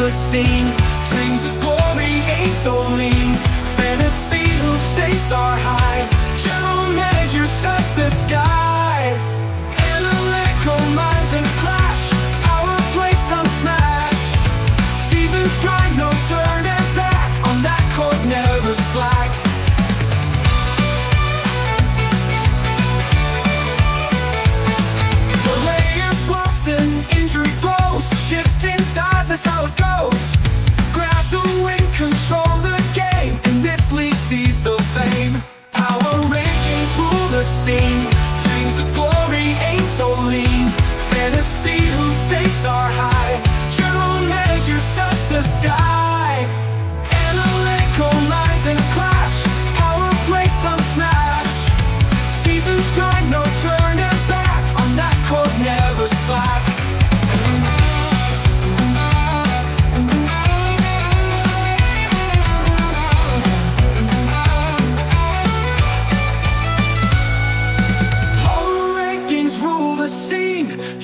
the scene. Dreams of glory ain't so lean. Fantasy whose stakes are high. General managers touch the sky. Analytical minds and clash. Power plays some smash. Seasons grind, no turning back. On that court, never slack. The layer swaps and injury blows. Shifting sides, that's how it goes. Grab the win, control the game. And this league sees the fame. Power rankings rule the scene. Dreams of glory ain't so lean. Fantasy whose stakes are high. General managers touch the sky. Analytical minds and clash. Power plays some smash. Seasons grind, no turning back. On that court, never slack.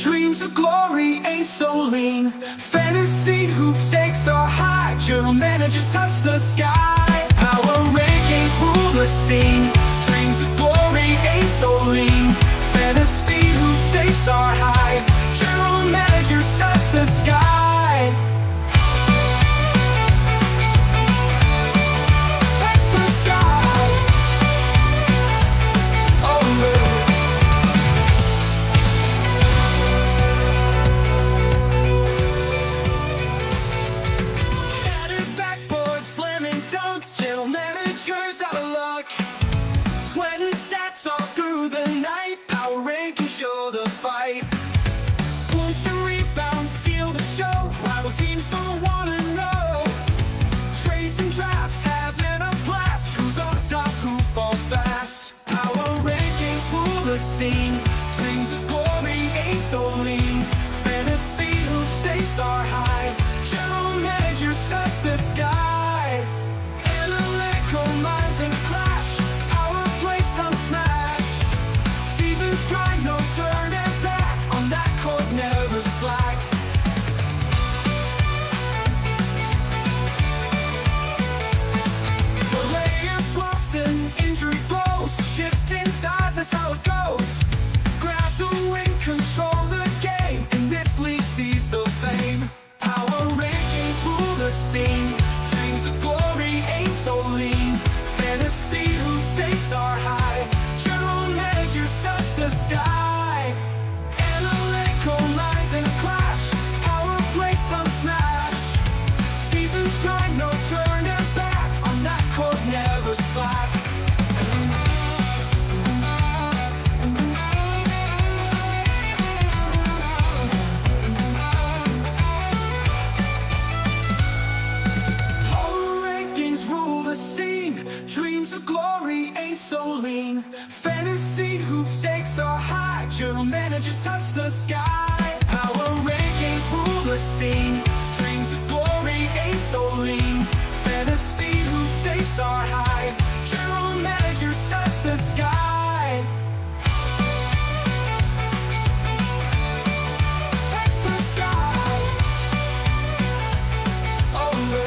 Dreams of glory ain't so lean. Fantasy hoop stakes are high. General managers touch the sky. Power rankings rule the scene. Dreams of glory ain't so lean. Fantasy hoop stakes are high. General managers touch the sky. Touch the sky. Oh no. Scene. Dreams of glory ain't so lean. Fantasy whose stakes are high. General managers touch the sky. Analytical minds and clash. Power plays some smash. Seasons grind, no turning back. On that court, never slack. The layer swaps and injury blows. Shifting sides, that's how it goes. Grab the win, control the game. And this league sees the fame. Power rankings rule the scene. Dreams of glory ain't so lean. Fantasy whose stakes are high. General managers touch the sky. Analytical minds and clash. Power plays some smash. Seasons grind, no turning back. On that court, never slack. Dreams of glory ain't so lean. Fantasy hoop stakes are high. General managers touch the sky. Power rankings rule the scene. Dreams of glory ain't so lean. Fantasy hoop stakes are high. General managers touch the sky. Touch the sky. Oh no.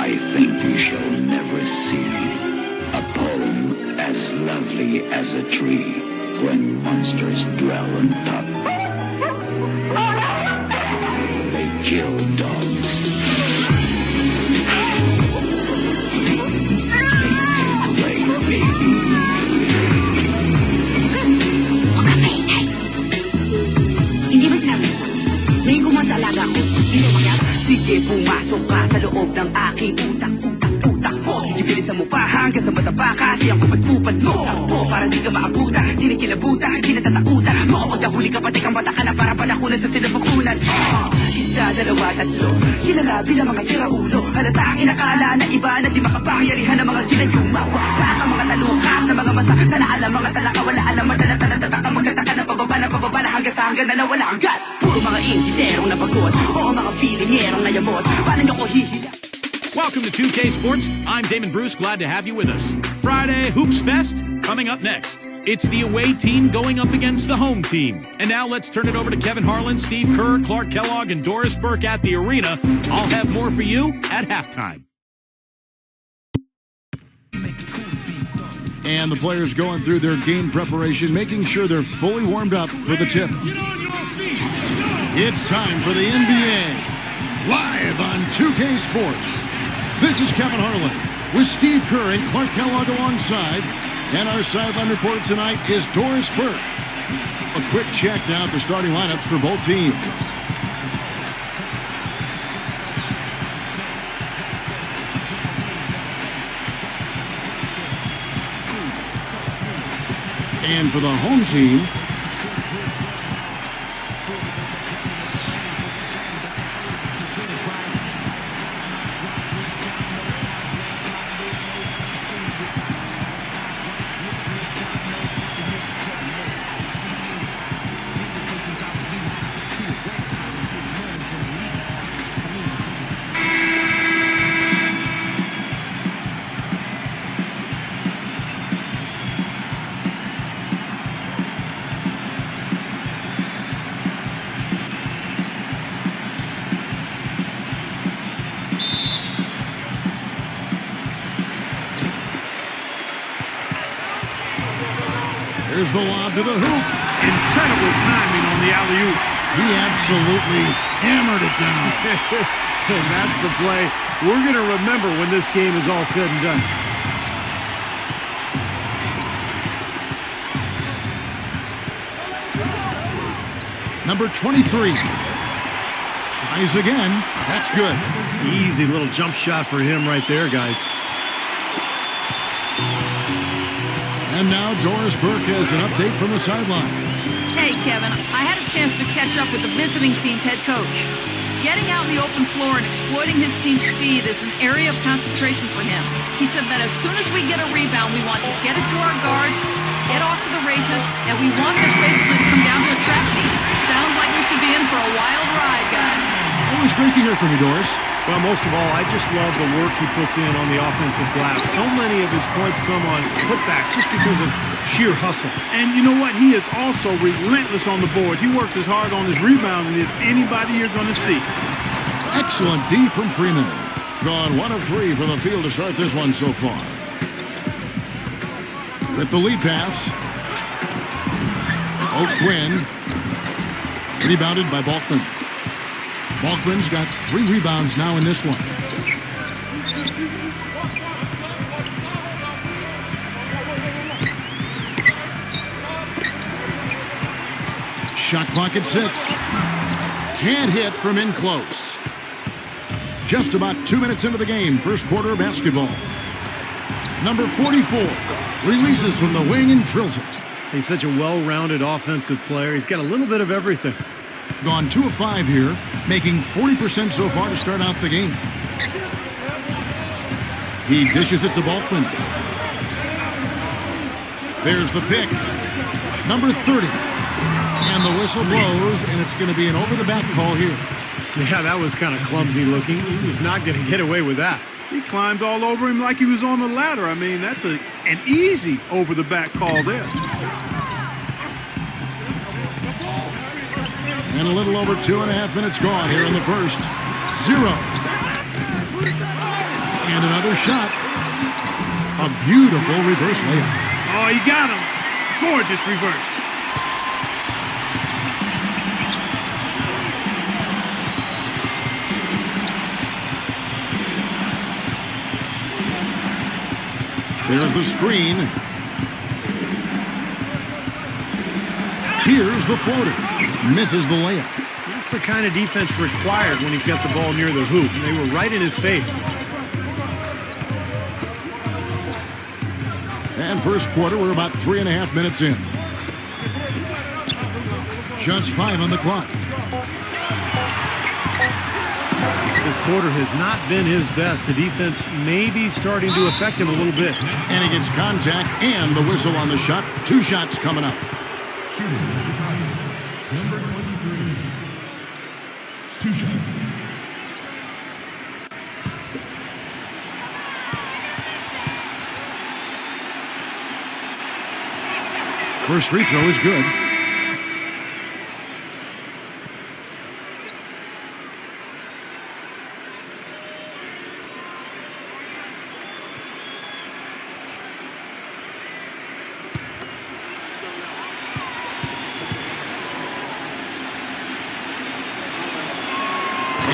I think you shall never see a poem as lovely as a tree when monsters dwell on top. They kill dogs. They take away babies. Okay, hey. Hindi ba sinabi sa May kumatalaga ko, sino mangyari? Sige, pumasok ka sa loob ng aking utak mo. Sige, bilisan mo pa hanggang sa mataba. Kasi ang kupad-kupad mo takbo para di ka maabutan. Kinikilabutan, kinatatakutan mo. Pag nahuli ka, pati kang mata ka na para panakunan sa sinapupunan. Isa, dalawa, tatlo, kilala bilang mga siraulo. Halata ang inakala na iba na di makapangyarihan ng mga ginayuma. Waksak ang mga talukap na mga masa. Sana alam mga talaka, wala alam. Madala-tala-tataka, magkataka na pababa na hanggang sa hanggang na nawala ang gat. Puro mga ingiterong napagod, o mga feelingerong nayabot. Paano nyo ko hihila? Welcome to 2K Sports. I'm Damon Bruce, glad to have you with us. Friday Hoops Fest coming up next. It's the away team going up against the home team. And now let's turn it over to Kevin Harlan, Steve Kerr, Clark Kellogg, and Doris Burke at the arena. I'll have more for you at halftime. And the players going through their game preparation, making sure they're fully warmed up for the tip. It's time for the NBA, live on 2K Sports. This is Kevin Harlan with Steve Kerr and Clark Kellogg alongside. And our sideline reporter tonight is Doris Burke. A quick check now at the starting lineups for both teams. And for the home team, here's the lob to the hoop. Incredible timing on the alley-oop. He absolutely hammered it down. And that's the play we're going to remember when this game is all said and done. Number 23. Tries again. That's good. Easy little jump shot for him right there, guys. And now Doris Burke has an update from the sidelines. Hey, Kevin, I had a chance to catch up with the visiting team's head coach. Getting out in the open floor and exploiting his team's speed is an area of concentration for him. He said that as soon as we get a rebound, we want to get it to our guards, get off to the races, and we want this basically to come down to a trap meet. Sounds like we should be in for a wild ride, guys. Always great to hear from you, Doris. Well, most of all, I just love the work he puts in on the offensive glass. So many of his points come on putbacks just because of sheer hustle. And you know what? He is also relentless on the boards. He works as hard on his rebounding as anybody you're going to see. Excellent D from Freeman. Gone 1 of 3 from the field to start this one so far. With the lead pass. O'Quinn. Rebounded by Balkman. Balkman's got 3 rebounds now in this one. Shot clock at 6. Can't hit from in close. Just about 2 minutes into the game, first quarter of basketball. Number 44 releases from the wing and drills it. He's such a well-rounded offensive player. He's got a little bit of everything. Gone 2 of 5 here, making 40% so far to start out the game. He dishes it to Balkman. There's the pick. Number 30. And the whistle blows, and it's going to be an over-the-back call here. Yeah, that was kind of clumsy looking. He was not going to get away with that. He climbed all over him like he was on a ladder. I mean, that's an easy over-the-back call there. And a little over 2.5 minutes gone here in the first. 0. And another shot. A beautiful reverse layup. Oh, he got him. Gorgeous reverse. There's the screen. Here's the floater. Misses the layup. That's the kind of defense required when he's got the ball near the hoop. And they were right in his face. And first quarter, we're about 3.5 minutes in. Just 5 on the clock. This quarter has not been his best. The defense may be starting to affect him a little bit. And he gets contact and the whistle on the shot. 2 shots coming up. Number 23. 2 shots. First free throw is good.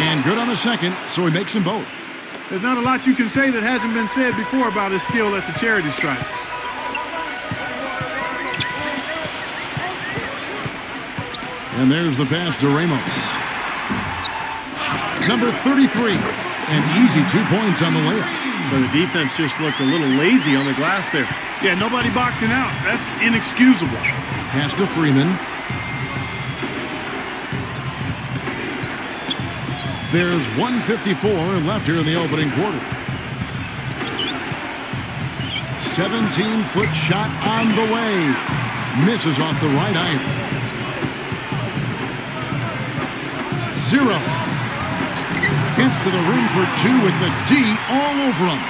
And good on the second, so he makes them both. There's not a lot you can say that hasn't been said before about his skill at the charity stripe. And there's the pass to Ramos. Number 33. And easy 2 points on the layup. But the defense just looked a little lazy on the glass there. Yeah, nobody boxing out. That's inexcusable. Pass to Freeman. There's 1:54 left here in the opening quarter. 17-foot shot on the way. Misses off the right iron. 0. Gets to the rim for 2 with the D all over him.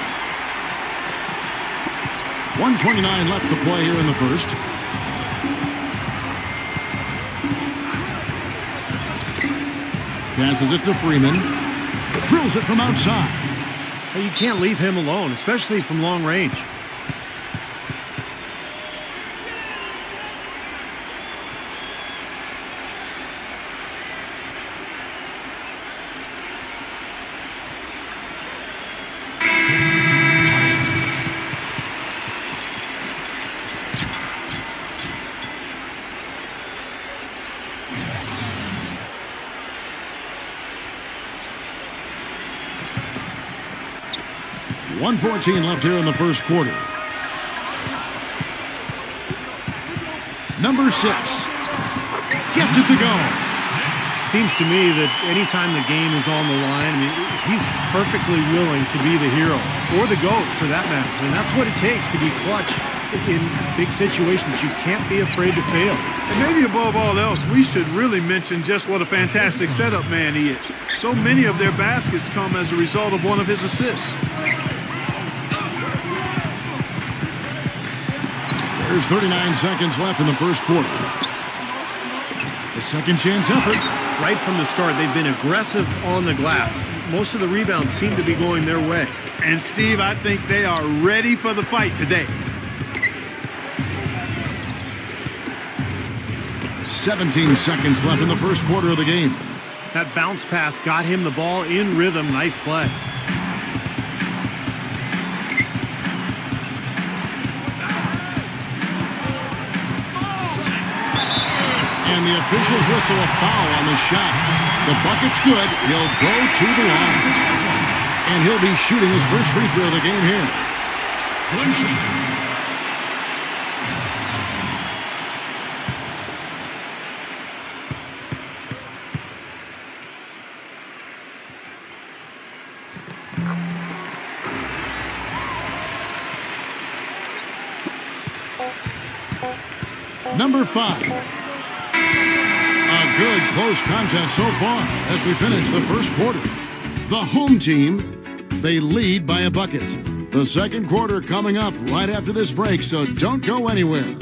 1:29 left to play here in the first. Passes it to Freeman. Drills it from outside. Well, you can't leave him alone, especially from long range. .114 left here in the first quarter. Number 6 gets it to go. Seems to me that anytime the game is on the line, I mean, he's perfectly willing to be the hero or the GOAT for that matter. And that's what it takes to be clutch in big situations. You can't be afraid to fail. And maybe above all else, we should really mention just what a fantastic setup man he is. So many of their baskets come as a result of one of his assists. There's 39 seconds left in the first quarter. The second chance effort. Right from the start, they've been aggressive on the glass. Most of the rebounds seem to be going their way. And Steve, I think they are ready for the fight today. 17 seconds left in the first quarter of the game. That bounce pass got him the ball in rhythm. Nice play. And the officials whistle a foul on the shot. The bucket's good. He'll go to the line. And he'll be shooting his first free throw of the game here. One shot. Number 5. A good close contest so far as we finish the first quarter. The home team, they lead by a bucket. The second quarter coming up right after this break, so don't go anywhere.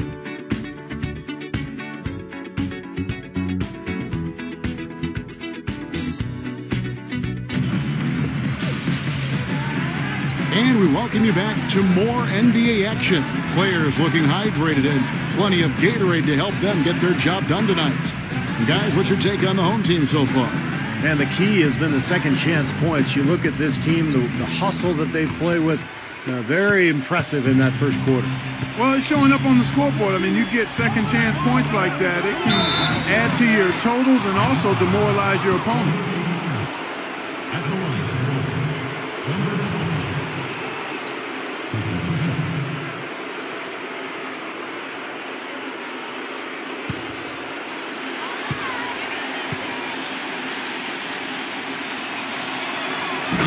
And we welcome you back to more NBA action. Players looking hydrated and plenty of Gatorade to help them get their job done tonight. Guys, what's your take on the home team so far? And the key has been the second chance points. You look at this team, the hustle that they play with, Very impressive in that first quarter. Well, it's showing up on the scoreboard. I mean, you get second chance points like that. It can add to your totals and also demoralize your opponent. At the line for goals, number 20. 22 shots.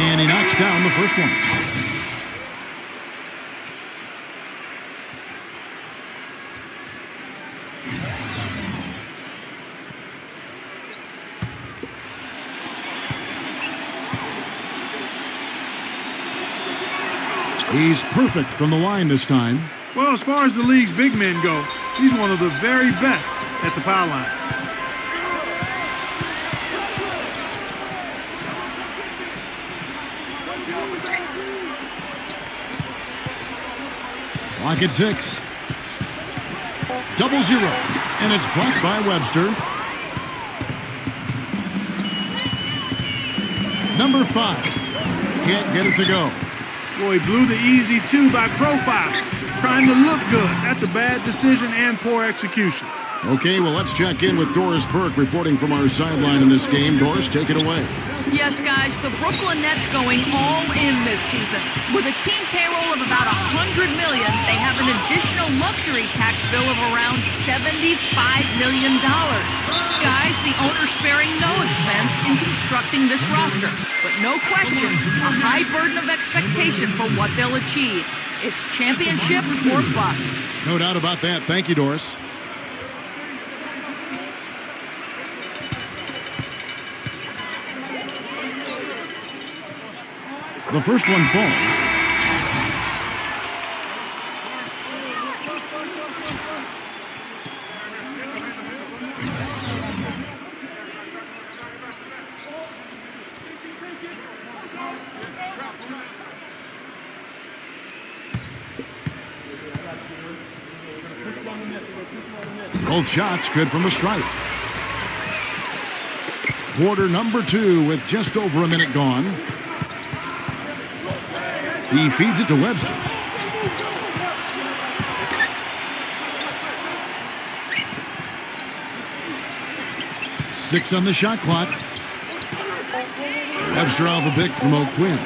And he knocks down the first one. He's perfect from the line this time. Well, as far as the league's big men go, he's one of the very best at the foul line. Clock at 6. 0-0. And it's blocked by Webster. Number 5. Can't get it to go. Boy, he blew the easy 2 by profile. Trying to look good. That's a bad decision and poor execution. Okay, well, let's check in with Doris Burke reporting from our sideline in this game. Doris, take it away. Yes, guys, the Brooklyn Nets going all in this season. With a team payroll of about $100 million, they have an additional luxury tax bill of around $75 million. Guys, the owner's sparing no expense in constructing this roster. But no question, a high burden of expectation for what they'll achieve. It's championship or bust. No doubt about that. Thank you, Doris. The first one falls. Both shots good from the stripe. Quarter number 2 with just over a minute gone. He feeds it to Webster. Six on the shot clock. Webster off a pick from O'Quinn.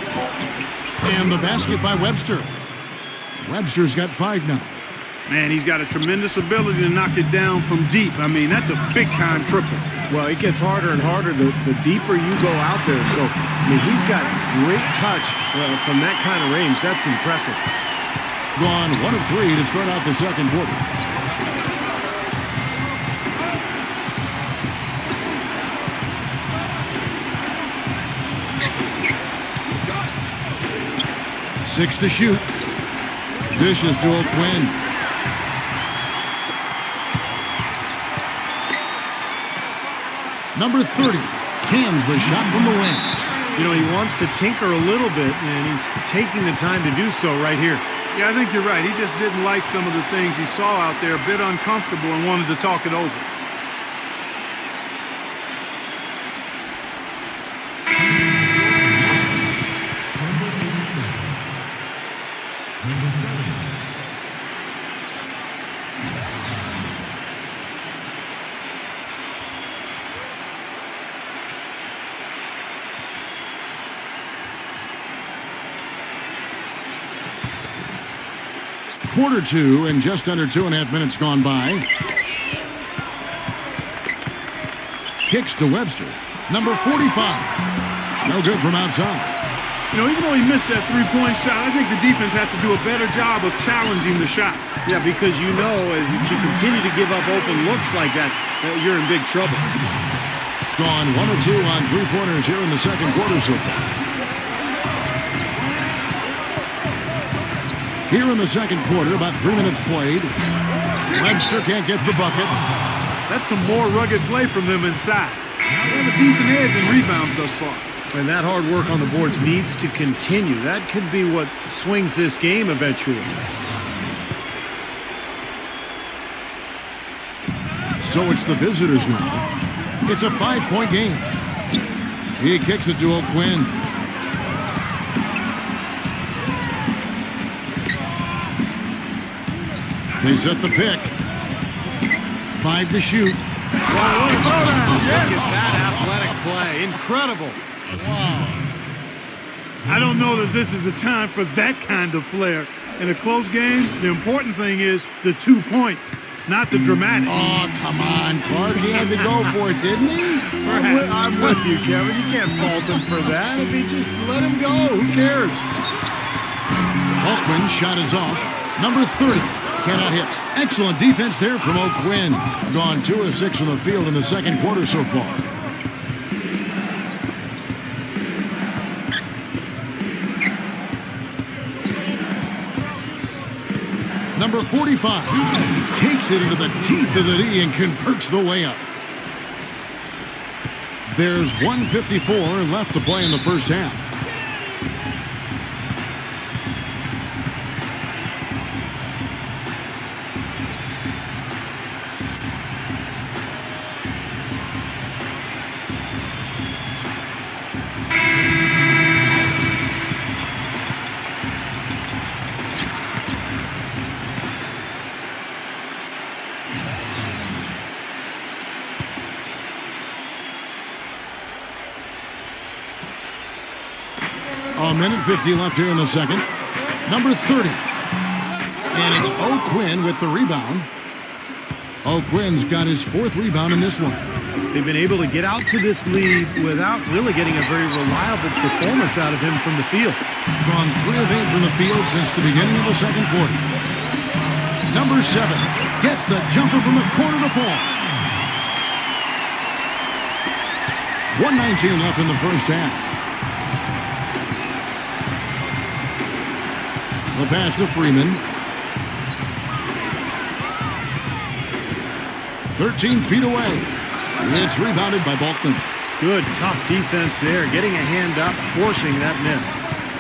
And the basket by Webster. Webster's got 5 now. Man, he's got a tremendous ability to knock it down from deep. I mean, that's a big-time triple. Well, it gets harder and harder the deeper you go out there. So, I mean, he's got great touch from that kind of range. That's impressive. Gone 1 of 3 to start out the second quarter. Six to shoot. Dishes to O'Quinn. Number 30 cans the shot from the wing. You know, he wants to tinker a little bit, and he's taking the time to do so right here. Yeah, I think you're right. He just didn't like some of the things he saw out there, a bit uncomfortable, and wanted to talk it over. Number 7. Quarter 2 and just under 2.5 minutes gone by. Kicks to Webster. Number 45. No good from outside. You know, even though he missed that three-point shot, I think the defense has to do a better job of challenging the shot. Yeah, because you know if you continue to give up open looks like that, you're in big trouble. Gone 1 of 2 on three-pointers here in the second quarter so far. Here in the second quarter, about 3 minutes played. Webster can't get the bucket. That's some more rugged play from them inside. They have a decent edge in rebounds thus far. And that hard work on the boards needs to continue. That could be what swings this game eventually. So it's the visitors now. It's a 5-point game. He kicks it to O'Quinn. They set the pick. 5 to shoot. Look at that athletic play. Incredible. Wow. I don't know that this is the time for that kind of flair. In a close game, the important thing is the 2 points, not the dramatic. Oh, come on, Clark. He had to go for it, didn't he? I'm with you, Kevin. You can't fault him for that. If he just let him go, who cares? Altman's shot is off. Number 30 cannot hit. Excellent defense there from O'Quinn. Gone 2 of 6 from the field in the second quarter so far. Number 45 takes it into the teeth of the D and converts the layup. There's 1:54 left to play in the first half. A minute 50 left here in the second. Number 30. And it's O'Quinn with the rebound. O'Quinn's got his 4th rebound in this one. They've been able to get out to this lead without really getting a very reliable performance out of him from the field. Gone 3 of 8 from the field since the beginning of the second quarter. Number 7 gets the jumper from the corner to fall. 1:19 left in the first half. The pass to Freeman. 13 feet away. It's rebounded by Balkman. Good, tough defense there. Getting a hand up, forcing that miss.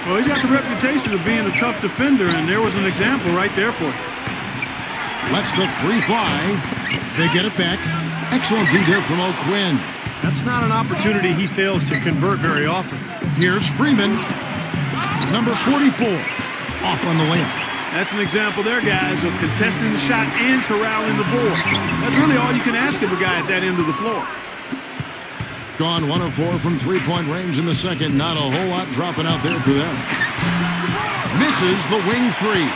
Well, he's got the reputation of being a tough defender, and there was an example right there for him. Lets the 3 fly. They get it back. Excellent D there from O'Quinn. That's not an opportunity he fails to convert very often. Here's Freeman. Number 44. Off on the layup. That's an example there, guys, of contesting the shot and corralling the board. That's really all you can ask of a guy at that end of the floor. Gone 1 of 4 from 3-point range in the second. Not a whole lot dropping out there for them. Misses the wing 3.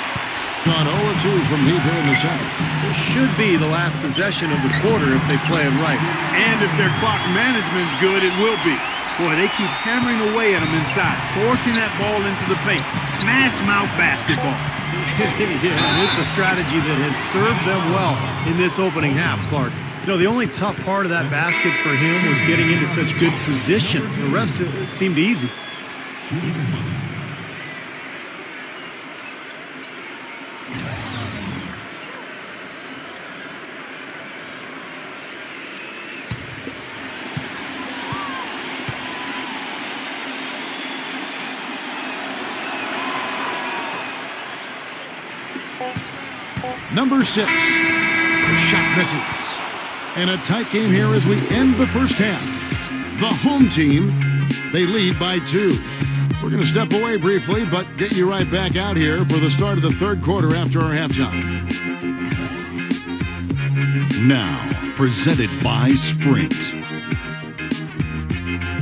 Gone 0 of 2 from deep here in the second. This should be the last possession of the quarter if they play it right. And if their clock management's good, it will be. Boy, they keep hammering away at them inside, forcing that ball into the paint. Smash mouth basketball. Yeah, it's a strategy that has served them well in this opening half, Clark. You know, the only tough part of that basket for him was getting into such good position. The rest of it seemed easy. Number 6. The shot misses. And a tight game here as we end the first half. The home team, they lead by 2. We're going to step away briefly, but get you right back out here for the start of the third quarter after our halftime. Now, presented by Sprint.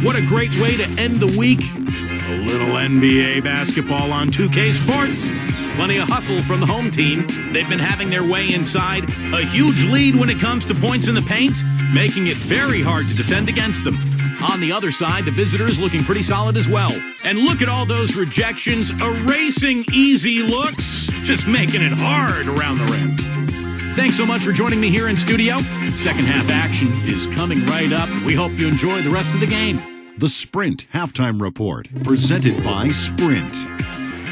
What a great way to end the week. A little NBA basketball on 2K Sports. Plenty of hustle from the home team. They've been having their way inside. A huge lead when it comes to points in the paint, making it very hard to defend against them. On the other side, the visitors looking pretty solid as well. And look at all those rejections, erasing easy looks, just making it hard around the rim. Thanks so much for joining me here in studio. Second half action is coming right up. We hope you enjoy the rest of the game. The Sprint Halftime Report, presented by Sprint.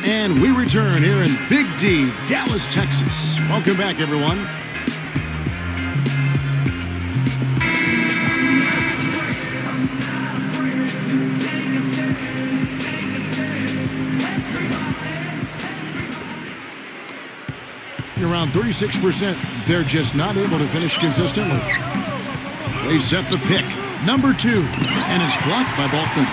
And we return here in Big D, Dallas, Texas. Welcome back, everyone. Around 36%, they're just not able to finish consistently. They set the pick. Number 2, and it's blocked by Balkman.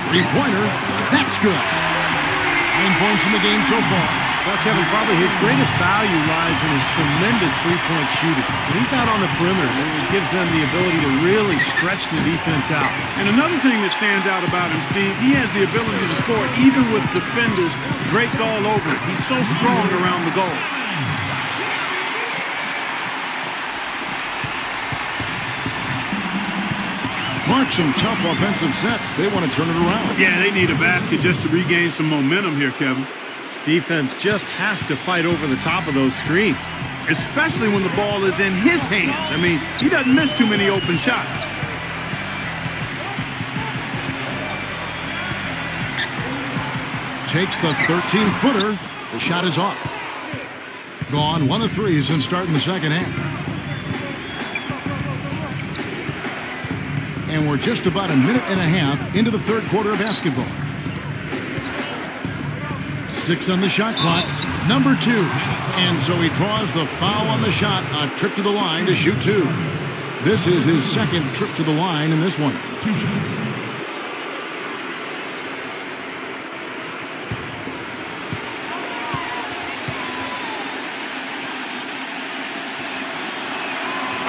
3-pointer, that's good. 9 points in the game so far. Well, Kevin, probably his greatest value lies in his tremendous three-point shooting. When he's out on the perimeter, it gives them the ability to really stretch the defense out. And another thing that stands out about him, Steve, he has the ability to score even with defenders draped all over him. He's so strong around the goal. Clark, some tough offensive sets. They want to turn it around. Yeah, they need a basket just to regain some momentum here, Kevin. Defense just has to fight over the top of those screens. Especially when the ball is in his hands. I mean, he doesn't miss too many open shots. Takes the 13-footer. The shot is off. Gone 1 of 3 since starting the second half. And we're just about a minute and a half into the third quarter of basketball. 6 on the shot clock. Number 2. And so he draws the foul on the shot. A trip to the line to shoot 2. This is his second trip to the line in this one.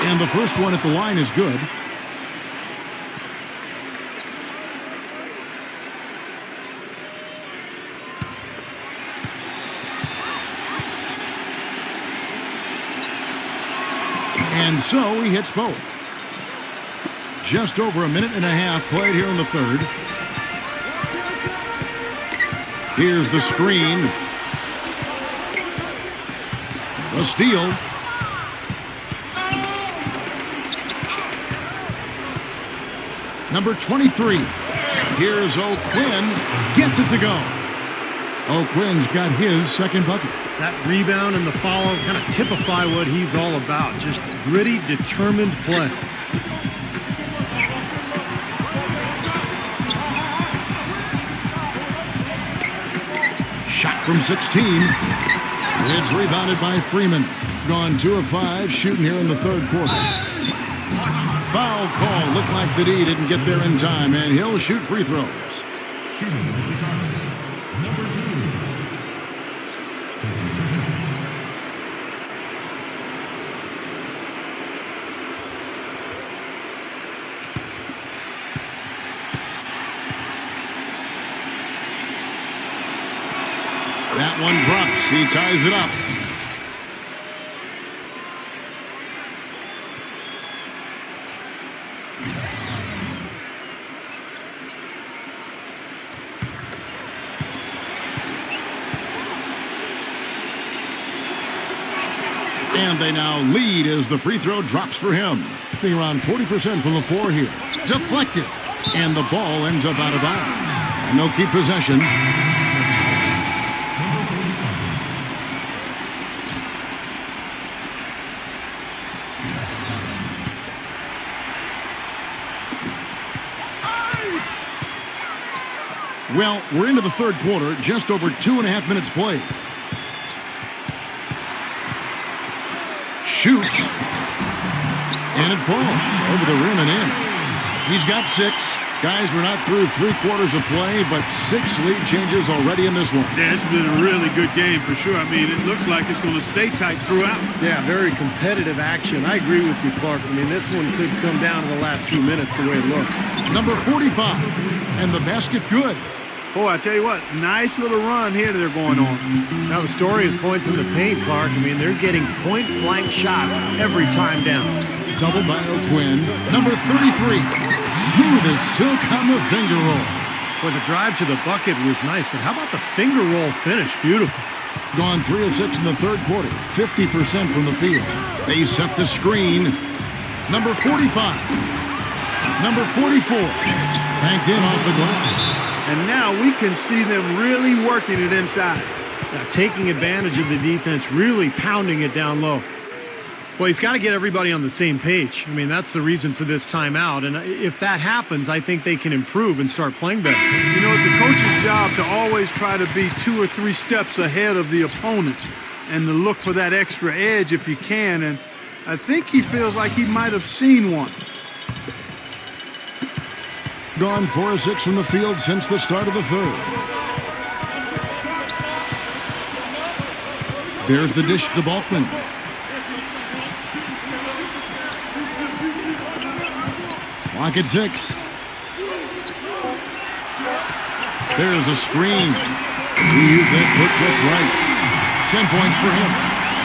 And the first one at the line is good. And so he hits both. Just over a minute and a half played here in the third. Here's the screen. The steal. Number 23. Here's O'Quinn. Gets it to go. O'Quinn's got his second bucket. That rebound and the follow kind of typify what he's all about. Just gritty, determined play. Shot from 16. It's rebounded by Freeman. Gone 2 of 5 shooting here in the third quarter. Foul call. Looked like the D didn't get there in time, and he'll shoot free throws. Number 2. That one drops. He ties it up. And they now lead as the free throw drops for him. Being around 40% from the floor here. Deflected. And the ball ends up out of bounds. And they'll keep possession. Well, we're into the third quarter, just over 2.5 minutes played. Shoots. And it falls over the rim and in. He's got 6. Guys, we're not through 3 quarters of play, but 6 lead changes already in this one. Yeah, it's been a really good game for sure. I mean, it looks like it's going to stay tight throughout. Yeah, very competitive action. I agree with you, Clark. I mean, this one could come down to the last few minutes the way it looks. Number 45. And the basket good. Boy, I tell you what, nice little run here that they're going on. Now, the story is points in the paint, Clark. I mean, they're getting point-blank shots every time down. Doubled by O'Quinn. Number 33. Smooth as silk on the finger roll. Boy, the drive to the bucket was nice, but how about the finger roll finish? Beautiful. Gone 3 of 6 in the third quarter. 50% from the field. They set the screen. Number 45. Number 44. Banked in off the glass. And now we can see them really working it inside. Now, taking advantage of the defense, really pounding it down low. Well, he's got to get everybody on the same page. I mean, that's the reason for this timeout. And if that happens, I think they can improve and start playing better. You know, it's a coach's job to always try to be 2 or 3 steps ahead of the opponent and to look for that extra edge if you can. And I think he feels like he might have seen one. Gone 4 of 6 from the field since the start of the third. There's the dish to Balkman. Clock at 6. There's a screen. He used that foot just right. 10 points for him.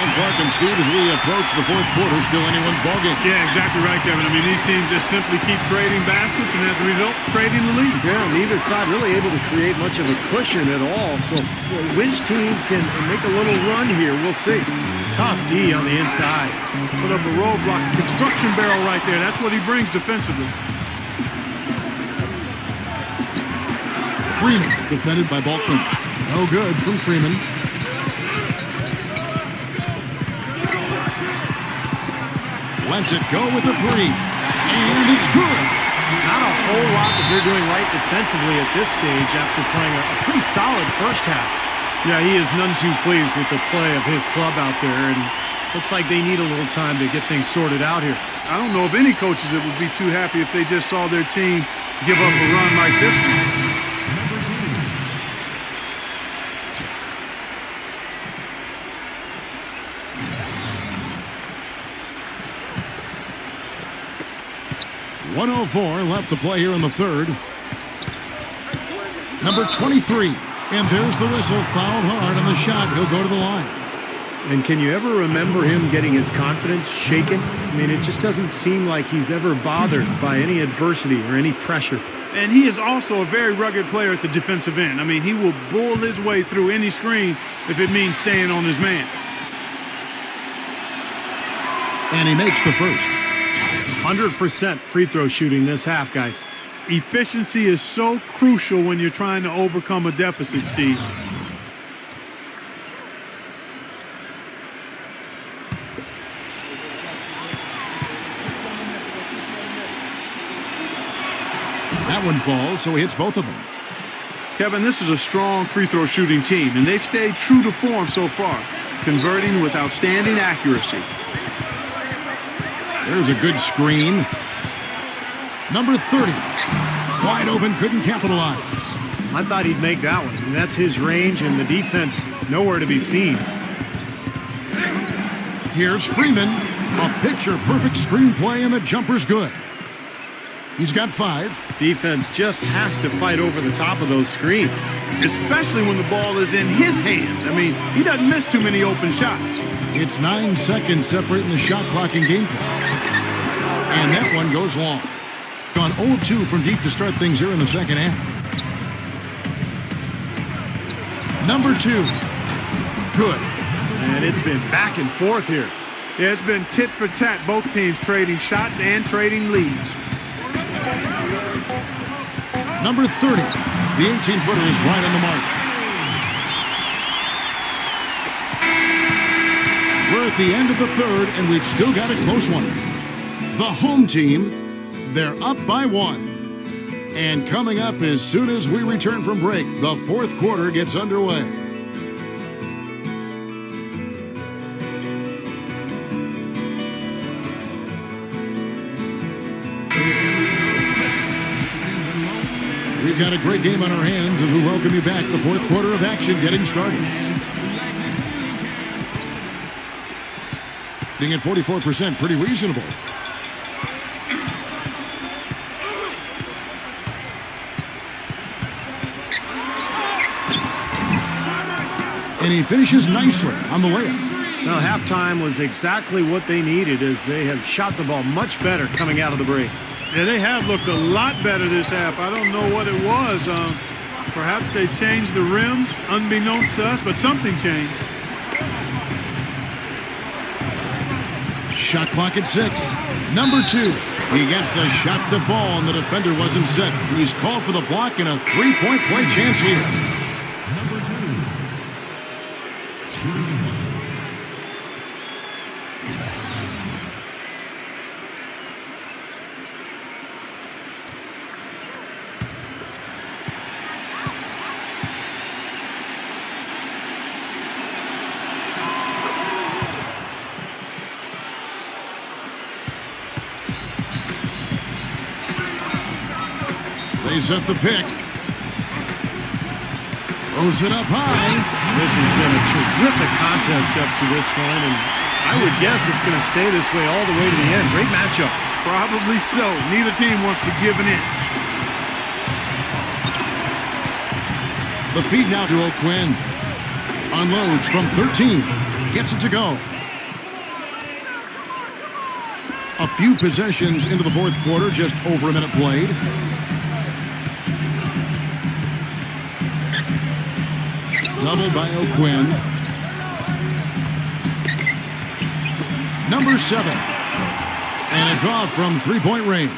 And Clark and Steve, as we approach the fourth quarter, still anyone's ballgame. Yeah, exactly right, Kevin. I mean, these teams just simply keep trading baskets, and as a result, trading the lead. Yeah, neither side really able to create much of a cushion at all. So which team can make a little run here? We'll see. Tough D on the inside. Put up a roadblock, construction barrel right there. That's what he brings defensively. Freeman, defended by Balkman. No good from Freeman. Lets it go with a 3. And it's good. Not a whole lot that they're doing right defensively at this stage after playing a pretty solid first half. Yeah, he is none too pleased with the play of his club out there, and looks like they need a little time to get things sorted out here. I don't know of any coaches that would be too happy if they just saw their team give up a run like this one. .104 left to play here in the third. Number 23. And there's the whistle. Fouled hard on the shot. He'll go to the line. And can you ever remember him getting his confidence shaken? I mean, it just doesn't seem like he's ever bothered by any adversity or any pressure. And he is also a very rugged player at the defensive end. I mean, he will bull his way through any screen if it means staying on his man. And he makes the first. 100% free throw shooting this half, guys. Efficiency is so crucial when you're trying to overcome a deficit, Steve. That one falls, so he hits both of them. Kevin, this is a strong free throw shooting team, and they've stayed true to form so far, converting with outstanding accuracy. There's a good screen. Number 30. Wide open, couldn't capitalize. I thought he'd make that one. And that's his range, and the defense nowhere to be seen. Here's Freeman. A picture-perfect screenplay, and the jumper's good. He's got 5. Defense just has to fight over the top of those screens. Especially when the ball is in his hands. I mean, he doesn't miss too many open shots. It's 9 seconds separating the shot clock and game clock. And that one goes long. Gone 0 of 2 from deep to start things here in the second half. Number 2. Good. And it's been back and forth here. Yeah, it's been tit for tat, both teams trading shots and trading leads. Number 30. The 18-footer is right on the mark. We're at the end of the third, and we've still got a close one. The home team, they're up by 1. And coming up as soon as we return from break, the fourth quarter gets underway. We've got a great game on our hands as we welcome you back. The fourth quarter of action getting started. Being at 44%, pretty reasonable. And he finishes nicely on the layup. Now, halftime was exactly what they needed as they have shot the ball much better coming out of the break. Yeah, they have looked a lot better this half. I don't know what it was. Perhaps they changed the rims, unbeknownst to us, but something changed. Shot clock at 6. Number 2. He gets the shot to fall, and the defender wasn't set. He's called for the block and a three-point play chance here. Number 2. They set the pick. Throws it up high. This has been a terrific contest up to this point, and I would guess it's going to stay this way all the way to the end. Great matchup. Probably so. Neither team wants to give an inch. The feed now to O'Quinn. Unloads from 13. Gets it to go. A few possessions into the fourth quarter, just over a minute played. Double by O'Quinn. Number 7. And it's off from three-point range.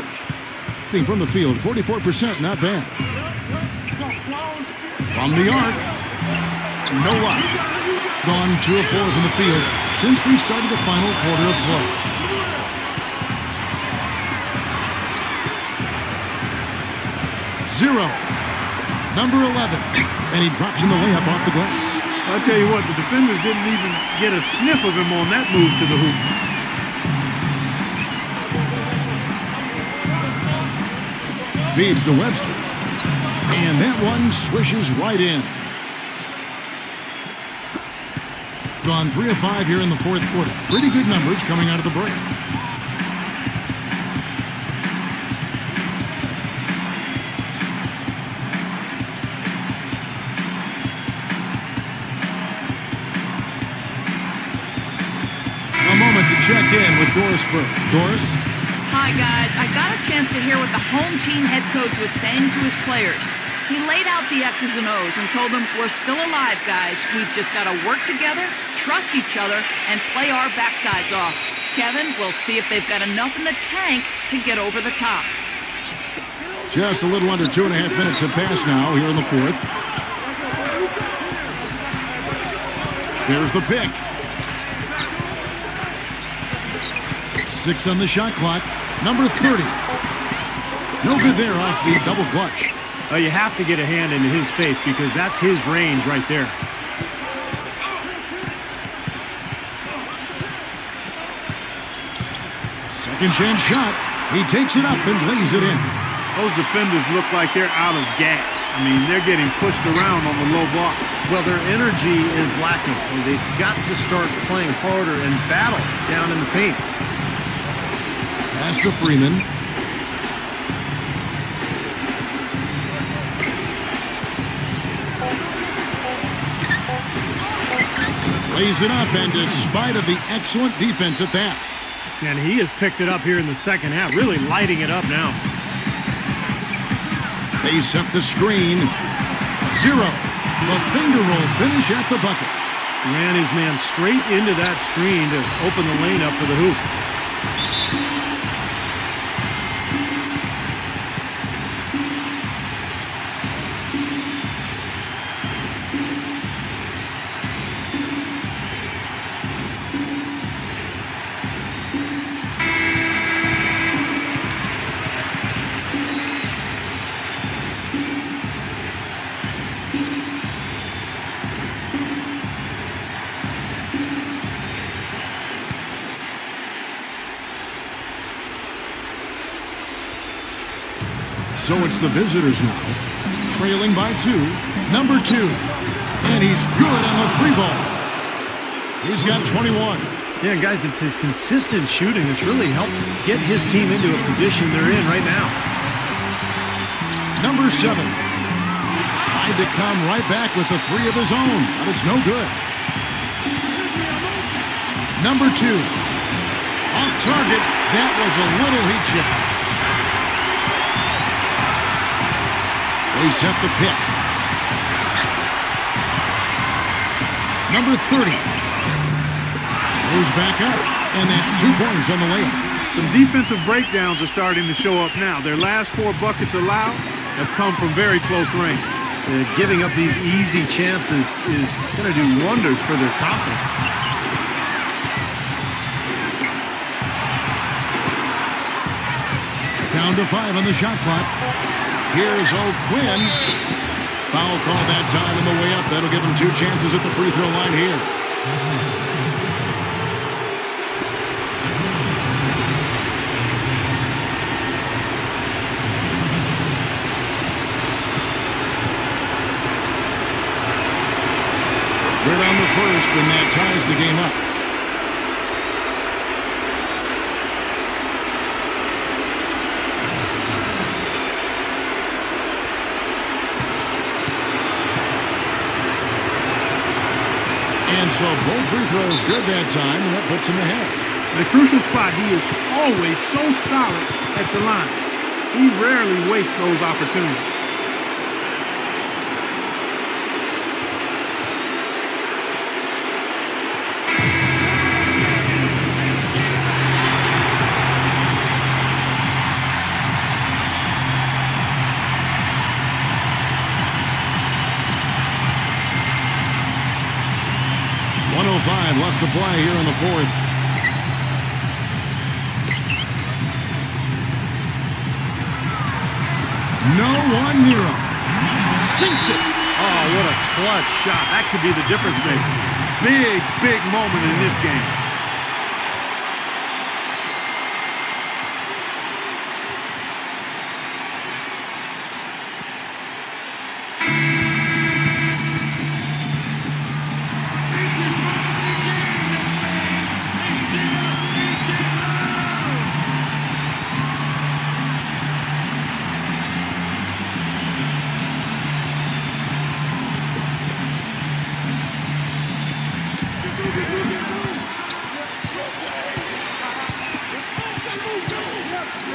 From the field, 44%, not bad. From the arc. No luck. Gone 2 of 4 from the field since we started the final quarter of play. Zero. Number 11. And he drops in the layup off the glass. I'll tell you what, the defenders didn't even get a sniff of him on that move to the hoop. Feeds to Webster. And that one swishes right in. Gone 3 of 5 here in the fourth quarter. Pretty good numbers coming out of the break. A moment to check in with Doris Burke. Doris? Hi, guys. I got a chance to hear what the home team head coach was saying to his players. He laid out the X's and O's and told them, we're still alive, guys. We've just got to work together, trust each other, and play our backsides off. Kevin, we'll see if they've got enough in the tank to get over the top. Just a little under 2.5 minutes have passed now here in the fourth. There's the pick. 6 on the shot clock. Number 30. No good there off the double clutch. You have to get a hand into his face because that's his range right there. Second chance shot. He takes it up and lays it in. Those defenders look like they're out of gas. I mean, they're getting pushed around on the low block. Well, their energy is lacking. They've got to start playing harder and battle down in the paint. Pass to Freeman. Lays it up, and despite of the excellent defense at that. And he has picked it up here in the second half, really lighting it up now. They set the screen. 0. The finger roll finish at the bucket. Ran his man straight into that screen to open the lane up for the hoop. So it's the visitors now, trailing by 2. Number 2, and he's good on the 3-ball. He's got 21. Yeah, guys, it's his consistent shooting that's really helped get his team into a position they're in right now. Number 7, tried to come right back with the 3 of his own, but it's no good. Number 2, off target. That was a little heat chip. They set the pick. Number 30. Goes back up, and that's 2 points on the layup. Some defensive breakdowns are starting to show up now. Their last 4 buckets allowed have come from very close range. Giving up these easy chances is going to do wonders for their confidence. Down to 5 on the shot clock. Here's O'Quinn. Foul call that time on the way up. That'll give him 2 chances at the free throw line here. first, and that ties the game up. And so both free throws good that time, and that puts him ahead. The crucial spot, he is always so solid at the line. He rarely wastes those opportunities. Left to play here in the fourth. No one near him. Sinks it. Oh, what a clutch shot. That could be the difference maker. Big moment in this game.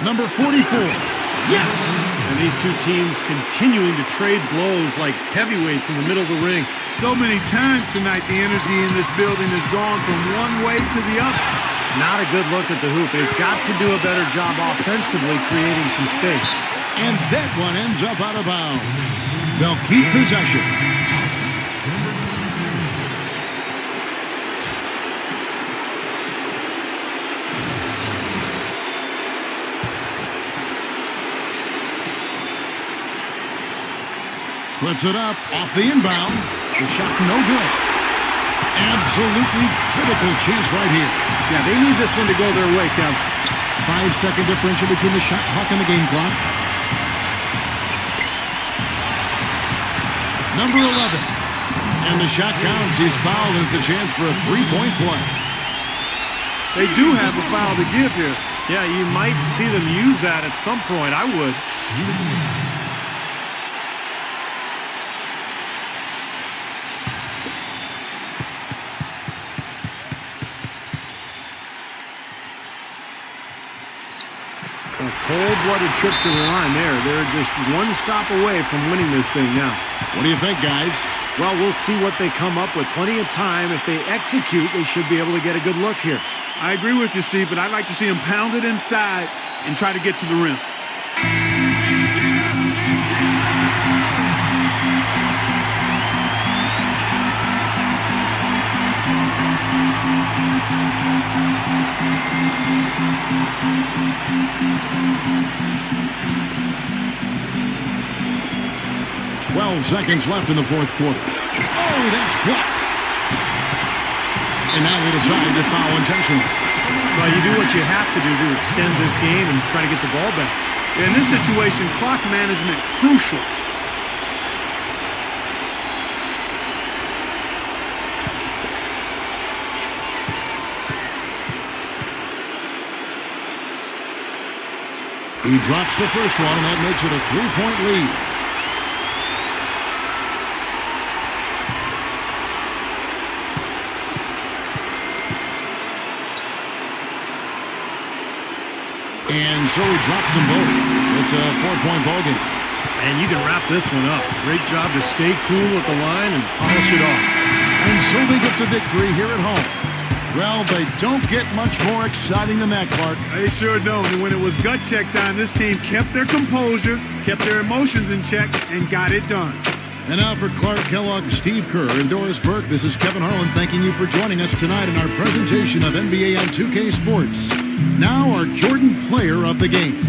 Number 44. Yes! And these two teams continuing to trade blows like heavyweights in the middle of the ring. So many times tonight, the energy in this building has gone from one way to the other. Not a good look at the hoop. They've got to do a better job offensively creating some space. And that one ends up out of bounds. They'll keep possession. Puts it up off the inbound. The shot no good. Absolutely critical chance right here. Yeah, they need this one to go their way, Kev. 5-second differential between the shot clock and the game clock. Number 11. And the shot counts. He's fouled, and it's a chance for a three-point play. They do have a foul to give here. Yeah, you might see them use that at some point. I would. A cold-blooded trip to the line there. They're just one stop away from winning this thing now. What do you think, guys? Well, we'll see what they come up with. Plenty of time. If they execute, they should be able to get a good look here. I agree with you, Steve, but I'd like to see him pound it inside and try to get to the rim. 12 seconds left in the fourth quarter. Oh, that's blocked. And now they decide to foul intentionally. Well, you do what you have to do to extend this game and try to get the ball back. In this situation, clock management crucial. He drops the first one, and that makes it a three-point lead. And so he drops them both. It's a four-point ball game. And you can wrap this one up. Great job to stay cool at the line and polish it off. And so they get the victory here at home. Well, they don't get much more exciting than that, Clark. They sure don't. And when it was gut check time, this team kept their composure, kept their emotions in check, and got it done. And now for Clark Kellogg, Steve Kerr, and Doris Burke, this is Kevin Harlan thanking you for joining us tonight in our presentation of NBA on 2K Sports. Now our Jordan Player of the Game.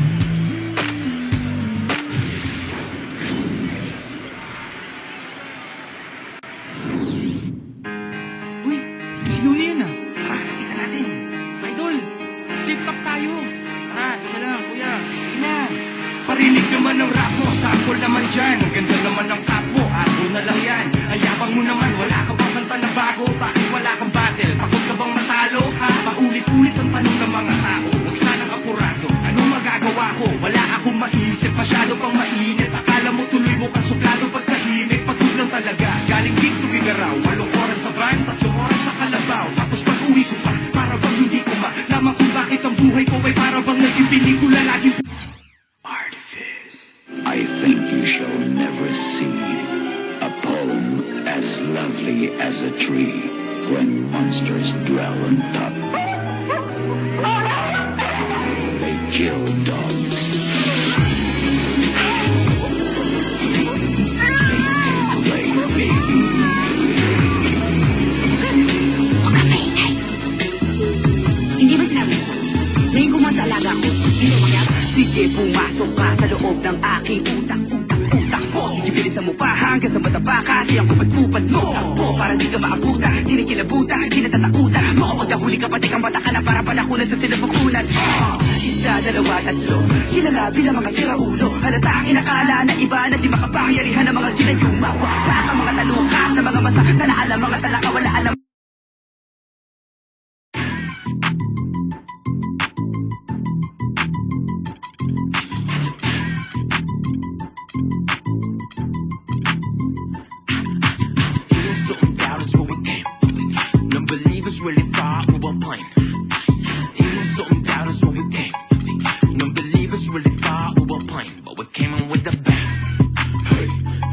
Uy, sino yun ah? Tara, nakita natin. Idol, flip up tayo. Tara, isa lang, kuya. Sige na. Parinig naman ng rap mo, sample naman dyan. Ang ganda naman ng cap mo, ako na lang yan. Ayabang mo naman, wala ka bang ba na bago? Bakit wala kang battle? Takot ka bang matalo? Ha? Paulit-ulit ang tanong ng mga tao. Huwag sanang apurado. Anong magagawa ko? Wala akong maisip. Masyado pang mainit. Akala mo tuloy mo kasuplado pagkahimik. Pagod lang talaga. Galing gig to Bigaraw. 8 oras sa van, 3 oras sa Kalabaw. Tapos pag-uwi ko pa, para bang hindi ko malaman kung bakit ang buhay ko ay para bang naging pelikula laging artifice. I think you shall never see a poem as lovely as a tree when monsters dwell on top. They kill dogs. They take away babies. Hindi ba sinabi ko? Ngayon kumain sa alaga ko. Sino mangyari? Sige, pumasok ka sa loob ng aking utak ko. Sige, bilisan mo pa hanggang sa mataba kasi ang kupad-kupad mo. Takbo para di ka maabuta, di na kilabuta, di na tatakutan. Kapag nahuli ka pati kang mata ka na para panakunan sa sinapakunan. Isa, dalawa, tatlo, kilala bilang mga siraulo. Halata ang inakala na iba na di makapangyarihan ng mga ginayuma. Waksa ka mga talukat na mga masa, sana alam mga talaka wala alam. Really thought we were playing. Even something doubt us when we came. Non-believers really thought we were playing, but we came in with a bang. Hey,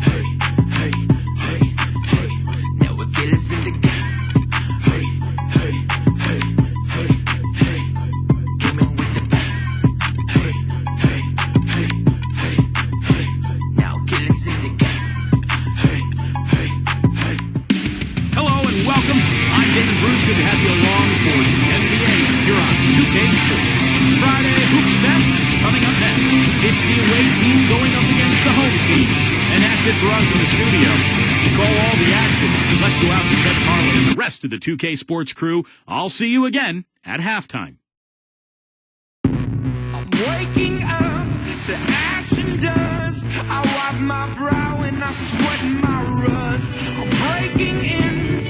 hey, hey, hey, hey. Now we're killers in the game. Hey, hey, hey, hey, hey. Came in with the bang. Hey, hey, hey, hey, hey. Now killers in the game. Hey, hey, hey. Hello and welcome. I'm David Bruce. Good to have you along for the NBA here on 2K Sports. Friday Hoops Fest coming up next. It's the away team going up against the home team. And that's it for us in the studio. To call all the action, let's go out to Kevin Harlan and the rest of the 2K Sports crew. I'll see you again at halftime. I'm waking up to action dust. I wipe my brow and I sweat my rust. I'm breaking in,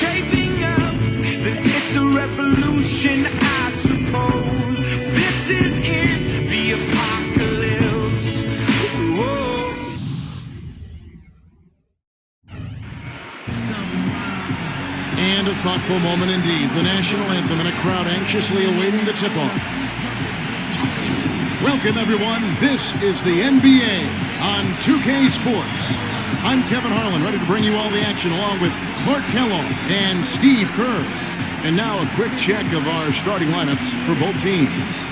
shaping up. It's a revolution, I suppose. This is in the apocalypse. Whoa. And a thoughtful moment indeed. The national anthem and a crowd anxiously awaiting the tip-off. Welcome, everyone. This is the NBA on 2K Sports. I'm Kevin Harlan, ready to bring you all the action along with Clark Kellogg and Steve Kerr. And now a quick check of our starting lineups for both teams.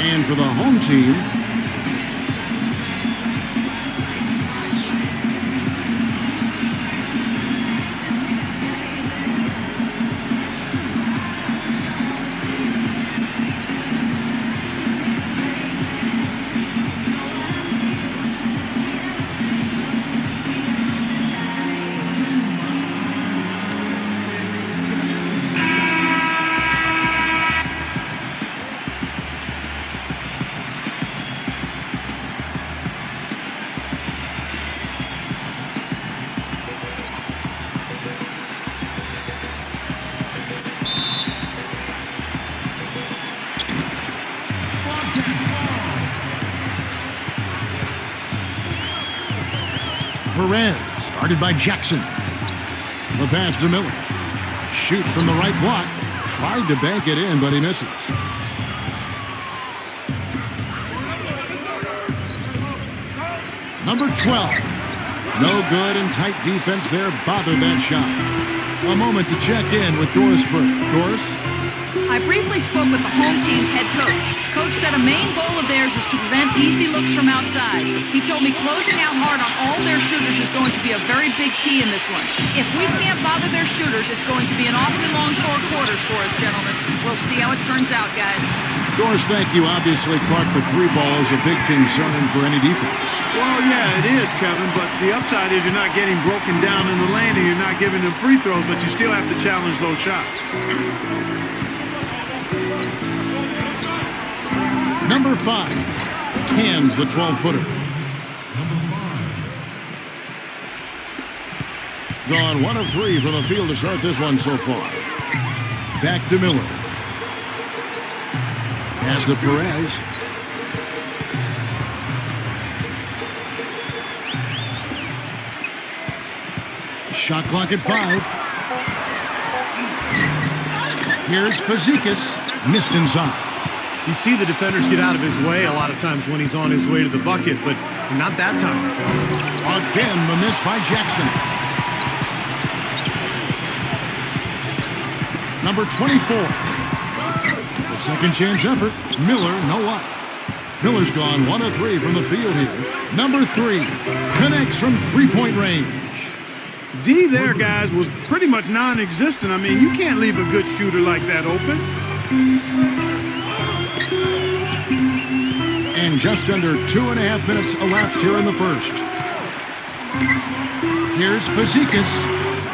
And for the home team, Perez, guarded by Jackson. The pass to Miller. Shoots from the right block. Tried to bank it in, but he misses. Number 12. No good, and tight defense there bothered that shot. A moment to check in with Doris Burke. Doris? I briefly spoke with the home team's head coach. Coach said a main goal of theirs is to prevent easy looks from outside. He told me closing out hard on all their shooters is going to be a very big key in this one. If we can't bother their shooters, it's going to be an awfully long 4 quarters for us, gentlemen. We'll see how it turns out, guys. Doris, thank you. Obviously, Clark, the 3-ball is a big concern for any defense. Well, yeah, it is, Kevin, but the upside is you're not getting broken down in the lane and you're not giving them free throws, but you still have to challenge those shots. Number 5 cans the 12-footer. Gone 1 of 3 from the field to start this one so far. Back to Miller. Pass to Perez. Shot clock at 5. Here's Fazekas. Missed inside. You see the defenders get out of his way a lot of times when he's on his way to the bucket, but not that time. Again, the miss by Jackson. Number 24. The second chance effort. Miller, no luck. Miller's gone 1 of 3 from the field here. Number 3 connects from three-point range. D there, guys, was pretty much non-existent. I mean, you can't leave a good shooter like that open. And just under 2.5 minutes elapsed here in the first. Here's Fazekas.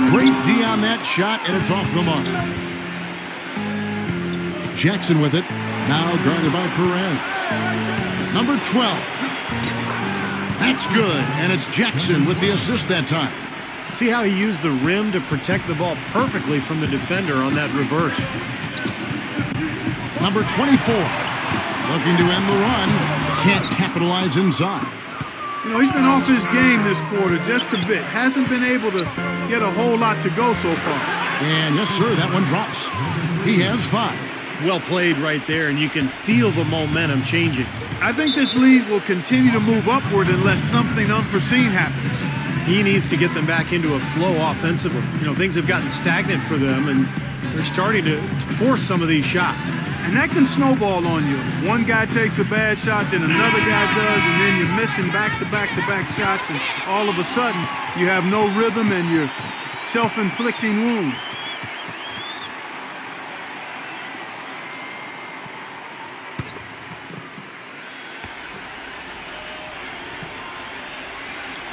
Great D on that shot, and it's off the mark. Jackson with it. Now guarded by Perez. Number 12. That's good, and it's Jackson with the assist that time. See how he used the rim to protect the ball perfectly from the defender on that reverse. Number 24. Looking to end the run. Can't capitalize inside. You know, he's been off his game this quarter just a bit. Hasn't been able to get a whole lot to go so far. And yes, sir, that one drops. He has 5. Well played right there, and you can feel the momentum changing. I think this lead will continue to move upward unless something unforeseen happens. He needs to get them back into a flow offensively. You know, things have gotten stagnant for them, and they're starting to force some of these shots. And that can snowball on you. One guy takes a bad shot, then another guy does, and then you're missing back-to-back-to-back shots, and all of a sudden, you have no rhythm and you're self-inflicting wounds.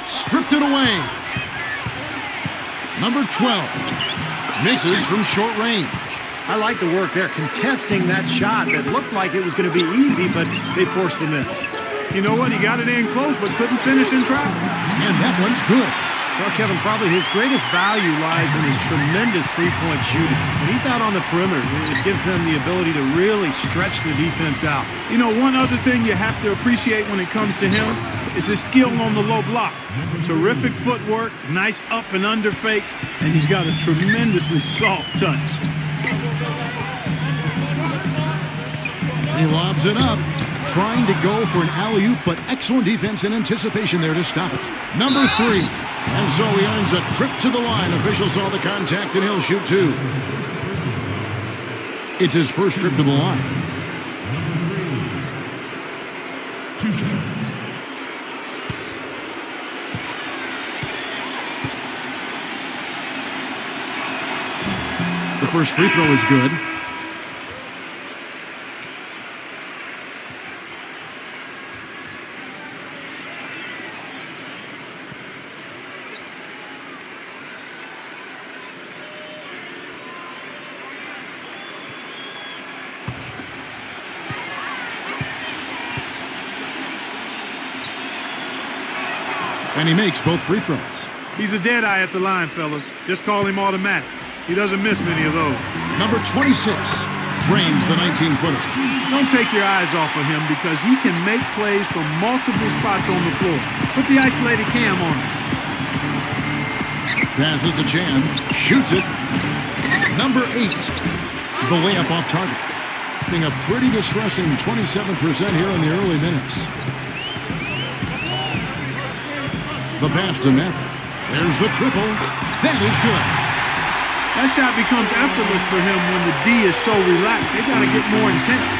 Stripped it away. Number 12. Misses from short range. I like the work there, contesting that shot that looked like it was going to be easy, but they forced the miss. You know what? He got it in close, but couldn't finish in traffic. And that one's good. Well, Kevin, probably his greatest value lies in his tremendous three-point shooting. When he's out on the perimeter, it gives them the ability to really stretch the defense out. You know, one other thing you have to appreciate when it comes to him is his skill on the low block. Terrific footwork, nice up and under fakes, and he's got a tremendously soft touch. He lobs it up, trying to go for an alley-oop, but excellent defense and anticipation there to stop it. Number 3. And so he earns a trip to the line. Officials saw the contact, and he'll shoot 2. It's his first trip to the line. Two shots. The first free throw is good. And he makes both free throws. He's a dead eye at the line, fellas. Just call him automatic. He doesn't miss many of those. Number 26 drains the 19-footer. Don't take your eyes off of him because he can make plays from multiple spots on the floor. Put the isolated cam on him. Passes to Chan. Shoots it. Number 8. The layup off target. Being a pretty distressing 27% here in the early minutes. The pass to Maverick. There's the triple. That is good. That shot becomes effortless for him when the D is so relaxed. They got to get more intense.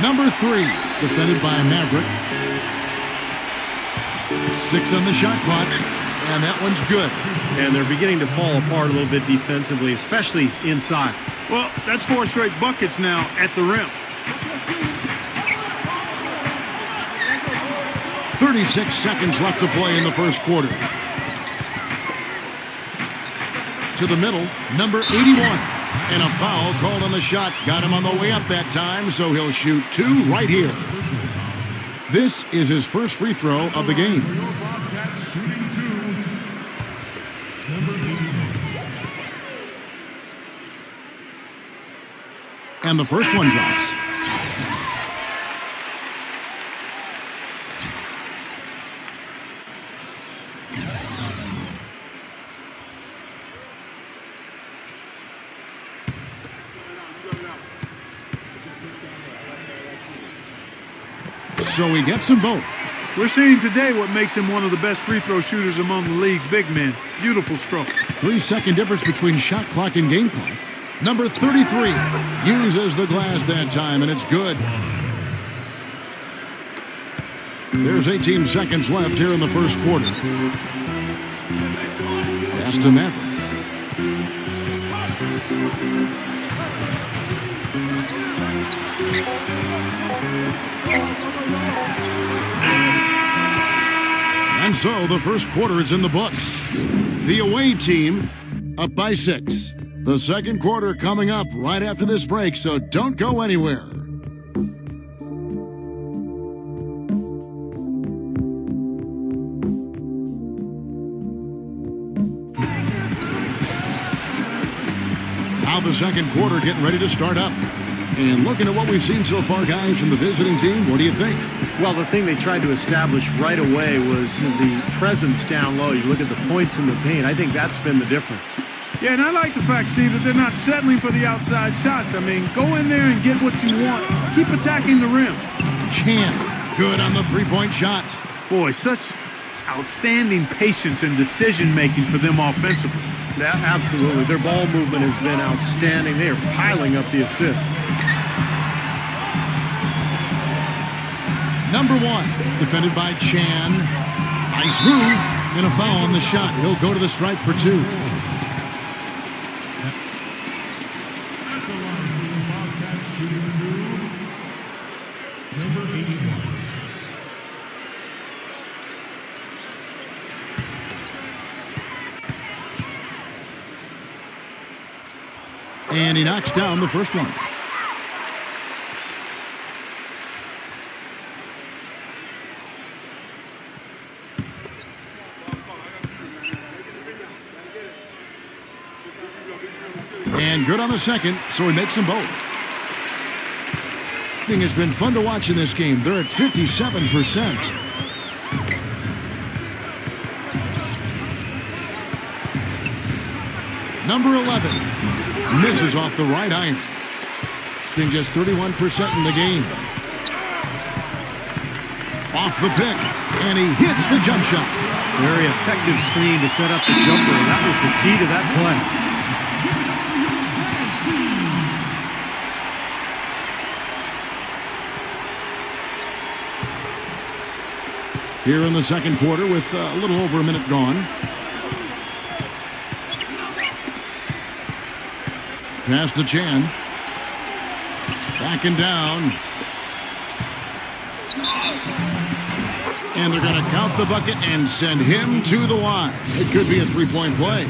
Number 3, defended by Maverick. 6 on the shot clock, and that one's good. And they're beginning to fall apart a little bit defensively, especially inside. Well, that's 4 straight buckets now at the rim. 36 seconds left to play in the first quarter. to the middle, number 81. And a foul called on the shot. Got him on the way up that time, so he'll shoot 2 right here. This is his first free throw of the game. And the first one drops. So he gets them both. We're seeing today what makes him one of the best free throw shooters among the league's big men. Beautiful stroke. 3-second difference between shot clock and game clock. Number 33 uses the glass that time, and it's good. There's 18 seconds left here in the first quarter. Pass to Maverick. And so the first quarter is in the books. The away team up by 6. The second quarter coming up right after this break, so don't go anywhere. Now the second quarter getting ready to start up. And looking at what we've seen so far, guys, from the visiting team, what do you think? Well, the thing they tried to establish right away was the presence down low. You look at the points in the paint. I think that's been the difference. Yeah, and I like the fact, Steve, that they're not settling for the outside shots. I mean, go in there and get what you want. Keep attacking the rim. Chan, good on the three-point shot. Boy, such outstanding patience and decision-making for them offensively. Yeah, absolutely. Their ball movement has been outstanding. They are piling up the assists. Number 1, defended by Chan. Nice move, and a foul on the shot. He'll go to the stripe for 2. Number 81. And he knocks down the first one. And good on the second, so he makes them both. It's been fun to watch in this game. They're at 57%. Number 11 misses off the right iron. Being just 31% in the game. Off the pick, and he hits the jump shot. Very effective screen to set up the jumper, and that was the key to that play. Here in the second quarter with a little over a minute gone. Pass to Chan. Backing down. And they're going to count the bucket and send him to the line. It could be a three-point play.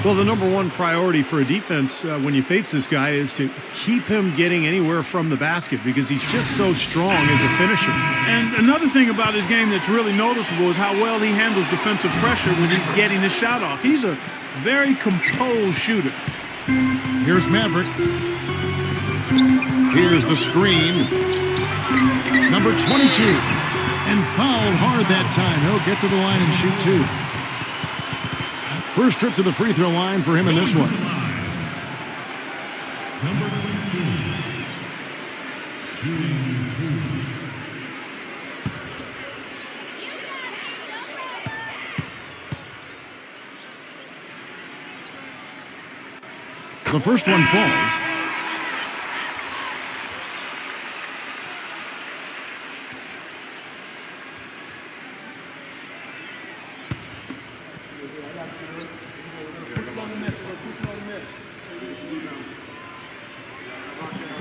Well, the number one priority for a defense when you face this guy is to keep him getting anywhere from the basket because he's just so strong as a finisher. And another thing about his game that's really noticeable is how well he handles defensive pressure when he's getting his shot off. He's a very composed shooter. Here's Maverick. Here's the screen. Number 22. And fouled hard that time. He'll get to the line and shoot 2. First trip to the free throw line for him in this one. Number 22. Shooting 2. The first one falls.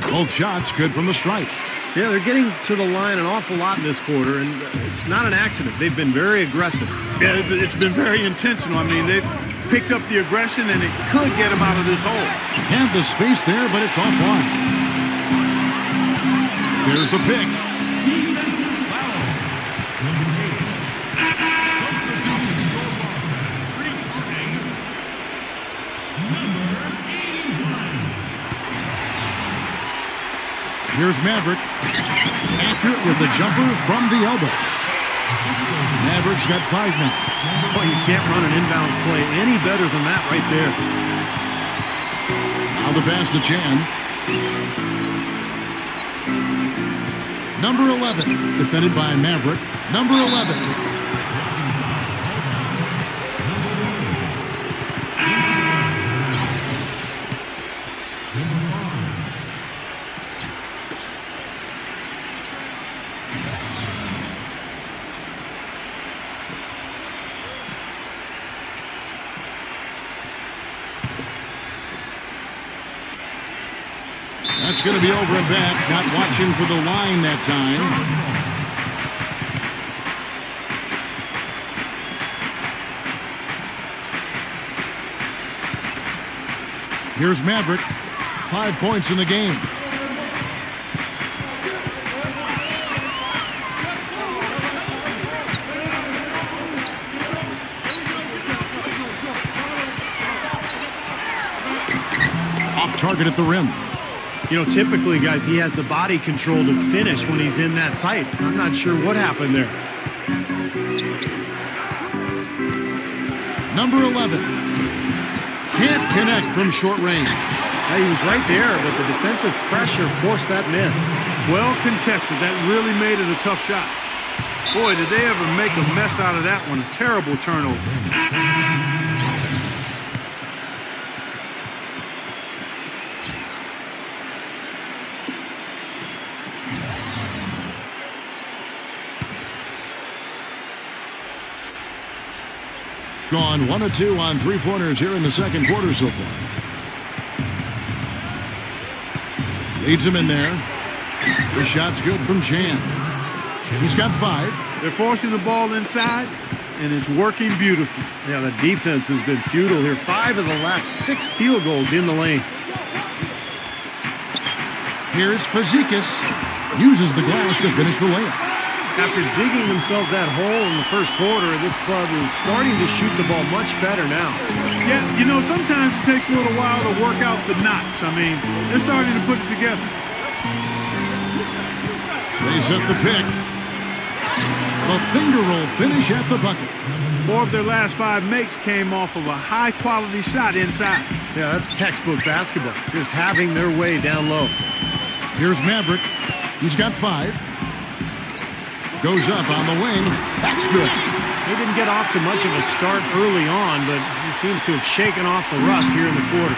Both shots good from the stripe. Yeah, they're getting to the line an awful lot in this quarter, and it's not an accident. They've been very aggressive. Yeah, it's been very intentional. I mean, they've picked up the aggression, and it could get him out of this hole. Had the space there, but it's offline. There's the pick. Defensive foul. Number 8. Substitution scoreboard. Returning. Number 81. Here's Maverick. Accurate with the jumper from the elbow. Maverick's got 5 now. Boy, you can't run an inbounds play any better than that right there. Now the pass to Chan. Number 11, defended by Maverick. Number 11. That's going to be over and back. Not watching for the line that time. Here's Maverick. 5 points in the game. Off target at the rim. You know, typically, guys, he has the body control to finish when he's in that tight. I'm not sure what happened there. Number 11. Can't connect from short range. He was right there, but the defensive pressure forced that miss. Well contested. That really made it a tough shot. Boy, did they ever make a mess out of that one. A terrible turnover. Gone 1 of 2 on 3-pointers here in the second quarter so far. Leads him in there. The shot's good from Chan. He's got 5. They're forcing the ball inside, and it's working beautifully. Yeah, the defense has been futile here. 5 of the last 6 field goals in the lane. Here's Fazekas. Uses the glass to finish the layup. After digging themselves that hole in the first quarter, this club is starting to shoot the ball much better now. Yeah, you know, sometimes it takes a little while to work out the knots. I mean, they're starting to put it together. They set the pick. A finger roll finish at the bucket. 4 of their last 5 makes came off of a high-quality shot inside. Yeah, that's textbook basketball. Just having their way down low. Here's Maverick. He's got 5. Goes up on the wing. That's good. He didn't get off to much of a start early on, but he seems to have shaken off the rust here in the quarter.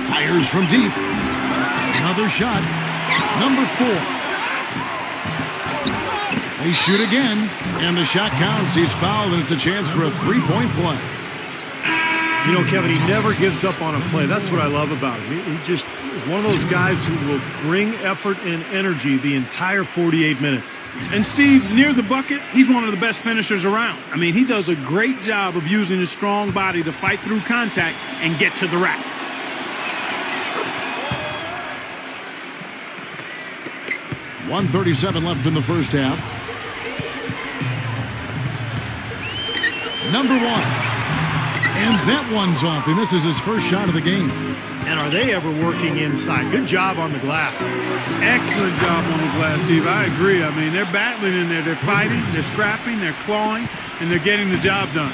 Fires from deep. Another shot. Number 4. They shoot again, and the shot counts. He's fouled, and it's a chance for a 3-point play. You know, Kevin, he never gives up on a play. That's what I love about him. He just is one of those guys who will bring effort and energy the entire 48 minutes. And Steve, near the bucket, he's one of the best finishers around. I mean, he does a great job of using his strong body to fight through contact and get to the rack. .137 left in the first half. Number 1. And that one's off. He misses his first shot of the game. And are they ever working inside? Good job on the glass. Excellent job on the glass, Steve. I agree. I mean, they're battling in there. They're fighting, they're scrapping, they're clawing, and they're getting the job done.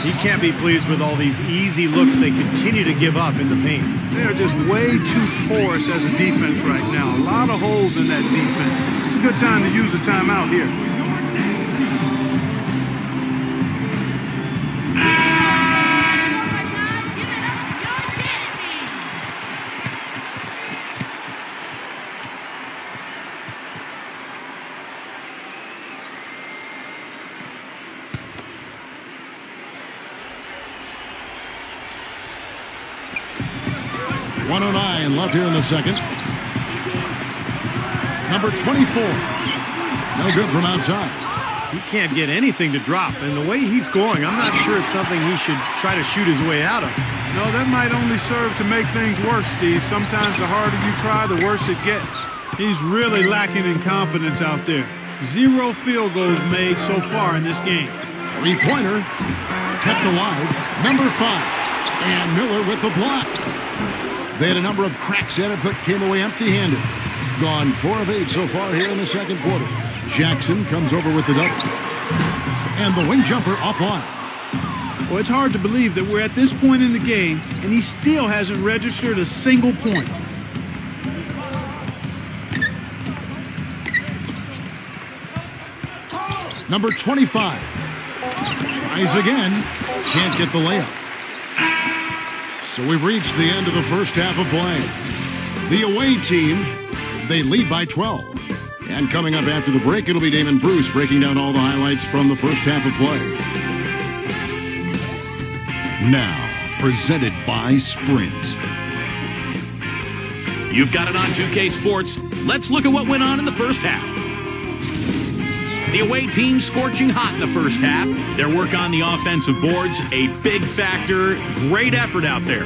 He can't be pleased with all these easy looks they continue to give up in the paint. They are just way too porous as a defense right now. A lot of holes in that defense. It's a good time to use a timeout here. .109 left here in the second. Number 24. No good from outside. He can't get anything to drop, and the way he's scoring, I'm not sure it's something he should try to shoot his way out of. No, that might only serve to make things worse, Steve. Sometimes the harder you try, the worse it gets. He's really lacking in confidence out there. 0 field goals made so far in this game. Three-pointer kept alive. Number 5. And Miller with the block. They had a number of cracks at it, but came away empty-handed. Gone 4 of 8 so far here in the second quarter. Jackson comes over with the double. And the wing jumper offline. Well, it's hard to believe that we're at this point in the game, and he still hasn't registered a single point. Number 25. Tries again. Can't get the layup. So we've reached the end of the first half of play. The away team, they lead by 12. And coming up after the break, it'll be Damon Bruce breaking down all the highlights from the first half of play. Now, presented by Sprint. You've got it on 2K Sports. Let's look at what went on in the first half. The away team scorching hot in the first half. Their work on the offensive boards, a big factor. Great effort out there.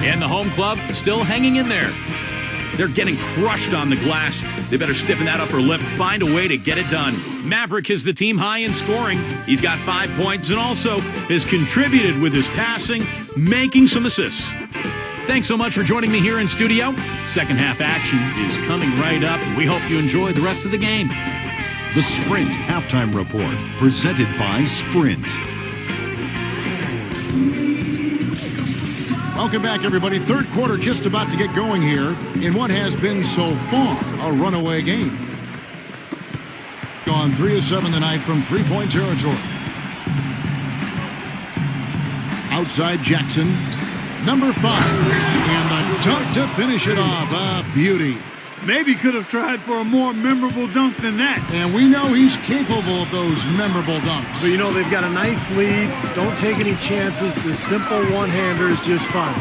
And the home club still hanging in there. They're getting crushed on the glass. They better stiffen that upper lip, find a way to get it done. Maverick is the team high in scoring. He's got 5 points and also has contributed with his passing, making some assists. Thanks so much for joining me here in studio. Second half action is coming right up. We hope you enjoy the rest of the game. The Sprint Halftime Report, presented by Sprint. Welcome back, everybody. Third quarter just about to get going here in what has been so far a runaway game. Gone 3 of 7 tonight from three-point territory. Outside Jackson. Number 5. And the dunk to finish it off. A beauty. Maybe could have tried for a more memorable dunk than that. And we know he's capable of those memorable dunks. But, you know, they've got a nice lead. Don't take any chances. The simple one-hander is just fine.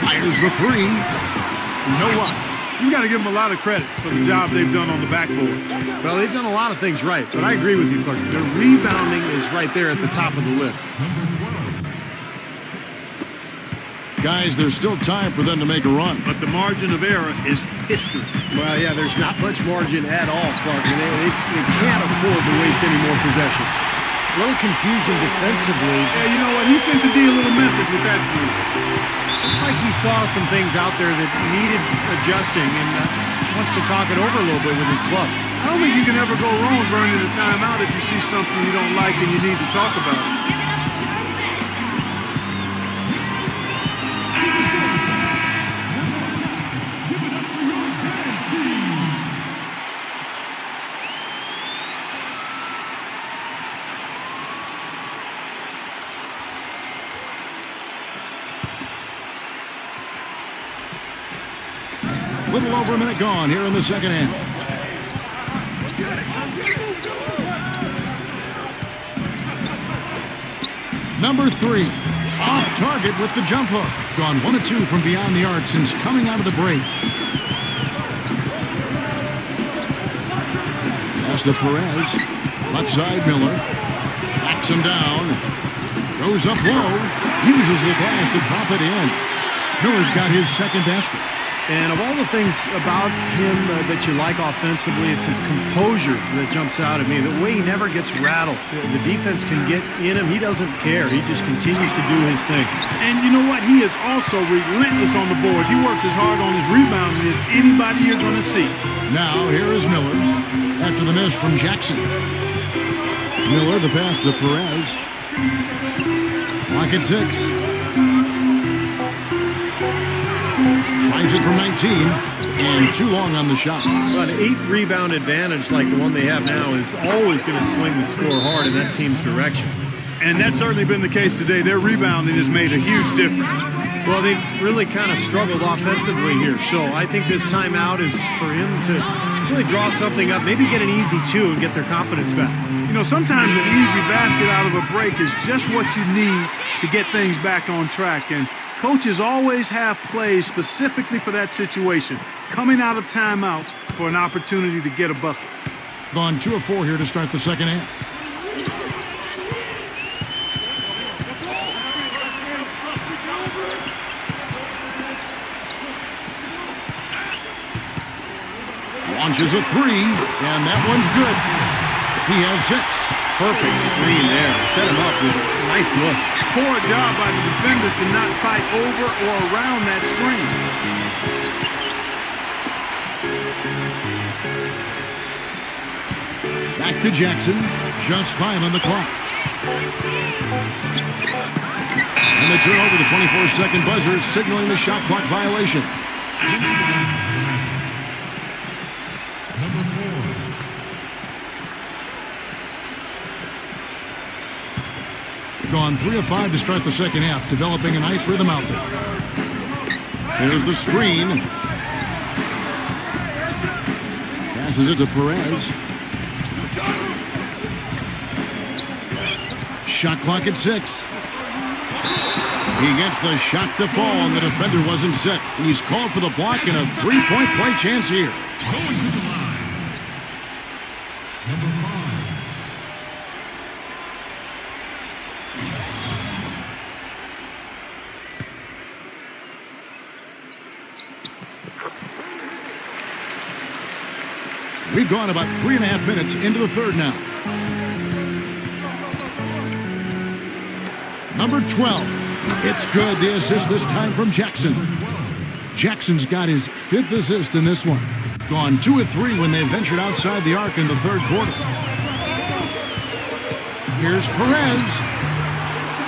Fires the 3. No luck. You got to give them a lot of credit for the job they've done on the backboard. Well, they've done a lot of things right, but I agree with you, Clark. Their rebounding is right there at the top of the list. Guys, there's still time for them to make a run. But the margin of error is history. Well, yeah, there's not much margin at all, Clark. They can't afford to waste any more possessions. A little confusion defensively. Yeah, you know what? He sent the D a little message with that move. Looks like he saw some things out there that needed adjusting and wants to talk it over a little bit with his club. I don't think you can ever go wrong burning a timeout if you see something you don't like and you need to talk about it. Little over a minute gone here in the second half. Number 3, off target with the jump hook. Gone 1 of 2 from beyond the arc since coming out of the break. Pass to Perez. Left side, Miller. Backs him down. Goes up low. Uses the glass to drop it in. Miller's got his second basket. And of all the things about him that you like offensively, it's his composure that jumps out at me. The way he never gets rattled. The defense can get in him. He doesn't care. He just continues to do his thing. And you know what? He is also relentless on the boards. He works as hard on his rebounding as anybody you're going to see. Now, here is Miller after the miss from Jackson. Miller, the pass to Perez. Lock at 6. Tries it from 19, and too long on the shot. Well, an 8-rebound advantage like the one they have now is always going to swing the score hard in that team's direction. And that's certainly been the case today. Their rebounding has made a huge difference. Well, they've really kind of struggled offensively here, so I think this timeout is for him to really draw something up, maybe get an easy two and get their confidence back. You know, sometimes an easy basket out of a break is just what you need to get things back on track. And coaches always have plays specifically for that situation, coming out of timeouts for an opportunity to get a bucket. Gone 2 of 4 here to start the second half. Launches a three, and that one's good. He has 6. Perfect screen there. Set him up with a nice look. Poor job by the defender to not fight over or around that screen. Back to Jackson. Just 5 on the clock. And they turn over the 24-second buzzer, signaling the shot clock violation. Number 4. Gone 3 of 5 to start the second half, developing a nice rhythm out there. There's the screen. Passes it to Perez. Shot clock at 6. He gets the shot to fall, and the defender wasn't set. He's called for the block and a 3-point play chance here. Going to the line. Number 5. We've gone about 3.5 minutes into the third now. Number 12. It's good. The assist this time from Jackson. Jackson's got his 5th assist in this one. Gone 2 of 3 when they ventured outside the arc in the third quarter. Here's Perez.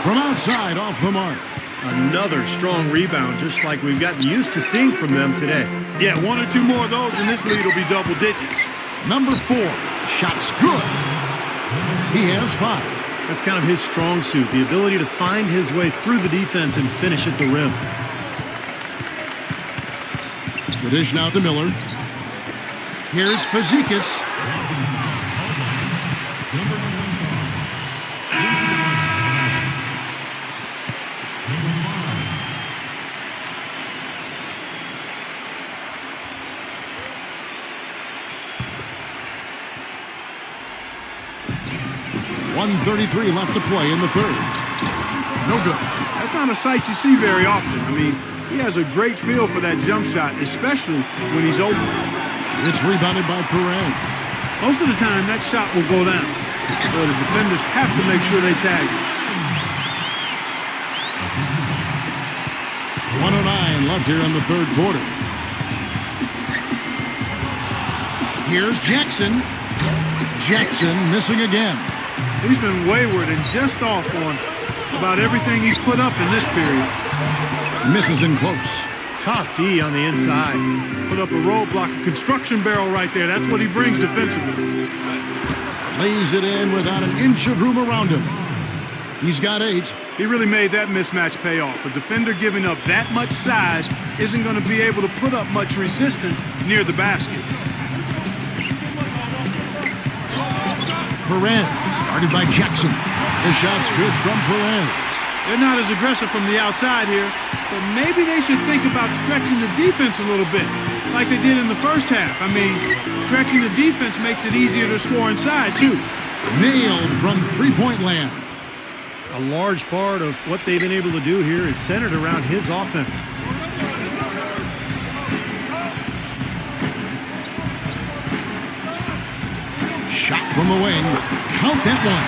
From outside, off the mark. Another strong rebound, just like we've gotten used to seeing from them today. Yeah, 1 or 2 more of those, and this lead will be double digits. Number 4. Shot's good. He has 5. That's kind of his strong suit, the ability to find his way through the defense and finish at the rim. The dish now to Miller. Here's Fazekas. Number 25. Number 1:33 left to play in the third. No good. That's not a sight you see very often. I mean, he has a great feel for that jump shot, especially when he's open. It's rebounded by Perez. Most of the time, that shot will go down. But the defenders have to make sure they tag it. 1:09 left here in the third quarter. Here's Jackson. Jackson missing again. He's been wayward and just off on about everything he's put up in this period. Misses in close. Tough D on the inside. Put up a roadblock, a construction barrel right there. That's what he brings defensively. Lays it in without an inch of room around him. He's got 8. He really made that mismatch pay off. A defender giving up that much size isn't going to be able to put up much resistance near the basket. Perez, guarded by Jackson. The shot's good from Perez. They're not as aggressive from the outside here, but maybe they should think about stretching the defense a little bit, like they did in the first half. I mean, stretching the defense makes it easier to score inside, too. Nailed from three-point land. A large part of what they've been able to do here is centered around his offense. Shot from the wing. Count that one.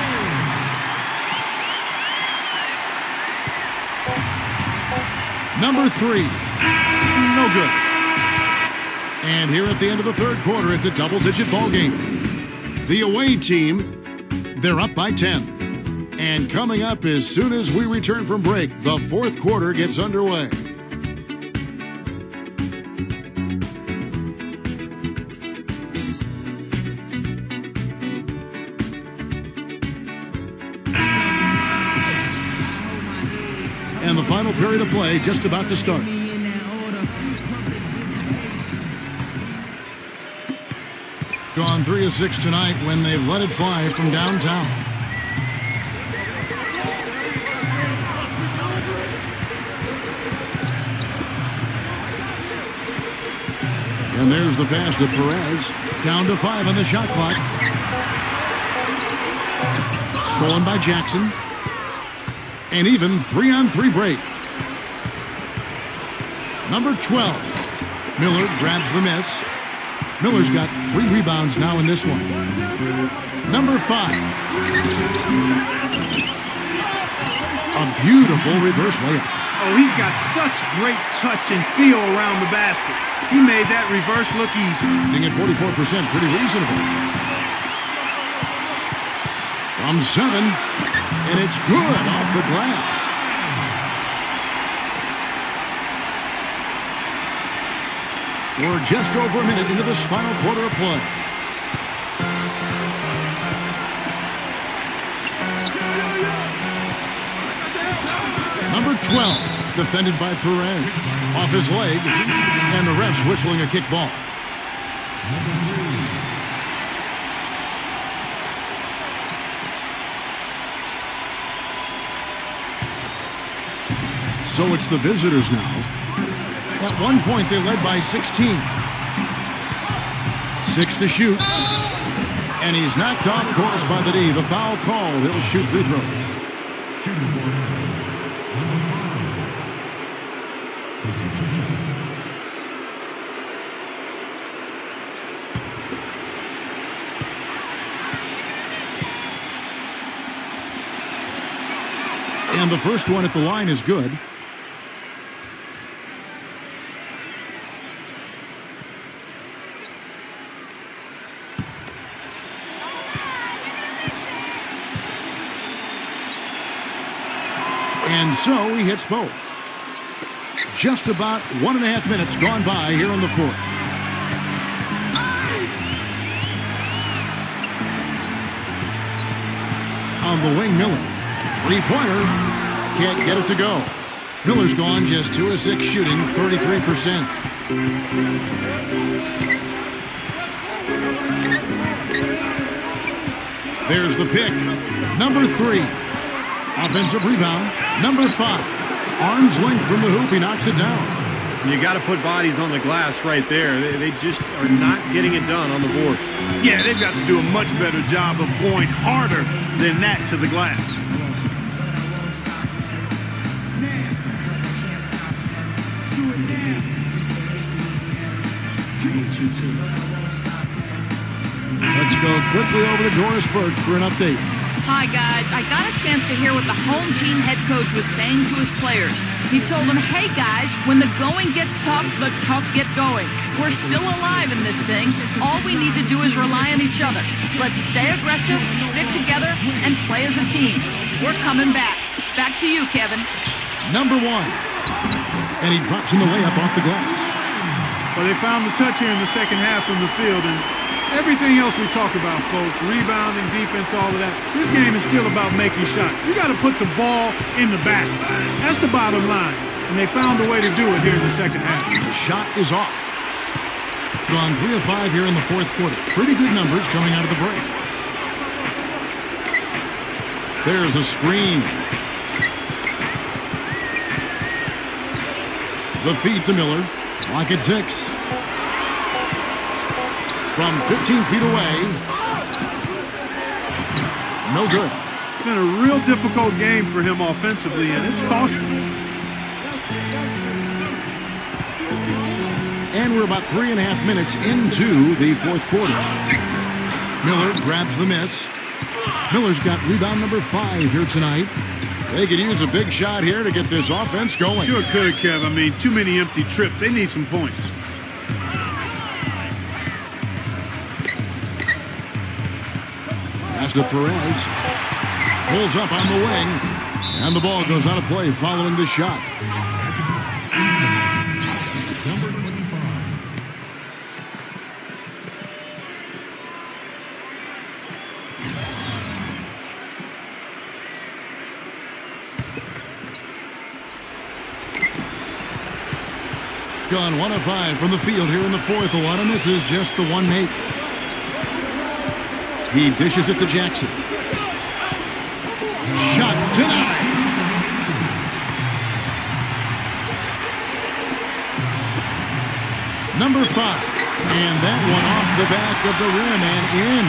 Number 3. No good. And here at the end of the third quarter, it's a double-digit ball game. The away team, they're up by 10. And coming up as soon as we return from break, the fourth quarter gets underway. And the final period of play just about to start. Gone 3 of 6 tonight when they've let it fly from downtown. And there's the pass to Perez. Down to 5 on the shot clock. Stolen by Jackson. An even 3-on-3 break. Number 12. Miller grabs the miss. Miller's got 3 rebounds now in this one. Number 5. A beautiful reverse layup. Oh, he's got such great touch and feel around the basket. He made that reverse look easy. Being at 44%, pretty reasonable. From 7, and it's good off the glass. We're just over a minute into this final quarter of play. Number 12, defended by Perez. Off his leg, and the ref's whistling a kick ball. So it's the visitors now. At one point, they led by 16. 6 to shoot. And he's knocked off course by the D. The foul called. He'll shoot free throws. Shooting for number 5. Taking 2 shots. And the first one at the line is good. And so he hits both. Just about 1.5 minutes gone by here in the fourth. On the wing, Miller. 3-pointer. Can't get it to go. Miller's gone just 2 of 6 shooting, 33%. There's the pick. Number 3. Offensive rebound. Number 5. Arm's length from the hoop. He knocks it down. You got to put bodies on the glass right there. They just are not getting it done on the boards. Yeah, they've got to do a much better job of going harder than that to the glass. Let's go quickly over to Doris Burke for an update. Hi, guys. I got a chance to hear what the home team head coach was saying to his players. He told them, hey, guys, when the going gets tough, the tough get going. We're still alive in this thing. All we need to do is rely on each other. Let's stay aggressive, stick together, and play as a team. We're coming back. Back to you, Kevin. Number 1. And he drops in the layup off the glass. Well, they found the touch here in the second half from the field, and everything else we talk about, folks, rebounding, defense, all of that, this game is still about making shots. You got to put the ball in the basket. That's the bottom line, and they found a way to do it here in the second half. The shot is off. Gone 3 of 5 here in the fourth quarter. Pretty good numbers coming out of the break. There's a screen. The feed to Miller. Clock at 6. From 15 feet away. No good. It's been a real difficult game for him offensively, and it's costly. And we're about 3.5 minutes into the fourth quarter. Miller grabs the miss. Miller's got rebound number 5 here tonight. They could use a big shot here to get this offense going. Sure could, Kev. I mean, too many empty trips. They need some points. Pass to Perez. Pulls up on the wing. And the ball goes out of play following the shot. Number 25. Gone 1 of 5 from the field here in the fourth. A lot of misses, just the one make. He dishes it to Jackson. Shot denied. Number 5. And that one off the back of the rim and in.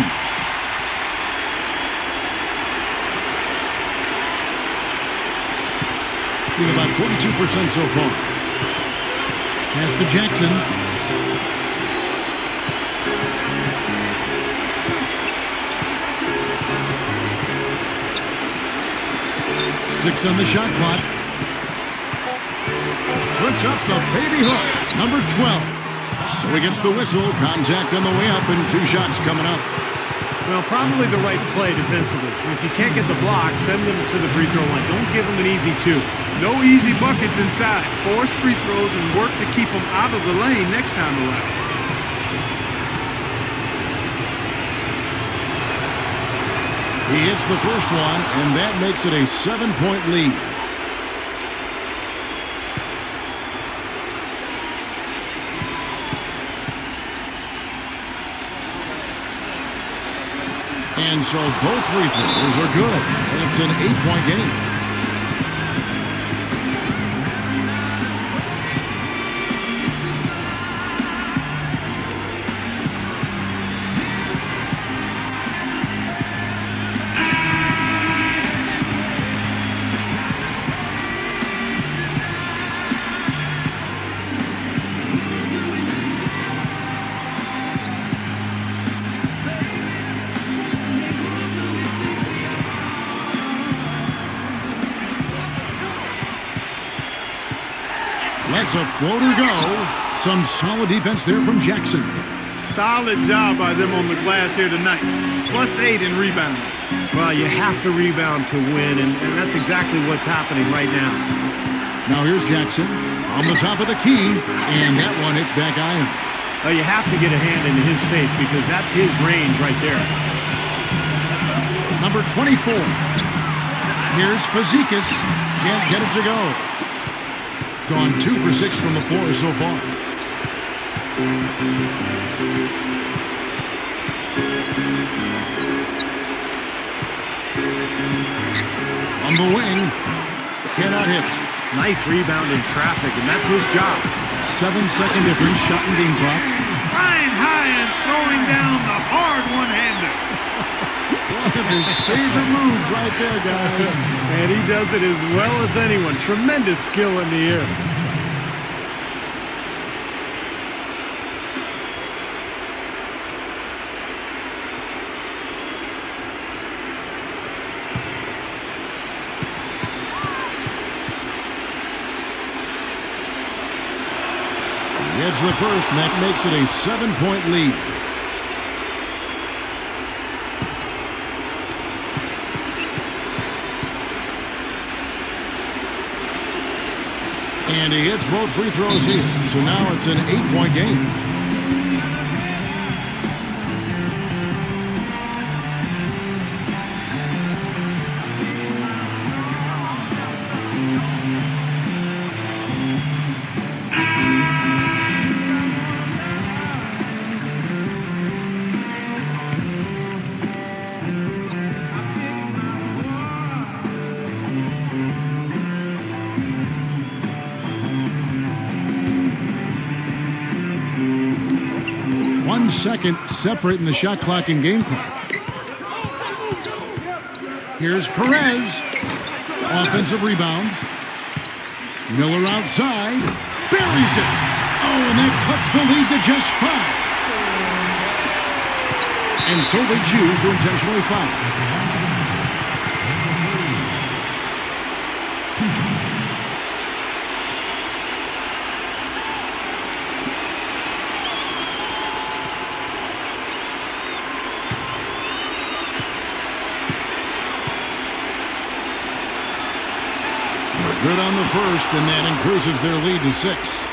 With about 42% so far. Pass to Jackson. Six on the shot clock. Puts up the baby hook. Number 12. So he gets the whistle. Contact on the way up and 2 shots coming up. Well, probably the right play defensively. If you can't get the block, send them to the free throw line. Don't give them an easy 2. No easy buckets inside. Force free throws and work to keep them out of the lane next time around. He hits the first one, and that makes it a 7-point lead. And so both free throws are good. It's an 8-point game. Lets a floater go. Some solid defense there from Jackson. Solid job by them on the glass here tonight. +8 in rebounding. Well, you have to rebound to win, and that's exactly what's happening right now. Now here's Jackson from the top of the key, and that one hits back iron. Well, you have to get a hand into his face because that's his range right there. Number 24. Here's Fazekas. Can't get it to go. Gone 2 for 6 from the floor so far. From the wing. Cannot hit. Nice rebound in traffic, and that's his job. 7-second difference, shot and game clock. Flying high and throwing down the hard one-hander. One of his favorite moves right there, guys. And he does it as well as anyone. Tremendous skill in the air. Gets the first, and that makes it a 7-point lead. And he hits both free throws here. So now it's an 8-point game. Second separate in the shot clock and game clock. Here's Perez. Offensive rebound. Miller outside. Buries it. Oh, and that cuts the lead to just 5. And so they choose to intentionally foul. Good on the first, and that increases their lead to 6.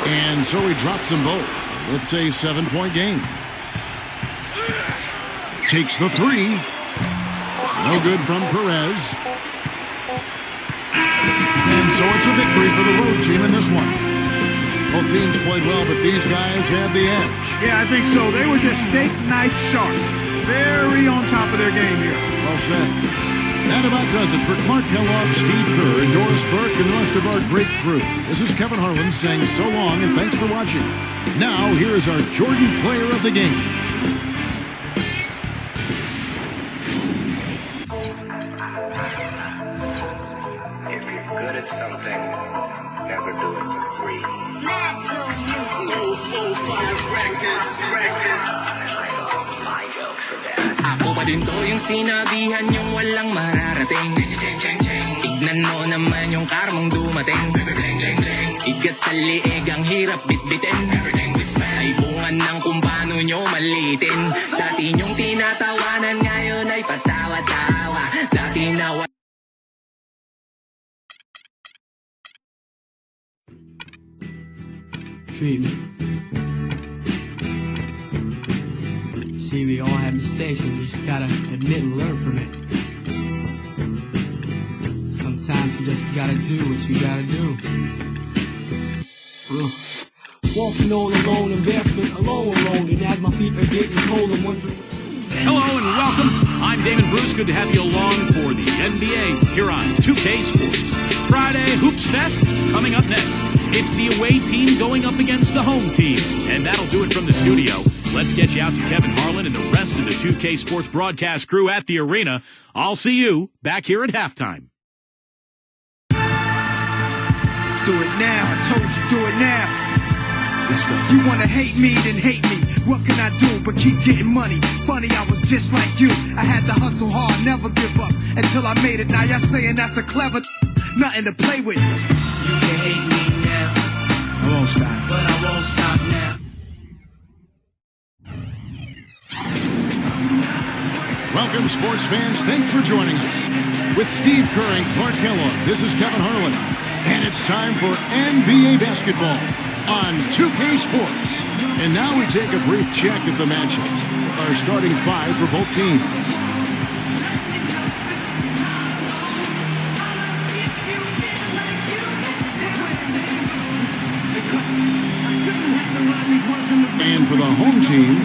And so he drops them both. It's a 7-point game. Takes the 3. No good from Perez. And so it's a victory for the road team in this one. Both teams played well, but these guys had the edge. Yeah, I think so. They were just steak knife sharp. Very on top of their game here. Well said. That about does it for Clark Kellogg, Steve Kerr, Doris Burke, and the rest of our great crew. This is Kevin Harlan saying so long and thanks for watching. Now, here is our Jordan Player of the Game. If you're good at something, never do it for free. My jokes for that. Ako pa din to yung sinabihan yung walang mararating. Tignan mo naman yung karmang dumating. Igat sa liig ang hirap bitbitin. Ay bungan ng kung paano nyo malitin. Dati nyong tinatawanan ngayon ay patawa-tawa. Dati na treatment. See, we all have mistakes and you just gotta admit and learn from it. Sometimes you just gotta do what you gotta do. Walking on alone and barefoot, alone, and as my feet are getting cold, I'm wondering. Hello and welcome. I'm Damon Bruce. Good to have you along for the NBA here on 2K Sports. Friday Hoops Fest coming up next. It's the away team going up against the home team. And that'll do it from the studio. Let's get you out to Kevin Harlan and the rest of the 2K Sports broadcast crew at the arena. I'll see you back here at halftime. Do it now, I told you, do it now. Let's go. You wanna hate me, then hate me. What can I do but keep getting money? Funny, I was just like you. I had to hustle hard, never give up until I made it. Now y'all saying that's a clever, nothing to play with. You can hate me now. I won't stop, but I won't stop now. Welcome, sports fans. Thanks for joining us. With Steve Kerr and Clark Kellogg, this is Kevin Harlan. And it's time for NBA basketball on 2K Sports. And now we take a brief check at the matchups. Our starting five for both teams. And for the home team,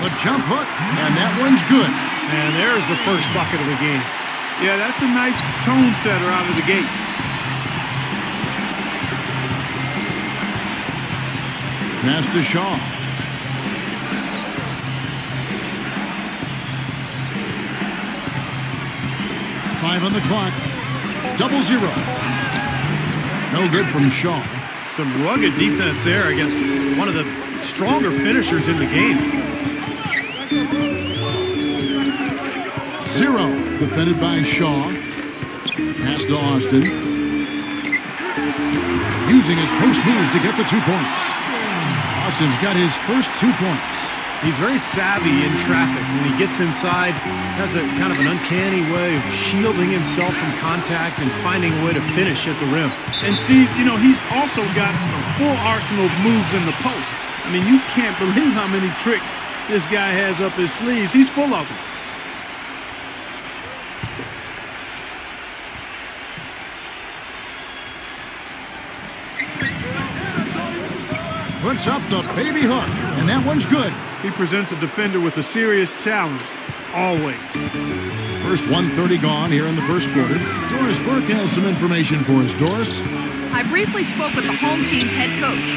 the jump hook, and that one's good. And there's the first bucket of the game. Yeah, that's a nice tone setter out of the gate. Pass to Shaw. Five on the clock. 0-0. No good from Shaw. Some rugged defense there against one of the stronger finishers in the game. 0. Defended by Shaw. Pass to Austin. Using his post moves to get the 2 points. Austin's got his first 2 points. He's very savvy in traffic. When he gets inside, has a kind of an uncanny way of shielding himself from contact and finding a way to finish at the rim. And Steve, you know, he's also got a full arsenal of moves in the post. I mean, you can't believe how many tricks this guy has up his sleeves. He's full of them. Puts up the baby hook, and that one's good. He presents a defender with a serious challenge, always. First 1:30 gone here in the first quarter. Doris Burke has some information for us. Doris? I briefly spoke with the home team's head coach.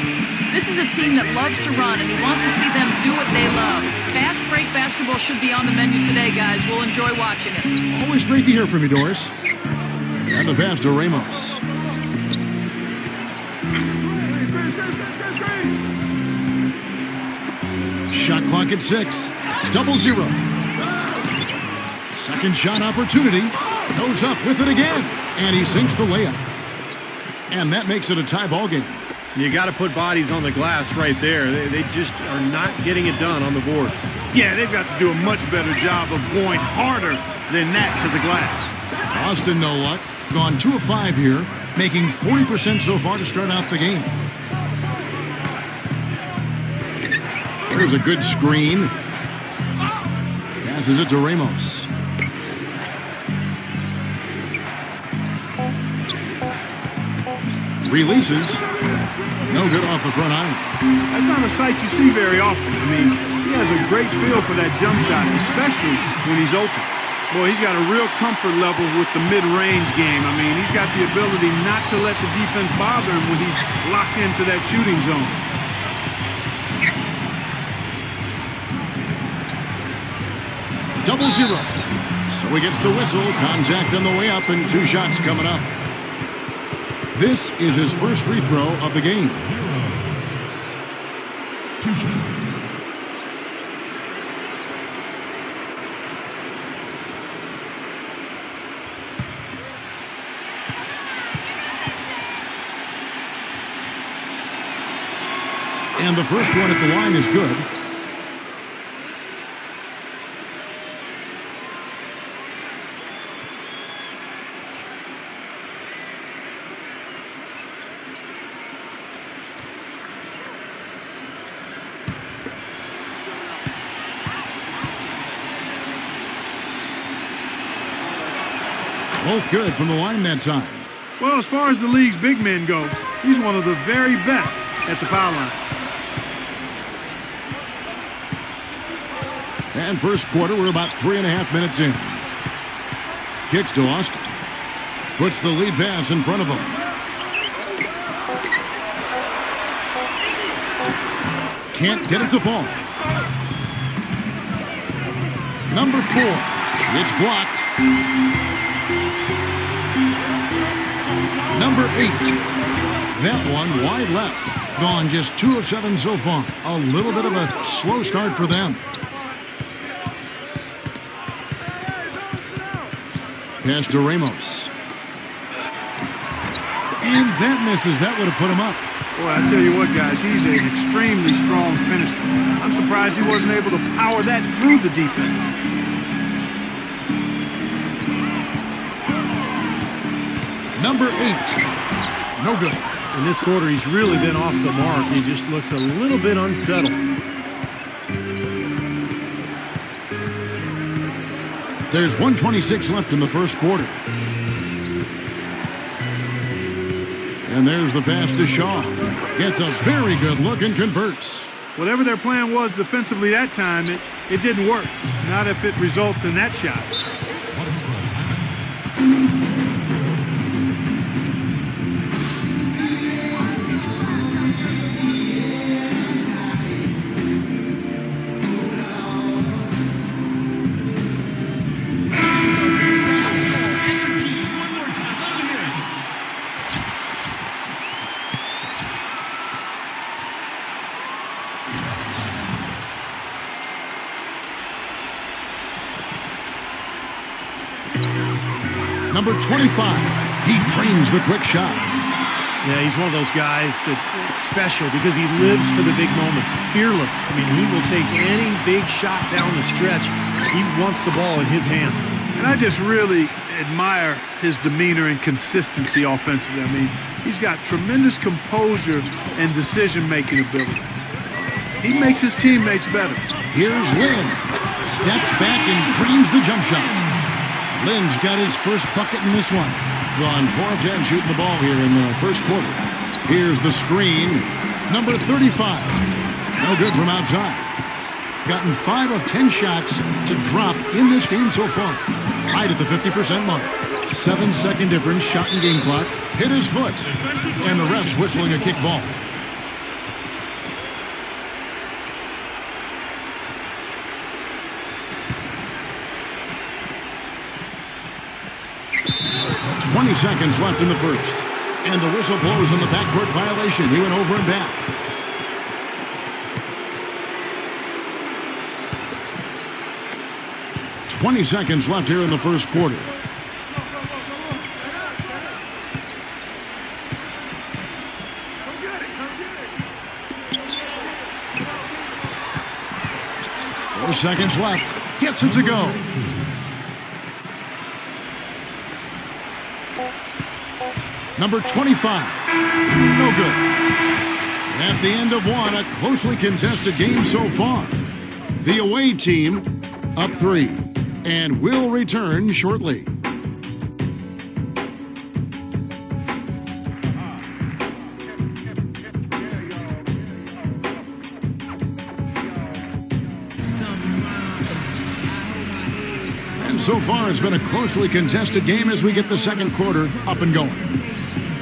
This is a team that loves to run, and he wants to see them do what they love. Fast break basketball. should be on the menu today, guys. We'll enjoy watching it. Always great to hear from you, Doris. And the pass to Ramos. Shot clock at 6. 0-0. Second shot opportunity. Goes up with it again. And he sinks the layup. And that makes it a tie ball game. You got to put bodies on the glass right there. They just are not getting it done on the boards. Yeah, they've got to do a much better job of going harder than that to the glass. Austin, no luck. Gone 2 of 5 here, making 40% so far to start out the game. There's a good screen. Passes it to Ramos. Releases. No good off the front iron. That's not a sight you see very often. I mean, he has a great feel for that jump shot, especially when he's open. Boy, he's got a real comfort level with the mid-range game. I mean, he's got the ability not to let the defense bother him when he's locked into that shooting zone. 0-0. So he gets the whistle. Contact on the way up and 2 shots coming up. This is his first free throw of the game. 2 shots. And the first one at the line is good. Both good from the line that time. Well, as far as the league's big men go, he's one of the very best at the foul line. And first quarter, we're about 3.5 minutes in. Kicks to Austin. Puts the lead pass in front of him. Can't get it to fall. Number 4. It's blocked. Number 8. That one wide left. Gone just 2 of 7 so far. A little bit of a slow start for them. Pass to Ramos. And that misses. That would have put him up. Boy, I tell you what, guys, he's an extremely strong finisher. I'm surprised he wasn't able to power that through the defense. Number 8. No good. In this quarter, he's really been off the mark. He just looks a little bit unsettled. There's 1:26 left in the first quarter. And there's the pass to Shaw. Gets a very good look and converts. Whatever their plan was defensively that time, it didn't work. Not if it results in that shot. Number 25. He trains the quick shot. Yeah, he's one of those guys that's special because he lives for the big moments. Fearless. I mean, he will take any big shot down the stretch. He wants the ball in his hands. And I just really admire his demeanor and consistency offensively. I mean, he's got tremendous composure and decision-making ability. He makes his teammates better. Here's Lynn. Steps back and trains the jump shot. Lynn's got his first bucket in this one. Gone 4 of 10 shooting the ball here in the first quarter. Here's the screen. Number 35. No good from outside. Gotten 5 of 10 shots to drop in this game so far. Right at the 50% mark. 7-second difference, shot and game clock. Hit his foot. And the refs whistling a kick ball. 20 seconds left in the first. And the whistle blows on the backcourt violation. He went over and back. "20 seconds left here in the first quarter. Seconds left. Gets it to go. Number 25. No good. At the end of one, a closely contested game so far. The away team up 3 and will return shortly. So far, it's been a closely contested game as we get the second quarter up and going.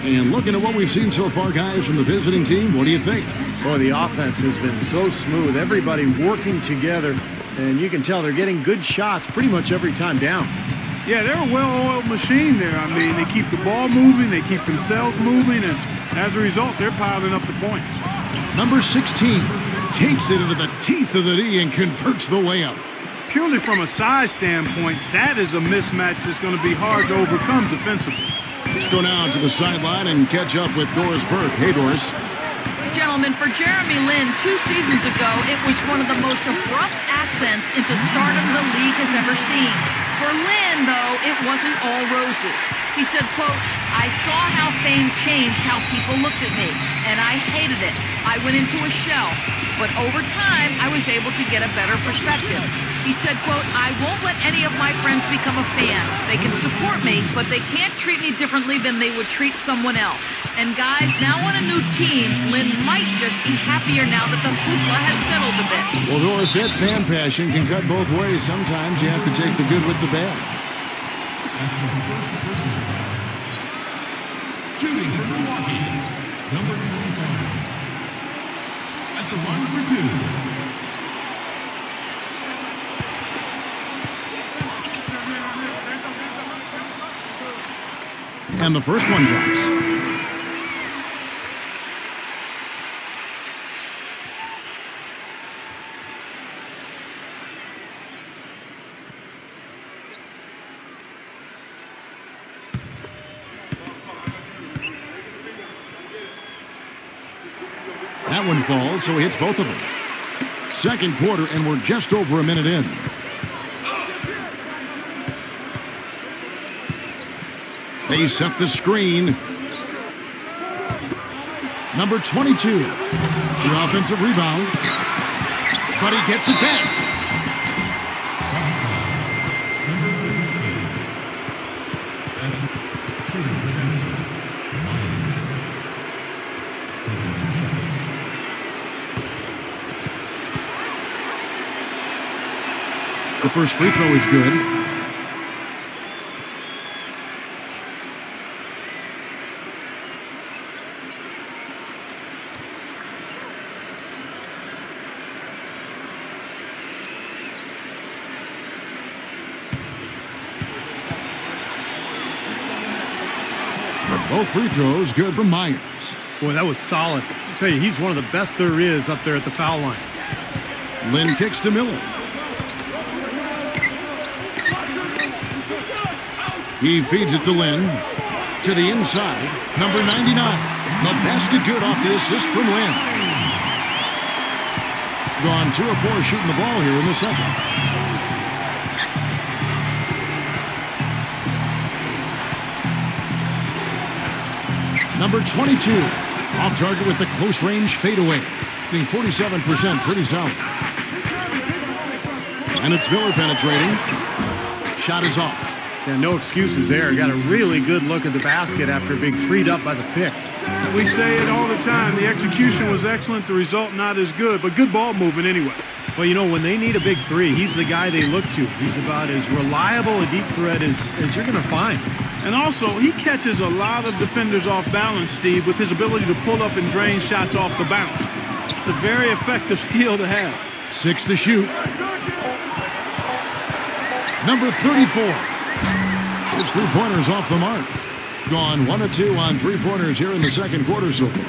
And looking at what we've seen so far, guys, from the visiting team, what do you think? Boy, the offense has been so smooth. Everybody working together, and you can tell they're getting good shots pretty much every time down. Yeah, they're a well-oiled machine there. I mean, they keep the ball moving, they keep themselves moving, and as a result, they're piling up the points. Number 16 takes it into the teeth of the D and converts the layup. Purely from a size standpoint, that is a mismatch that's going to be hard to overcome defensively. Let's go now to the sideline and catch up with Doris Burke. Hey, Doris. Gentlemen, for Jeremy Lin, 2 seasons ago, it was one of the most abrupt ascents into stardom the league has ever seen. For Lin, though, it wasn't all roses. He said, quote, "I saw how fame changed how people looked at me, and I hated it. I went into a shell. But over time, I was able to get a better perspective." He said, quote, "I won't let any of my friends become a fan. They can support me, but they can't treat me differently than they would treat someone else. And guys, now on a new team, Lin might just be happier now that the hoopla has settled a bit." Well, Doris, that fan passion can cut both ways. Sometimes you have to take the good with the bad. Shooting for Milwaukee, number 25. At the line for 2. And the first one drops. That one falls, so he hits both of them. Second quarter, and we're just over a minute in. They set the screen. Number 22. The offensive rebound. But he gets it back. The first free throw is good. Both free throws good from Myers. Boy, that was solid. I'll tell you, he's one of the best there is up there at the foul line. Lin kicks to Miller. He feeds it to Lin. To the inside. Number 99. The basket good off the assist from Lin. Gone 2 of 4 shooting the ball here in the second. Number 22. Off target with the close range fadeaway. Being 47%, pretty solid. And it's Miller penetrating. Shot is off. Yeah, no excuses there. Got a really good look at the basket after being freed up by the pick. We say it all the time. The execution was excellent. The result not as good, but good ball movement anyway. Well, you know, when they need a big three, he's the guy they look to. He's about as reliable a deep threat as you're going to find. And also, he catches a lot of defenders off balance, Steve, with his ability to pull up and drain shots off the bounce. It's a very effective skill to have. 6 to shoot. Number 34. His three-pointers off the mark. Gone 1 of 2 on three-pointers here in the second quarter so far.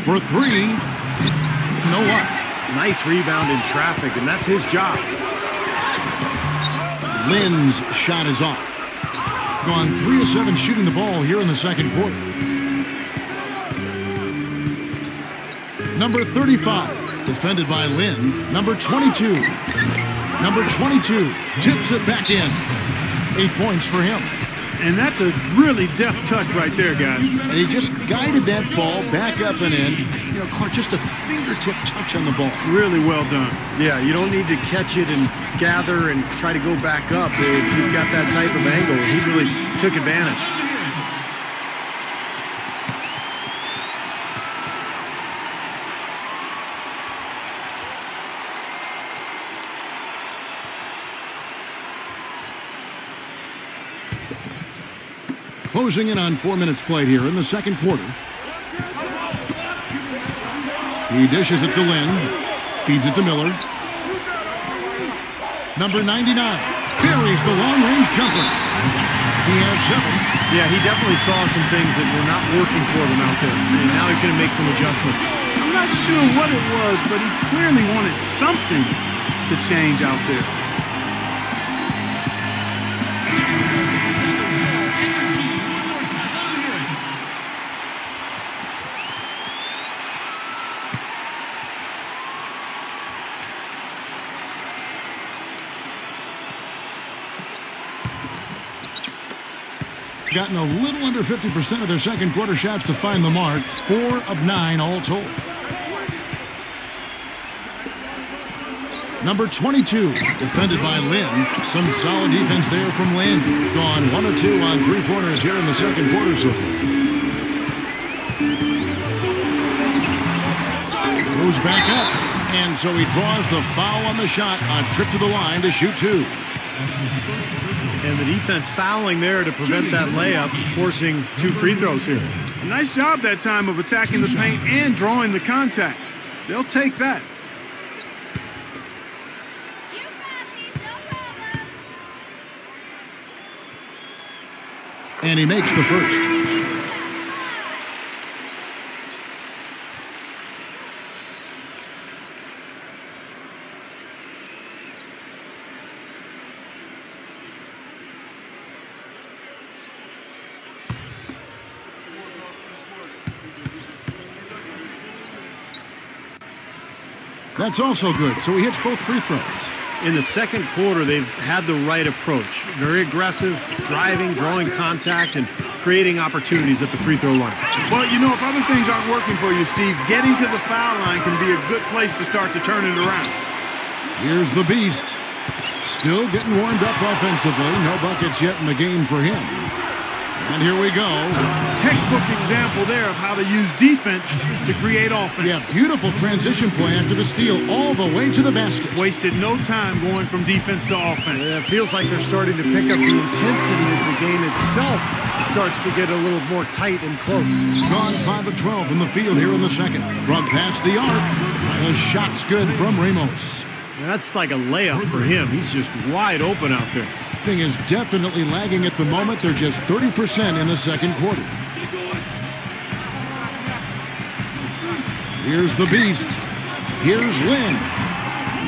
For three, no luck. Nice rebound in traffic, and that's his job. Lynn's shot is off. Gone 3 of 7 shooting the ball here in the second quarter. Number 35, defended by Lynn. Number 22. Number 22 tips it back in. 8 points for him. And that's a really deft touch right there, guys. And he just guided that ball back up and in. You know, Clark, just a fingertip touch on the ball. Really well done. Yeah, you don't need to catch it and gather and try to go back up. If you've got that type of angle, he really took advantage. Closing in on 4 minutes played here in the second quarter. He dishes it to Lynn. Feeds it to Miller. Number 99 buries the long-range jumper. He has 7. Yeah, he definitely saw some things that were not working for them out there. And now he's going to make some adjustments. I'm not sure what it was, but he clearly wanted something to change out there. Gotten a little under 50% of their second quarter shots to find the mark. 4 of 9 all told. Number 22, defended by Lynn. Some solid defense there from Lynn. Gone 1 of 2 on three-pointers here in the second quarter so far. Goes back up, and so he draws the foul on the shot. A trip to the line to shoot 2. And the defense fouling there to prevent that layup, forcing 2 free throws here. Nice job that time of attacking the paint and drawing the contact. They'll take that. And he makes the first. That's also good. So he hits both free throws. In the second quarter, they've had the right approach. Very aggressive, driving, drawing contact, and creating opportunities at the free throw line. Well, you know, if other things aren't working for you, Steve, getting to the foul line can be a good place to start to turn it around. Here's the Beast. Still getting warmed up offensively. No buckets yet in the game for him. And here we go. Textbook example there of how to use defense to create offense. Yeah, beautiful transition play after the steal all the way to the basket. Wasted no time going from defense to offense. Yeah, it feels like they're starting to pick up the intensity as the game itself starts to get a little more tight and close. Gone 5 of 12 from the field here in the second. From past the arc, the shot's good from Ramos. That's like a layup for him. He's just wide open out there. Thing is definitely lagging at the moment. They're just 30% in the second quarter. Here's the Beast. Here's Lynn.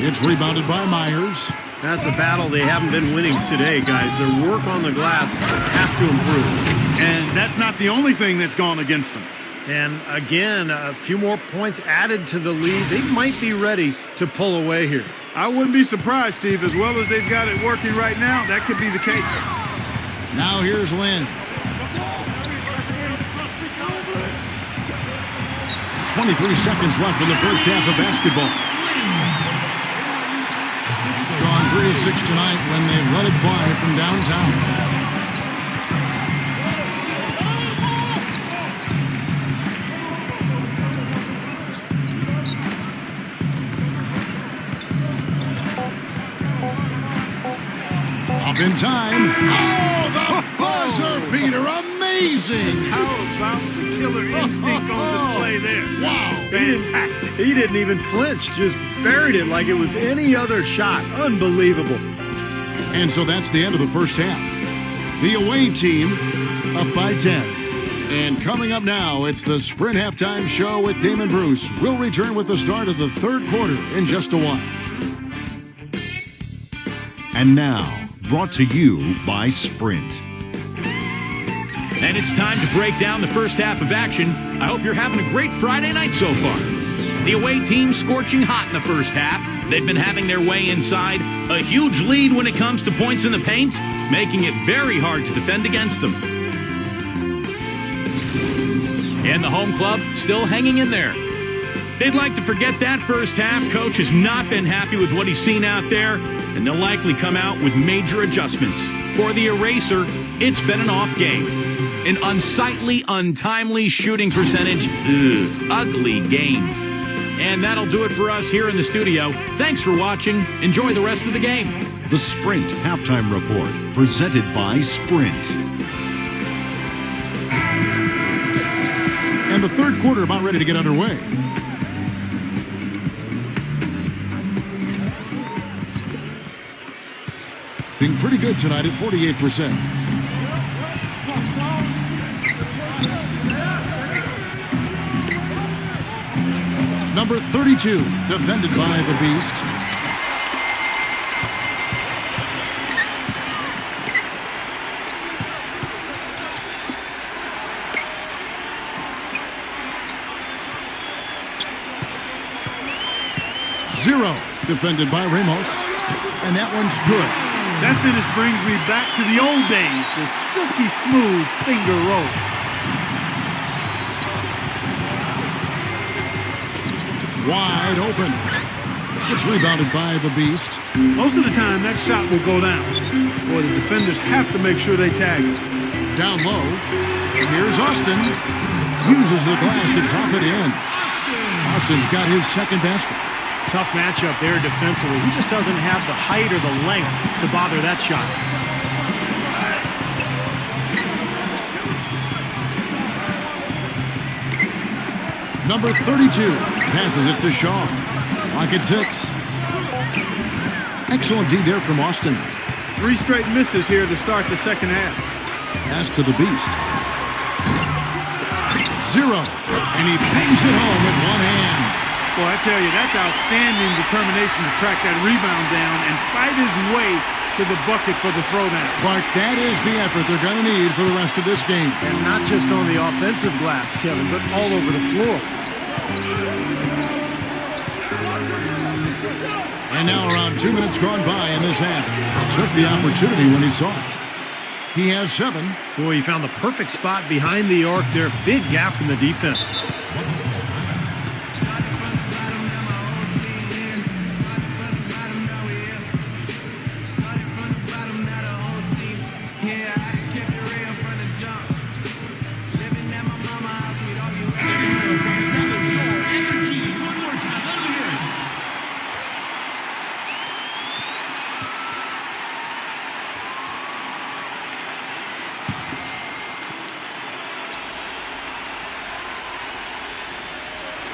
It's rebounded by Myers. That's a battle they haven't been winning today, guys. Their work on the glass has to improve. And that's not the only thing that's gone against them. And again, a few more points added to the lead. They might be ready to pull away here. I wouldn't be surprised, Steve. As well as they've got it working right now, that could be the case. Now here's Lynn. 23 seconds left in the first half of basketball. Gone 3 of 6 tonight when they've let it fly from downtown. Up in time. Oh, the buzzer beater. Amazing. How about the killer instinct on display there? Wow. Fantastic. He didn't even flinch. Just buried it like it was any other shot. Unbelievable. And so that's the end of the first half. The away team up by 10. And coming up now, it's the Sprint Halftime Show with Damon Bruce. We'll return with the start of the third quarter in just a while. And now, brought to you by Sprint. And it's time to break down the first half of action. I hope you're having a great Friday night so far. The away team scorching hot in the first half. They've been having their way inside. A huge lead when it comes to points in the paint, making it very hard to defend against them. And the home club still hanging in there. They'd like to forget that first half. Coach has not been happy with what he's seen out there, and they'll likely come out with major adjustments. For the Eraser, it's been an off game. An unsightly, untimely shooting percentage. Ugly game. And that'll do it for us here in the studio. Thanks for watching. Enjoy the rest of the game. The Sprint Halftime Report, presented by Sprint. And the third quarter about ready to get underway. Being pretty good tonight at 48%. Number 32, defended by the Beast. Zero, defended by Ramos. And that one's good. That finish brings me back to the old days, the silky smooth finger roll. Wide open. It's rebounded by the Beast. Most of the time, that shot will go down. Boy, the defenders have to make sure they tag it. Down low. Here's Austin. Uses the glass to drop it in. Austin's got his second basket. Tough matchup there defensively. He just doesn't have the height or the length to bother that shot. Number 32 passes it to Shaw. Clock at 6. Excellent D there from Austin. 3 straight misses here to start the second half. Pass to the Beast. 0. And he bangs it home with one hand. Boy, I tell you, that's outstanding determination to track that rebound down and fight his way to the bucket for the throwdown. Clark, that is the effort they're going to need for the rest of this game. And not just on the offensive glass, Kevin, but all over the floor. And now around 2 minutes gone by in this half. Took the opportunity when he saw it. He has 7. Boy, he found the perfect spot behind the arc there. Big gap in the defense.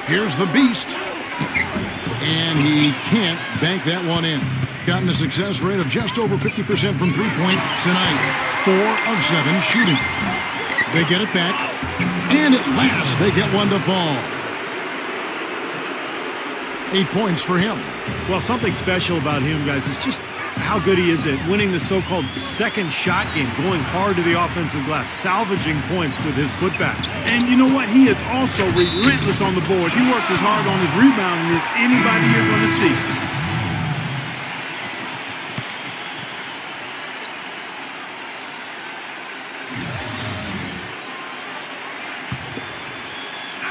Here's the Beast. And he can't bank that one in. Gotten a success rate of just over 50% from three-point tonight. 4 of 7 shooting. They get it back. And at last, they get one to fall. 8 points for him. Well, something special about him, guys, is just how good he is at winning the so-called second shot game, going hard to the offensive glass, salvaging points with his putbacks. And you know what? He is also relentless on the boards. He works as hard on his rebounding as anybody you're going to see.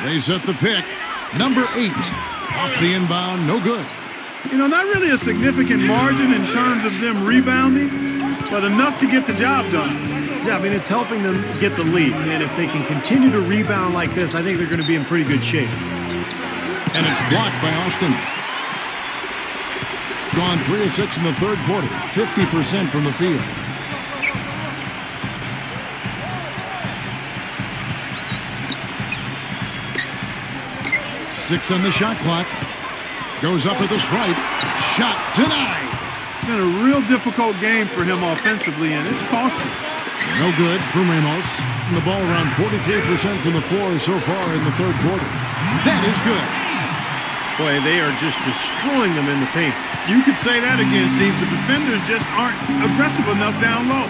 They set the pick. Number 8. Off the inbound, no good. You know, not really a significant margin in terms of them rebounding, but enough to get the job done. Yeah, I mean, it's helping them get the lead. And if they can continue to rebound like this, I think they're going to be in pretty good shape. And it's blocked by Austin. Gone 3 of 6 in the third quarter. 50% from the field. Six on the shot clock. Goes up at the stripe. Shot denied. been a real difficult game for him offensively, and it's costly. No good from Ramos. And the ball around 43% from the floor so far in the third quarter. That is good. Boy, they are just destroying them in the paint. You could say that again, Steve. The defenders just aren't aggressive enough down low.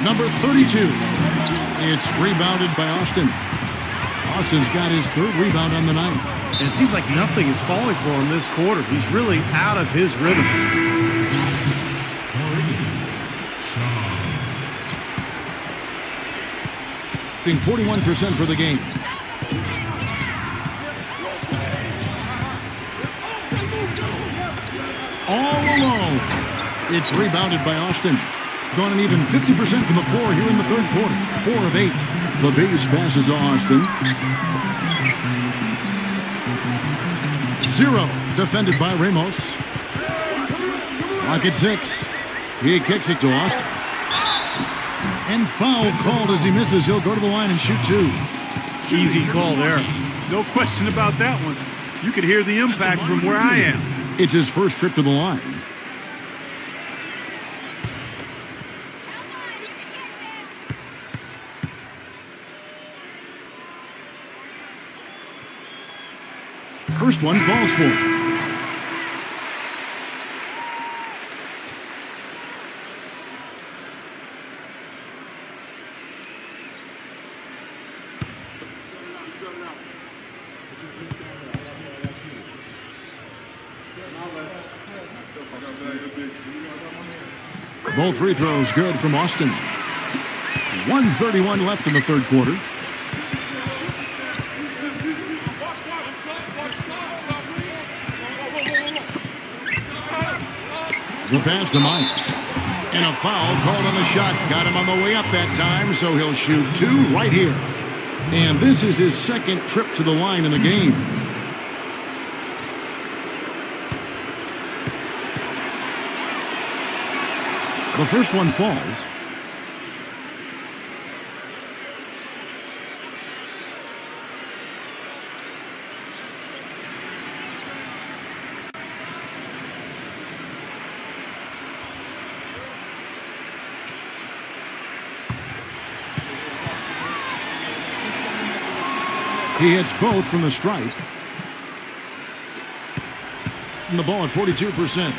Number 32. It's rebounded by Austin. Austin's got his third rebound on the night. And it seems like nothing is falling for him this quarter. He's really out of his rhythm. Being 41% for the game. All alone. It's rebounded by Austin. Gone an even 50% from the floor here in the third quarter. 4 of 8. The base passes to Austin. 0 defended by Ramos. Clock at 6. He kicks it to Austin. And foul called as he misses. He'll go to the line and shoot 2. Easy call there. No question about that one. You could hear the impact from where I am. It's his first trip to the line. First one falls for him. Both free throws good from Austin. 1:31 left in the third quarter. The pass to Myers. And a foul called on the shot. Got him on the way up that time, so he'll shoot 2 right here. And this is his second trip to the line in the game. The first one falls. He hits both from the stripe. And the ball at 42%.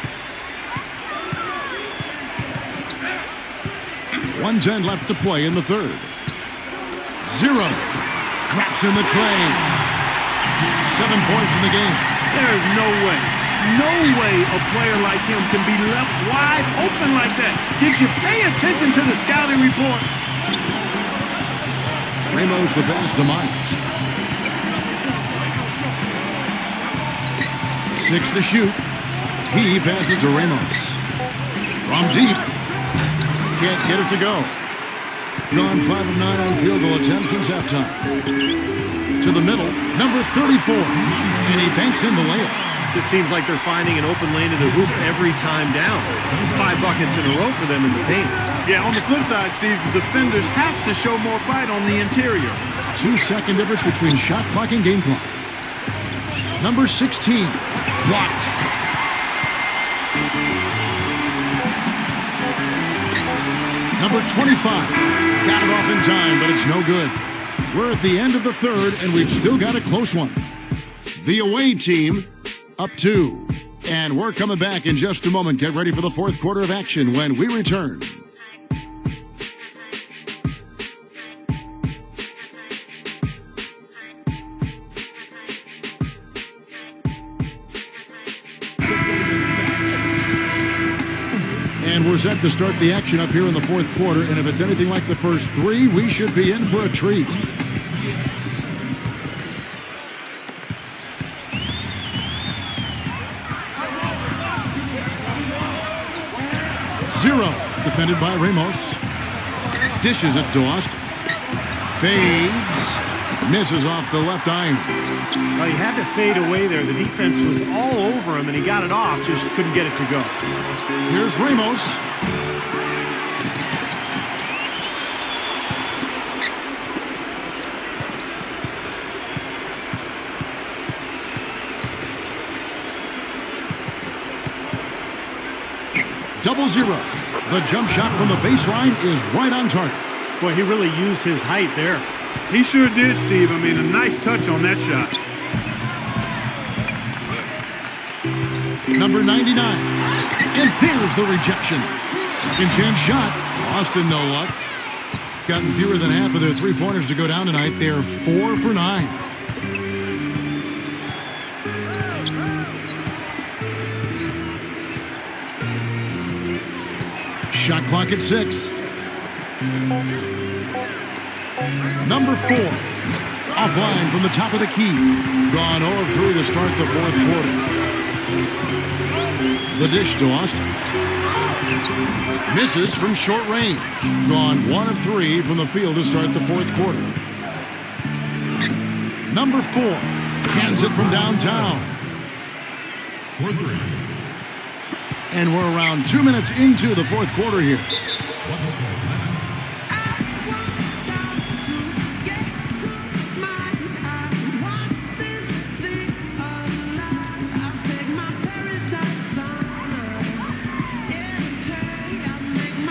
1:10 left to play in the third. 0. Drops in the tray. 7 points in the game. There is no way a player like him can be left wide open like that. Did you pay attention to the scouting report? Ramos the pass to Myers. 6 to shoot. He passes to Ramos. From deep. Can't get it to go. Gone 5 of 9 on field goal attempts since halftime. To the middle, number 34. And he banks in the layup. Just seems like they're finding an open lane to the hoop every time down. It's 5 buckets in a row for them in the paint. Yeah, on the flip side, Steve, the defenders have to show more fight on the interior. 2-second difference between shot clock and game clock. Number 16. Blocked. Number 25. Got it off in time, but it's no good. We're at the end of the third, and we've still got a close one. The away team up 2. And we're coming back in just a moment. Get ready for the fourth quarter of action when we return. And we're set to start the action up here in the fourth quarter. And if it's anything like the first 3, we should be in for a treat. Zero. Defended by Ramos. Dishes it to Austin. Fades. Misses off the left iron. Well, he had to fade away there. The defense was all over him, and he got it off. Just couldn't get it to go. Here's Ramos. 0-0. The jump shot from the baseline is right on target. Boy, he really used his height there. He sure did, Steve. I mean, a nice touch on that shot. Number 99. And there's the rejection. Second chance shot. Austin, no luck. Gotten fewer than half of their three-pointers to go down tonight. They're 4 for 9. Shot clock at 6. Number 4. Offline from the top of the key. Gone 0 of 3 to start the fourth quarter. The dish to Austin. Misses from short range. Gone 1 of 3 from the field to start the fourth quarter. Number 4. Cans it from downtown. 4-3. And we're around 2 minutes into the fourth quarter here. What's called timeout?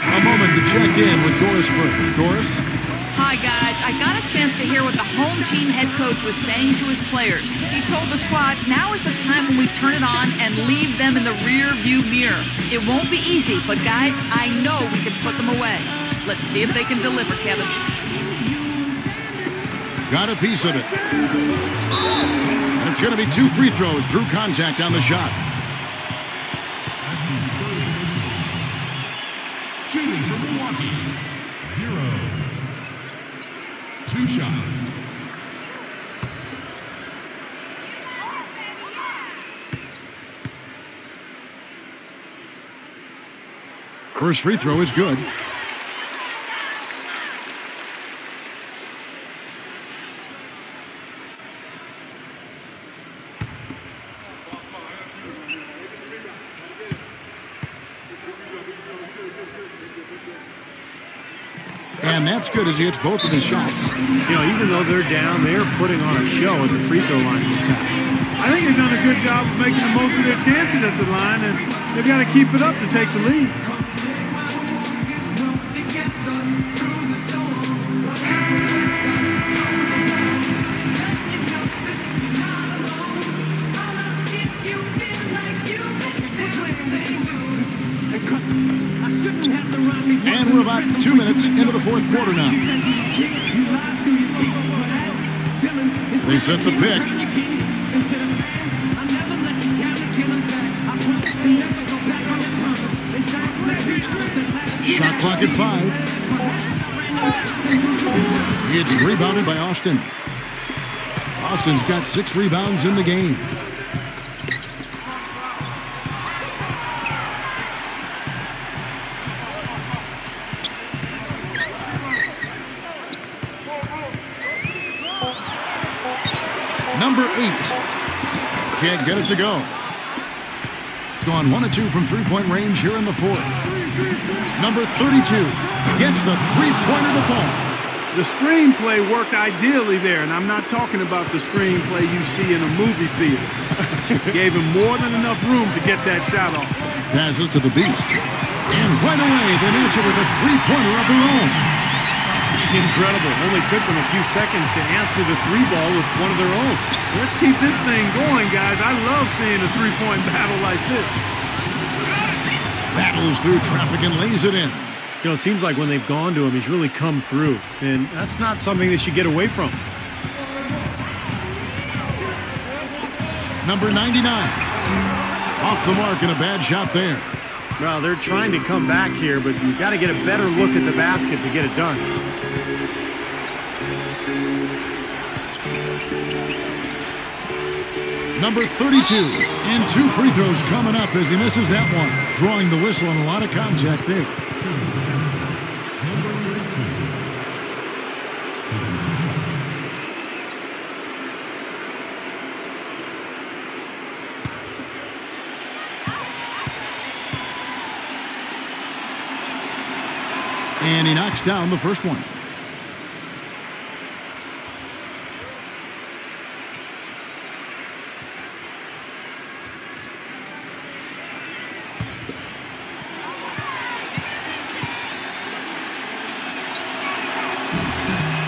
A moment to check in with Doris Burke. Doris? Hi, guys. I got a chance to hear what the home team head coach was saying to his players. He told the squad, now is the time when we turn it on and leave them in the rear view mirror. It won't be easy, but guys, I know we can put them away. Let's see if they can deliver, Kevin. Got a piece of it. And it's going to be 2 free throws. Drew contact on the shot. Shooting for Milwaukee. 0. 2 shots. First free throw is good. And that's good as he hits both of his shots. You know, even though they're down, they're putting on a show at the free throw line this time. I think they've done a good job of making the most of their chances at the line, and they've got to keep it up to take the lead. And we're about 2 minutes into the fourth quarter now. They set the pick. Shot clock at 5. It's rebounded by Austin. Austin's got 6 rebounds in the game. Number 8. Can't get it to go. Gone 1 of 2 from three-point range here in the fourth. Number 32 gets the three-pointer to fall. The screenplay worked ideally there, and I'm not talking about the screenplay you see in a movie theater. Gave him more than enough room to get that shot off. Passes to the Beast. And right away, they match it with a three-pointer of their own. Incredible. Only took them a few seconds to answer the 3-ball with one of their own. Let's keep this thing going, guys. I love seeing a three-point battle like this. Battles through traffic and lays it in. You know, it seems like when they've gone to him, he's really come through. And that's not something they should get away from. Number 99. Off the mark and a bad shot there. Well, they're trying to come back here, but you've got to get a better look at the basket to get it done. Number 32. And 2 free throws coming up as he misses that one. Drawing the whistle and a lot of contact there. Number 32. Taking 2 shots. And he knocks down the first one.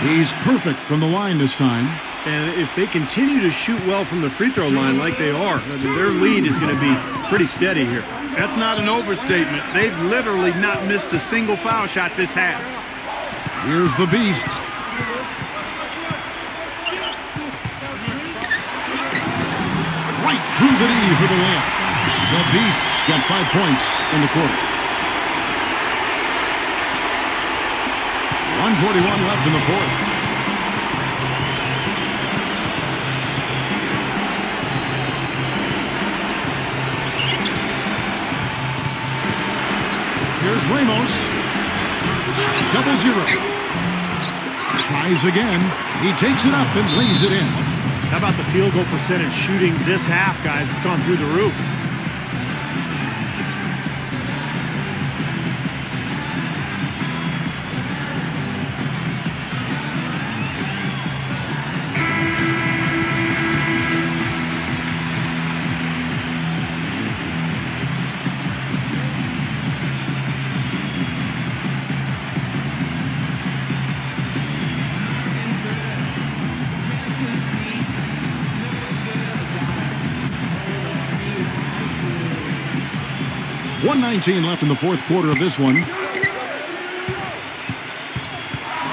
He's perfect from the line this time. And if they continue to shoot well from the free throw line like they are, their lead is going to be pretty steady here. That's not an overstatement. They've literally not missed a single foul shot this half. Here's the Beast. Right through the knee for the layup. The Beast's got 5 points in the quarter. 1:41 left in the fourth. Here's Ramos. 0-0. Tries again. He takes it up and lays it in. How about the field goal percentage shooting this half, guys? It's gone through the roof. .19 left in the fourth quarter of this one.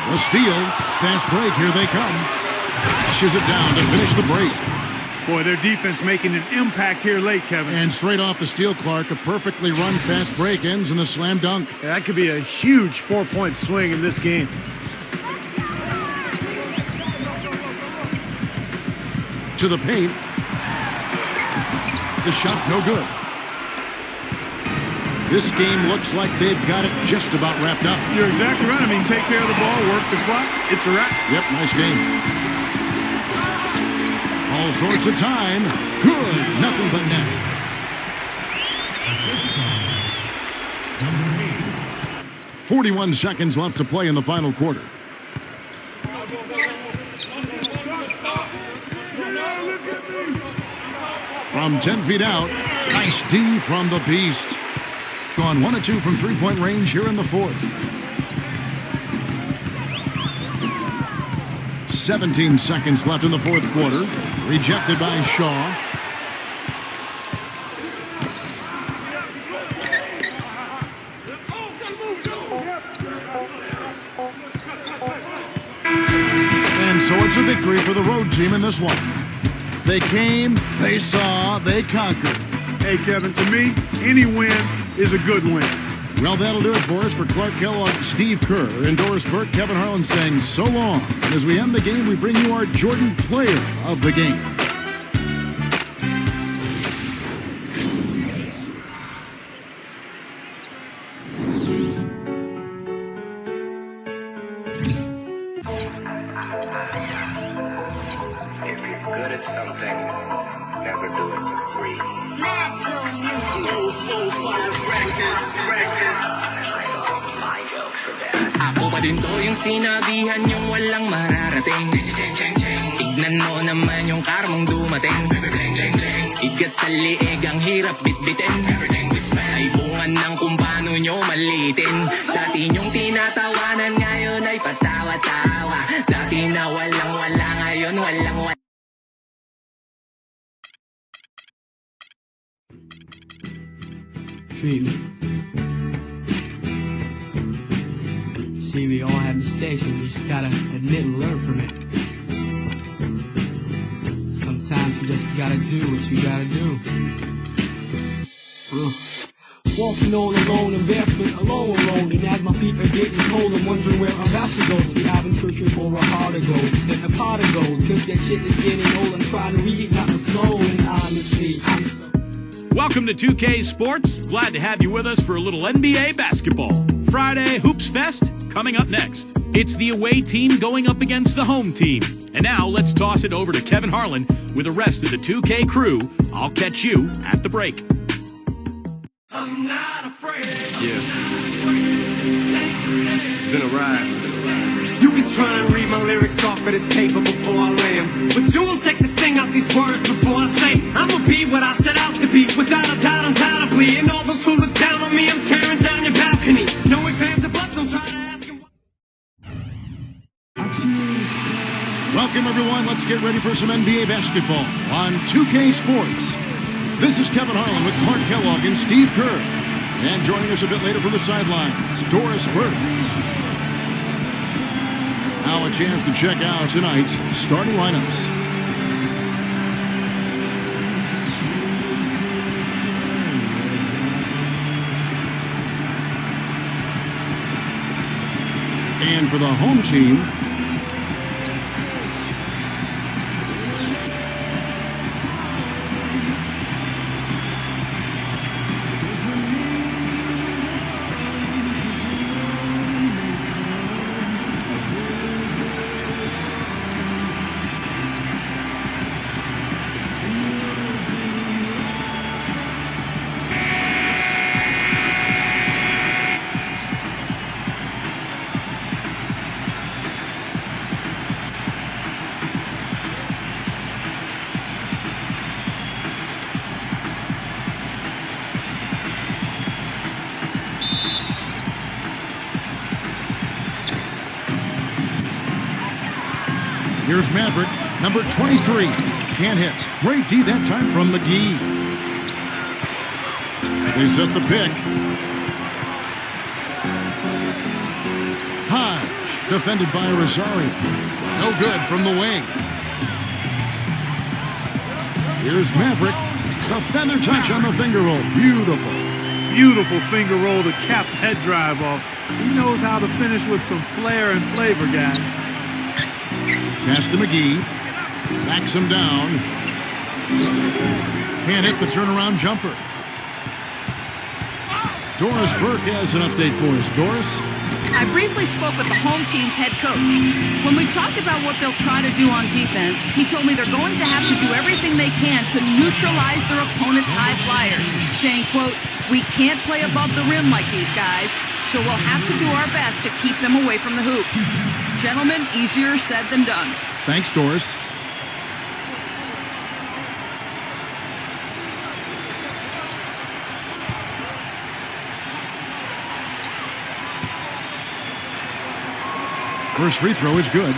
The steal. Fast break. Here they come. Pushes it down to finish the break. Boy, their defense making an impact here late, Kevin. And straight off the steal, Clark, a perfectly run fast break ends in a slam dunk. That could be a huge 4-point swing in this game. To the paint. The shot no good. This game looks like they've got it just about wrapped up. You're exactly right. I mean, take care of the ball, work the clock. It's a wrap. Yep, nice game. All sorts of time. Good. Nothing but net. Assist time. Number 8. 41 seconds left to play in the final quarter. From 10 feet out, nice D from the Beast. Gone 1 of 2 from three-point range here in the fourth. 17 seconds left in the fourth quarter. Rejected by Shaw. And so it's a victory for the road team in this one. They came, they saw, they conquered. Hey, Kevin, to me, any win is a good win. Well, that'll do it for us. For Clark Kellogg, Steve Kerr, and Doris Burke, Kevin Harlan saying so long. And as we end the game, we bring you our Jordan Player of the Game. If you're good at something, never do it for free. Ako pa din to yung sinabihan yung walang mararating. Tignan mo naman yung karmang dumating. Igat sa liig ang hirap bitbitin. Ay bungan ng kung paano nyo malitin. Dati nyong tinatawanan ngayon ay patawa-tawa. Dati na walang-wala ngayon walang-wala. Treat me. See, we all have mistakes and you just gotta admit and learn from it. Sometimes you just gotta do what you gotta do. Walking all alone and barefoot, alone. And as my feet are getting cold, I'm wondering where I'm about to go. See, I've been searching for a heart to go, and a pot of gold. Cause that shit is getting old, I'm trying to reignite my soul. And honestly, I'm so... Welcome to 2K Sports. Glad to have you with us for a little NBA basketball. Friday Hoops Fest coming up next. It's the away team going up against the home team. And now let's toss it over to Kevin Harlan with the rest of the 2K crew. I'll catch you at the break. I'm not afraid. Yeah. It's been a ride. You can try and read my lyrics off of this paper before I lay 'em, but you won't take the sting out these words before I say I'ma be what I set out to be, without a doubt, undoubtedly. And all those who look down on me, I'm tearing down your balcony. No ifs, ands, or buts, don't try to ask him. get ready for some NBA basketball on 2K Sports. This is Kevin Harlan with Clark Kellogg and Steve Kerr. And joining us a bit later from the sidelines, Doris Burke. Now a chance to check out tonight's starting lineups. And for the home team, here's Maverick, number 23. Can't hit. Great D that time from McGee. They set the pick. High, defended by Rosario. No good from the wing. Here's Maverick. The feather touch on the finger roll. Beautiful. Beautiful finger roll to cap that drive off. He knows how to finish with some flair and flavor, guys. Pass to McGee. Backs him down. Can't hit the turnaround jumper. Doris Burke has an update for us. Doris? I briefly spoke with the home team's head coach. When we talked about what they'll try to do on defense, he told me they're going to have to do everything they can to neutralize their opponent's high flyers, saying, quote, "We can't play above the rim like these guys, so we'll have to do our best to keep them away from the hoop." Gentlemen, easier said than done. Thanks, Doris. First free throw is good.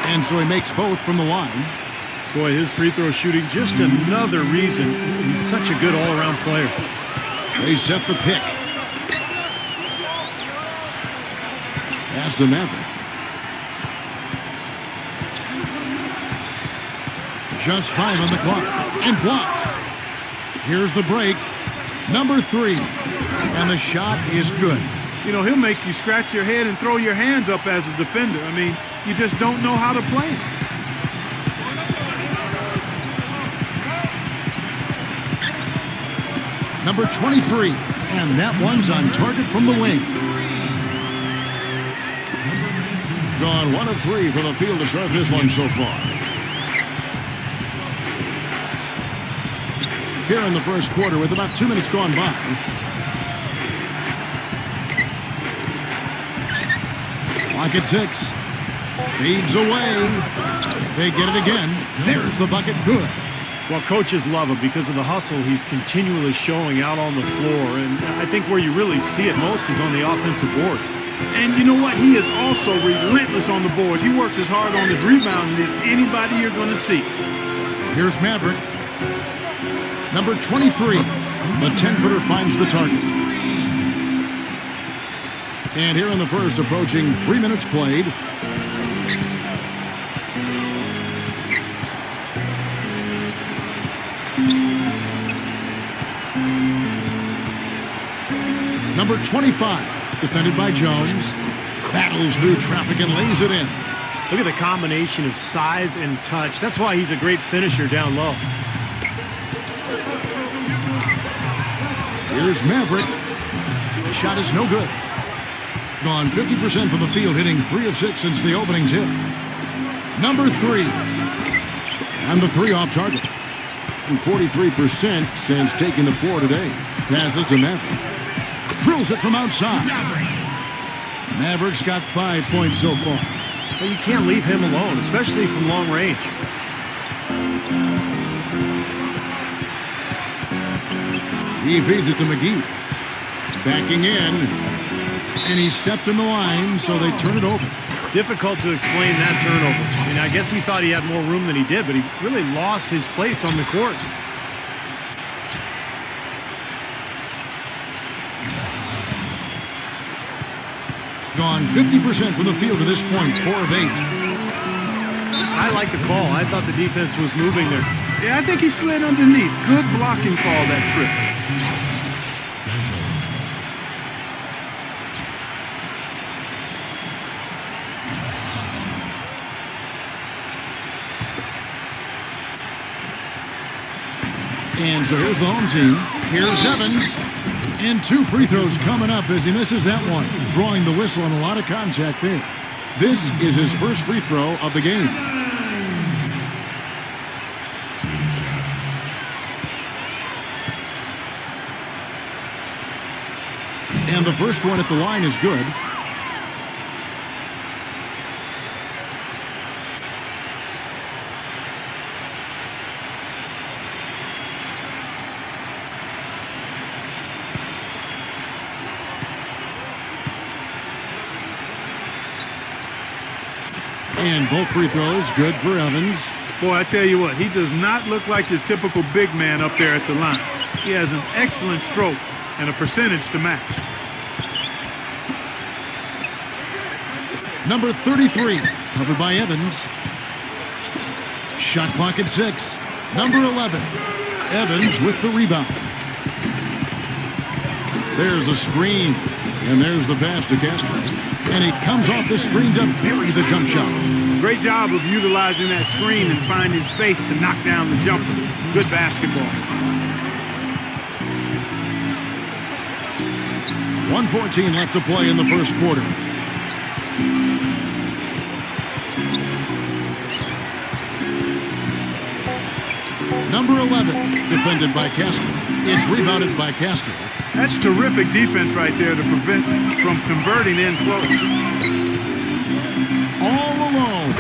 And so he makes both from the line. Boy, his free throw shooting, just another reason he's such a good all-around player. They set the pick. Pass to Maverick. Just 5 on the clock. And blocked. Here's the break. Number 3. And the shot is good. You know, he'll make you scratch your head and throw your hands up as a defender. I mean, you just don't know how to play him. Number 23. And that one's on target from the wing. Gone 1 of 3 for the field to start this one so far. Here in the first quarter with about 2 minutes gone by. Clock at 6. Feeds away. They get it again. There's the bucket. Good. Well, coaches love him because of the hustle he's continually showing out on the floor. And I think where you really see it most is on the offensive boards. And you know what? He is also relentless on the boards. He works as hard on his rebounding as anybody you're going to see. Here's Maverick. Number 23. The 10-footer finds the target. And here in the first, approaching 3 minutes played. Number 25, defended by Jones. Battles through traffic and lays it in. Look at the combination of size and touch. That's why he's a great finisher down low. Here's Maverick. Shot is no good. Gone 50% from the field, hitting 3 of 6 since the opening tip. Number 3. And the 3 off target. And 43% since taking the 4 today. Passes to Maverick. Drills it from outside. Maverick's got 5 points so far. But you can't leave him alone, especially from long range. He feeds it to McGee. Backing in. And he stepped in the line, so they turn it over. Difficult to explain that turnover. I mean, I guess he thought he had more room than he did, but he really lost his place on the court. Gone 50% from the field to this point, 4 of 8. I like the call. I thought the defense was moving there. Yeah, I think he slid underneath. Good blocking call that trip. And so here's the home team. Here's Evans. And 2 free throws coming up as he misses that one. Drawing the whistle and a lot of contact there. This is his first free throw of the game. And the first one at the line is good. And both free throws good for Evans. Boy, I tell you what, he does not look like your typical big man up there at the line. He has an excellent stroke and a percentage to match. Number 33, covered by Evans. Shot clock at 6. Number 11, Evans with the rebound. There's a screen, and there's the pass to Castro. And he comes off the screen to bury the jump shot. Great job of utilizing that screen and finding space to knock down the jumper. Good basketball. 1:14 left to play in the first quarter. Number 11, defended by Castro. It's rebounded by Castro. That's terrific defense right there to prevent from converting in close. All alone.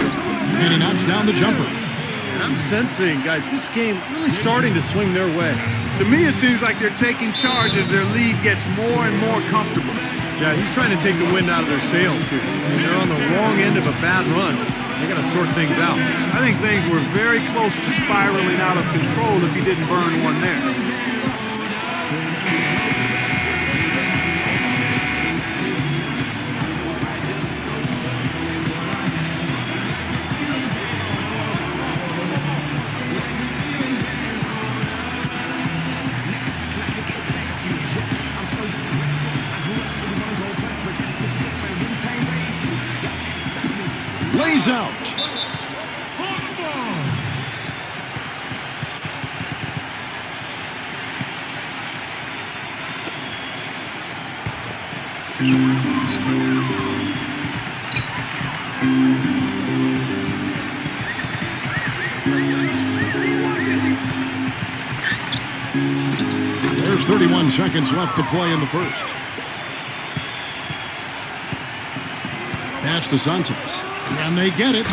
And he knocks down the jumper. And I'm sensing, guys, this game really starting to swing their way. To me, it seems like they're taking charge as their lead gets more and more comfortable. Yeah, he's trying to take the wind out of their sails here. I mean, they're on the wrong end of a bad run. They got to sort things out. I think things were very close to spiraling out of control if he didn't burn one there. Lays out. There's 31 seconds left to play in the first. Pass to Santos. And they get it.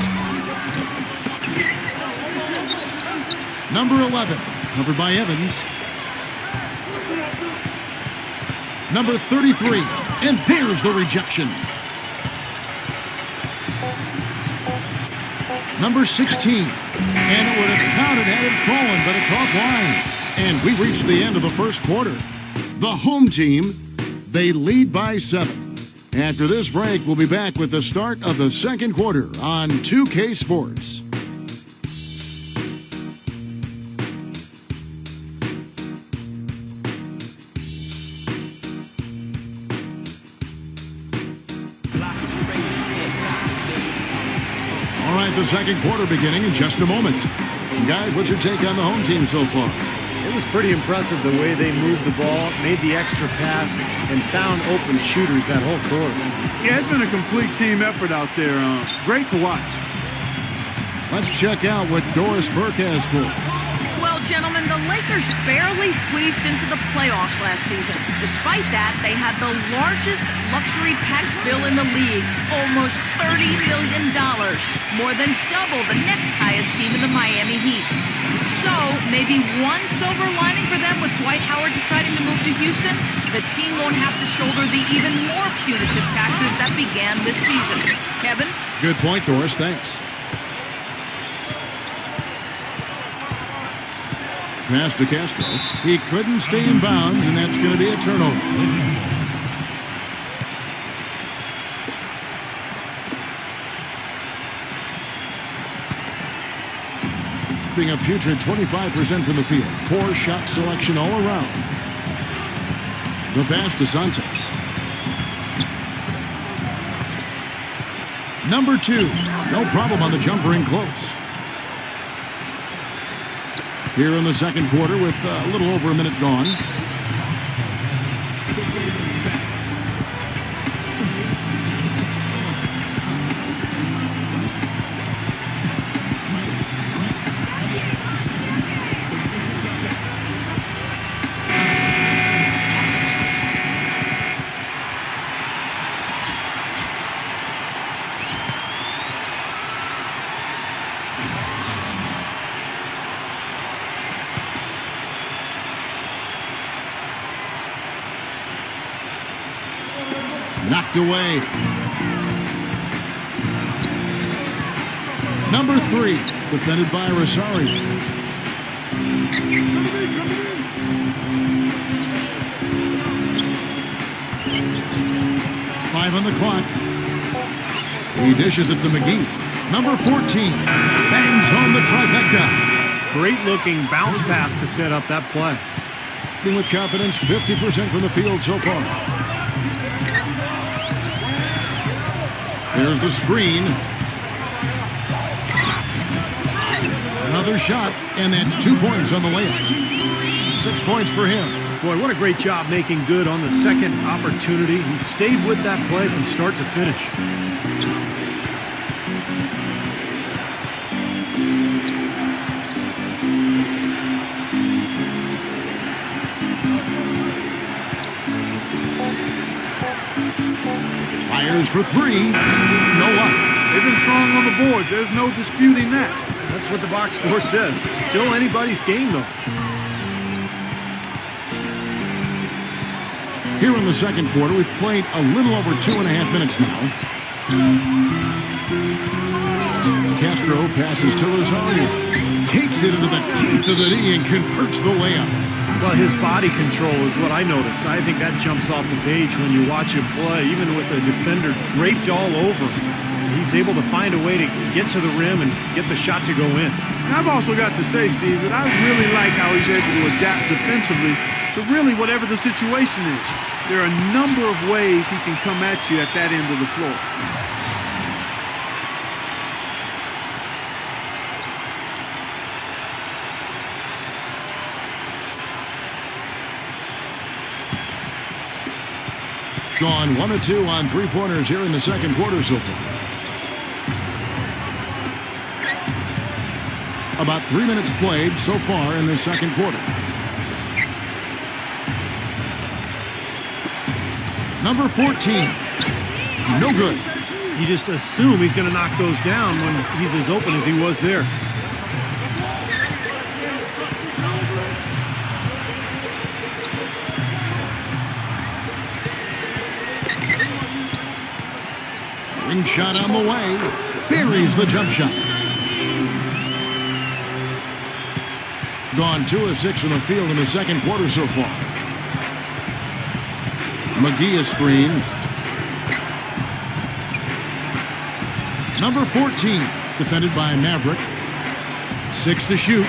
Number 11, covered by Evans. Number 33, and there's the rejection. Number 16, and it would have counted had it fallen, but it's offline. And we reached the end of the first quarter. The home team, they lead by 7. After this break, we'll be back with the start of the second quarter on 2K Sports. All right, the second quarter beginning in just a moment. And guys, what's your take on the home team so far? It was pretty impressive the way they moved the ball, made the extra pass, and found open shooters that whole quarter. Yeah, it's been a complete team effort out there. Great to watch. Let's check out what Doris Burke has for us. Well, gentlemen, the Lakers barely squeezed into the playoffs last season. Despite that, they had the largest luxury tax bill in the league, almost $30 million, more than double the next highest team in the Miami Heat. So, maybe one silver lining for them with Dwight Howard deciding to move to Houston? The team won't have to shoulder the even more punitive taxes that began this season. Kevin? Good point, Doris. Thanks. Pass to Castro. He couldn't stay in bounds, and that's going to be a turnover. Being a putrid 25% from the field. Poor shot selection all around. The pass to Santos. Number 2. No problem on the jumper in close. Here in the second quarter with a little over a minute gone. Knocked away. Number 3, defended by Rosario. Five on the clock. He dishes it to McGee. Number 14, bangs home the trifecta. Great looking bounce pass to set up that play. With confidence, 50% from the field so far. There's the screen. Another shot, and that's 2 points on the layup. 6 points for him. Boy, what a great job making good on the second opportunity. He stayed with that play from start to finish. Fires for 3. No luck. They've been strong on the boards. There's no disputing that. That's what the box score says. Still anybody's game, though. Here in the second quarter, we've played a little over 2.5 minutes now. Castro passes to Rosario. Takes it into the teeth of the knee and converts the layup. Well, his body control is what I notice. I think that jumps off the page when you watch him play. Even with the defender draped all over, he's able to find a way to get to the rim and get the shot to go in. And I've also got to say, Steve, that I really like how he's able to adapt defensively to really whatever the situation is. There are a number of ways he can come at you at that end of the floor. Gone 1 of 2 on three-pointers here in the second quarter so far. About 3 minutes played so far in the second quarter. Number 14. No good. You just assume he's going to knock those down when he's as open as he was there. Ring shot on the way. Buries the jump shot. Gone 2 of 6 from the field in the second quarter so far. McGee a screen. Number 14, defended by Maverick. 6 to shoot.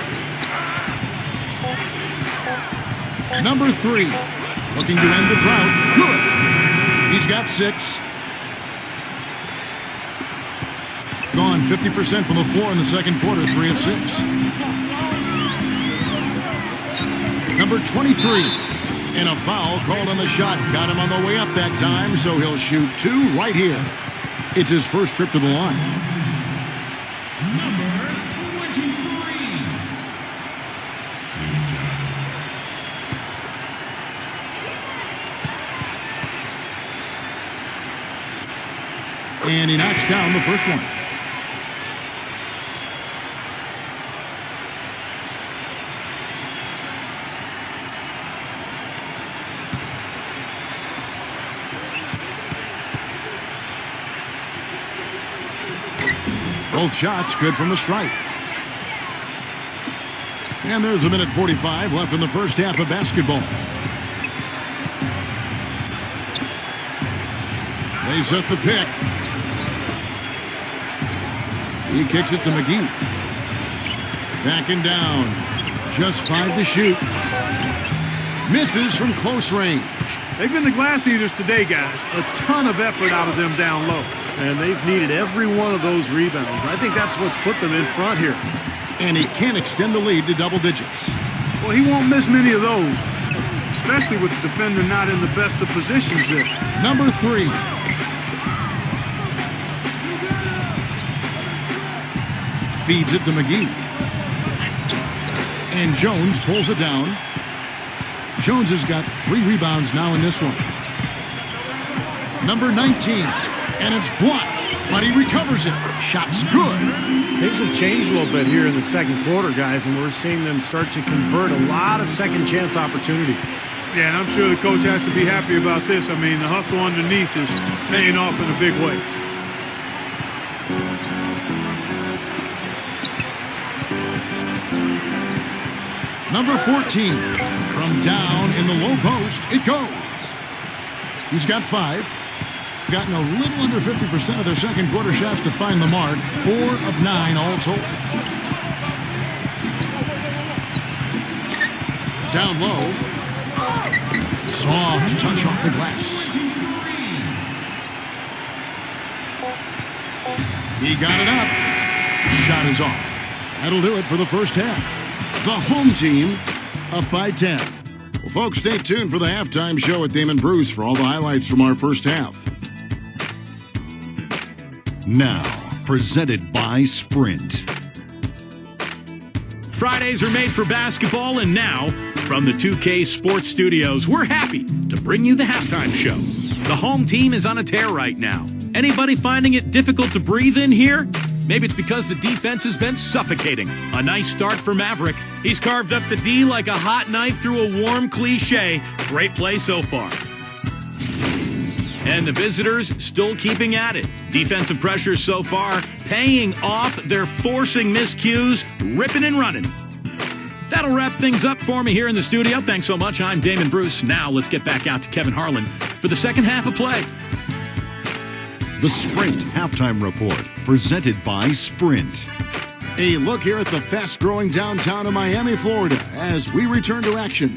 Number 3, looking to end the drought. Good. He's got 6. Gone 50% from the floor in the second quarter, 3 of 6. Number 23, and a foul called on the shot. Got him on the way up that time, so he'll shoot 2 right here. It's his first trip to the line. Number 23. And he knocks down the first one. Both shots good from the stripe. And there's a minute 45 left in the first half of basketball. They set the pick. He kicks it to McGee. Backing down. Just 5 to shoot. Misses from close range. They've been the glass eaters today, guys. A ton of effort out of them down low. And they've needed every one of those rebounds. I think that's what's put them in front here. And he can extend the lead to double digits. Well, he won't miss many of those, especially with the defender not in the best of positions there. Number 3. Feeds it to McGee. And Jones pulls it down. Jones has got 3 rebounds now in this one. Number 19. And it's blocked, but he recovers it. Shot's good. Things have changed a little bit here in the second quarter, guys, and we're seeing them start to convert a lot of second chance opportunities. Yeah, and I'm sure the coach has to be happy about this. I mean, the hustle underneath is paying off in a big way. Number 14. From down in the low post, it goes. He's got 5. Gotten a little under 50% of their second quarter shots to find the mark. 4 of 9 all told. Down low. Soft touch off the glass. He got it up. Shot is off. That'll do it for the first half. The home team up by 10. Well, folks, stay tuned for the halftime show with Damon Bruce for all the highlights from our first half. Now, presented by Sprint. Fridays are made for basketball, and now, from the 2K Sports Studios, we're happy to bring you the halftime show. The home team is on a tear right now. Anybody finding it difficult to breathe in here? Maybe it's because the defense has been suffocating. A nice start for Maverick. He's carved up the D like a hot knife through a warm cliche. Great play so far. And the visitors still keeping at it. Defensive pressure so far paying off. They're forcing miscues, ripping and running. That'll wrap things up for me here in the studio. Thanks so much. I'm Damon Bruce. Now let's get back out to Kevin Harlan for the second half of play. The Sprint Halftime Report, presented by Sprint. A look here at the fast-growing downtown of Miami, Florida, as we return to action.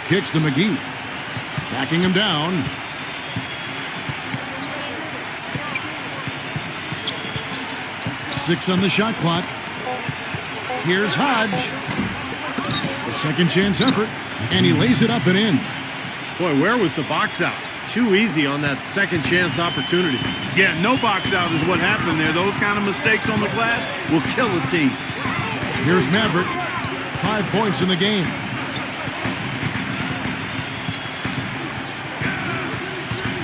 Kicks to McGee. Backing him down. Six on the shot clock. Here's Hodge. A second chance effort. And he lays it up and in. Boy, where was the box out? Too easy on that second chance opportunity. Yeah, no box out is what happened there. Those kind of mistakes on the glass will kill a team. Here's Maverick. 5 points in the game.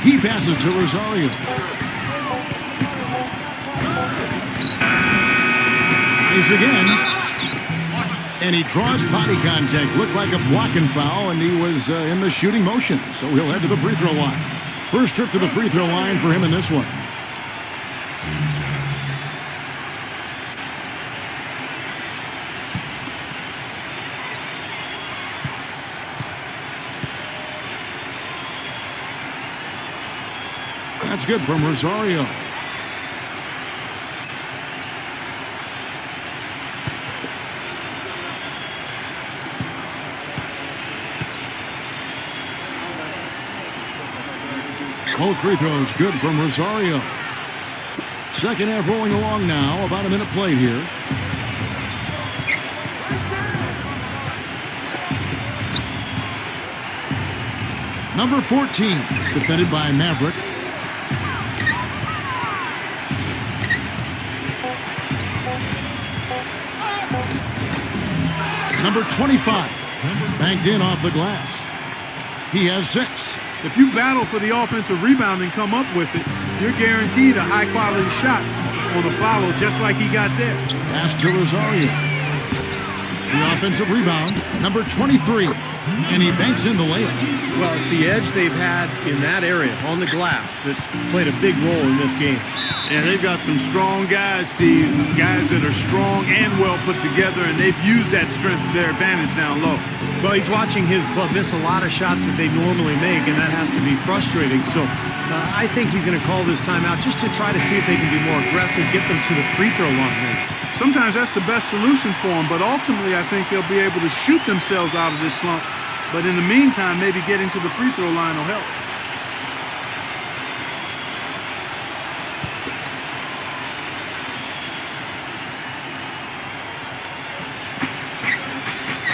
He passes to Rosario. Tries again. And he draws body contact. Looked like a blocking foul, and he was in the shooting motion. So he'll head to the free throw line. First trip to the free throw line for him in this one. That's good from Rosario. Both free throws good from Rosario. Second half rolling along now. About a minute played here. Number 14, defended by Maverick. Number 25, banked in off the glass. He has 6. If you battle for the offensive rebound and come up with it, you're guaranteed a high-quality shot on a follow just like he got there. Pass to Rosario. The offensive rebound, number 23, and he banks in the layup. Well, it's the edge they've had in that area on the glass that's played a big role in this game. And they've got some strong guys, Steve, guys that are strong and well put together, and they've used that strength to their advantage down low. Well, he's watching his club miss a lot of shots that they normally make, and that has to be frustrating. So I think he's going to call this timeout just to try to see if they can be more aggressive, get them to the free throw line. Sometimes that's the best solution for them, but ultimately I think they'll be able to shoot themselves out of this slump. But in the meantime, maybe getting to the free throw line will help.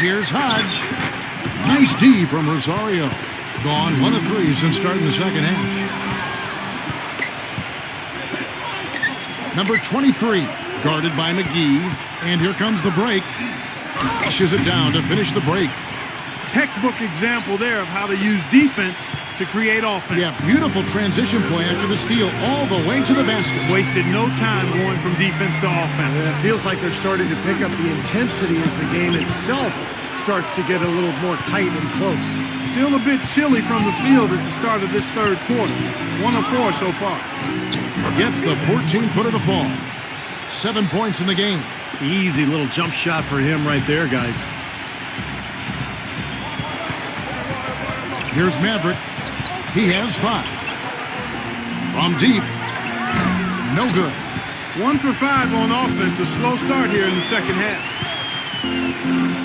Here's Hodge. Nice D from Rosario. Gone 1 of 3 since starting the second half. Number 23, guarded by McGee. And here comes the break. Flushes it down to finish the break. Textbook example there of how to use defense to create offense. Yeah, beautiful transition play after the steal all the way to the basket. Wasted no time going from defense to offense. It feels like they're starting to pick up the intensity as the game itself starts to get a little more tight and close. Still a bit chilly from the field at the start of this third quarter. 1 of 4 so far. Gets the 14-footer to fall. 7 points in the game. Easy little jump shot for him right there, guys. Here's Maverick. He has 5. From deep. No good. 1 for 5 on offense. A slow start here in the second half.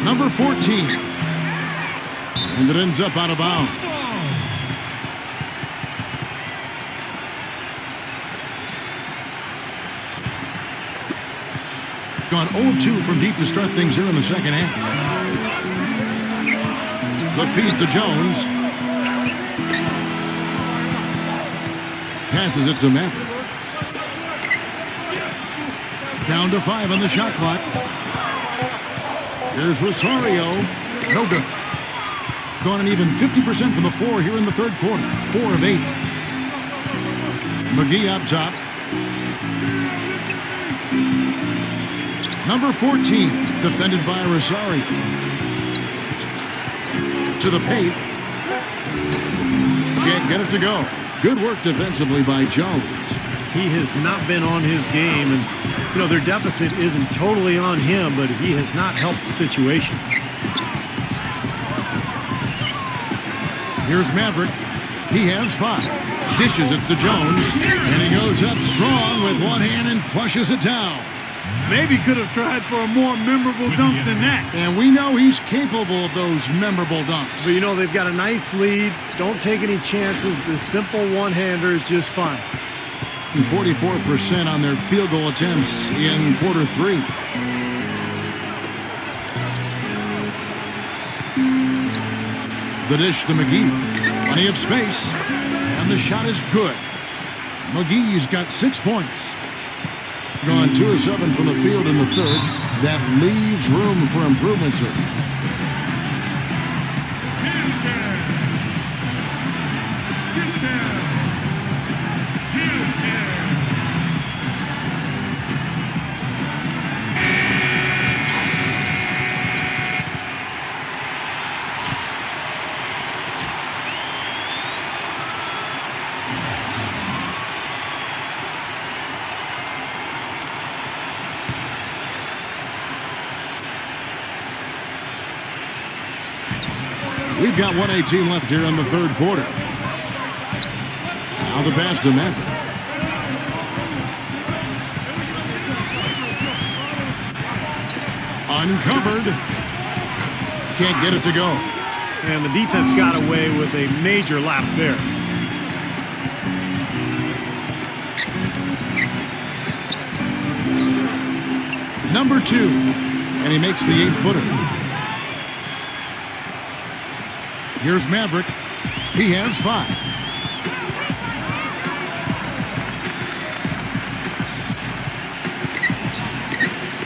Number 14. And it ends up out of bounds. Gone 0-2 from deep to start things here in the second half. The feed to Jones. Passes it to Maverick. Down to 5 on the shot clock. Here's Rosario. No good. Gone an even 50% from the floor here in the third quarter. 4 of 8. McGee up top. Number 14, defended by Rosario. To the paint. Can't get it to go. Good work defensively by Jones. He has not been on his game, and you know, their deficit isn't totally on him, but he has not helped the situation. Here's Maverick. He has 5. Dishes it to Jones, and he goes up strong with one hand and flushes it down. Maybe could have tried for a more memorable dunk than that. And we know he's capable of those memorable dunks. But you know, they've got a nice lead. Don't take any chances. The simple one-hander is just fine. 44% on their field goal attempts in quarter 3. The dish to McGee. Plenty of space. And the shot is good. McGee's got 6 points. Gone 2 of 7 from the field in the third. That leaves room for improvement, sir. We've got 1:18 left here in the third quarter. Now the pass to Maverick. Uncovered. Can't get it to go. And the defense got away with a major lapse there. Number 2. And he makes the 8-footer. Here's Maverick. He has 5.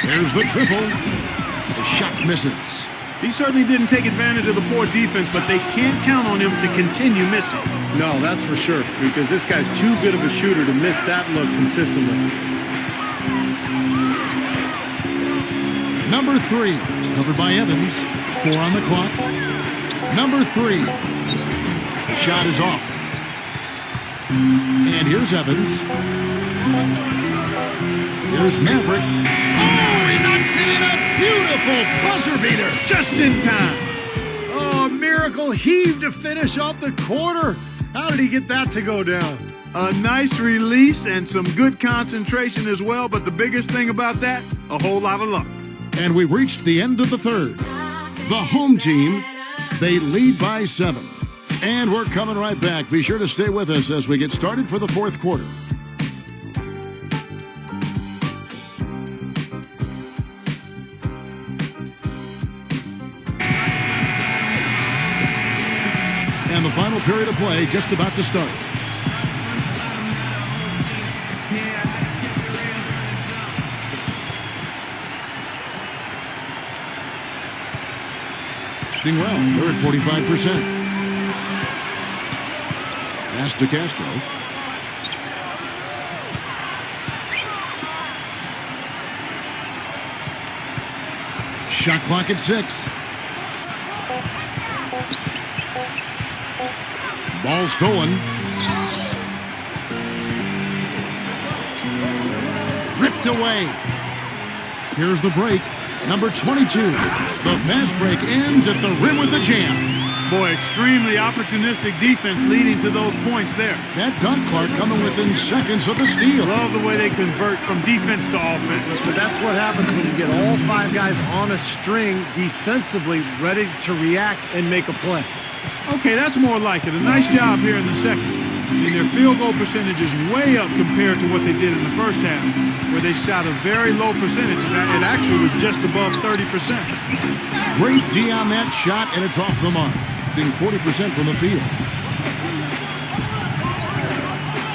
There's the triple. The shot misses. He certainly didn't take advantage of the poor defense, but they can't count on him to continue missing. No, that's for sure, because this guy's too good of a shooter to miss that look consistently. Number 3, covered by Evans. 4 on the clock. Number 3. The shot is off. And here's Evans. Here's Maverick. Oh, he knocks it in, a beautiful buzzer beater. Just in time. Oh, a miracle heave to finish off the quarter. How did he get that to go down? A nice release and some good concentration as well, but the biggest thing about that, a whole lot of luck. And we've reached the end of the third. The home team, they lead by 7. And we're coming right back. Be sure to stay with us as we get started for the fourth quarter. And the final period of play just about to start. Well, they're at 45%. Pass to Castro. Shot clock at 6. Ball stolen. Ripped away. Here's the break. Number 22. The fast break ends at the rim with a jam. Boy, extremely opportunistic defense leading to those points there. That dunk, Clark, coming within seconds of the steal. Love the way they convert from defense to offense. But that's what happens when you get all 5 guys on a string defensively ready to react and make a play. Okay, that's more like it. A nice job here in the second. And their field goal percentage is way up compared to what they did in the first half, where they shot a very low percentage. It actually was just above 30%. Great D on that shot, and it's off the mark, being 40% from the field.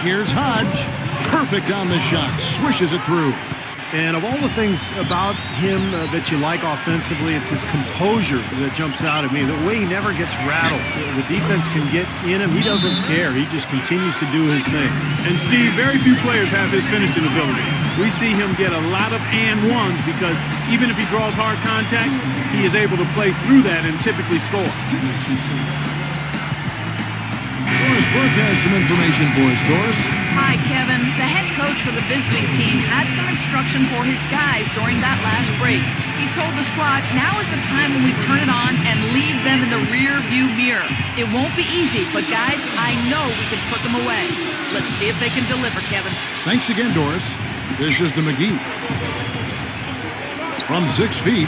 Here's Hodge. Perfect on the shot. Swishes it through. And of all the things about him that you like offensively, it's his composure that jumps out at me. The way he never gets rattled. The defense can get in him. He doesn't care. He just continues to do his thing. And Steve, very few players have his finishing ability. We see him get a lot of and ones because even if he draws hard contact, he is able to play through that and typically score. Doris Burke has some information for us. Doris? Hi, Kevin. The head coach for the visiting team had some instruction for his guys during that last break. He told the squad, now is the time when we turn it on and leave them in the rear view mirror. It won't be easy, but guys, I know we can put them away. Let's see if they can deliver, Kevin. Thanks again, Doris. This is to McGee. From 6 feet.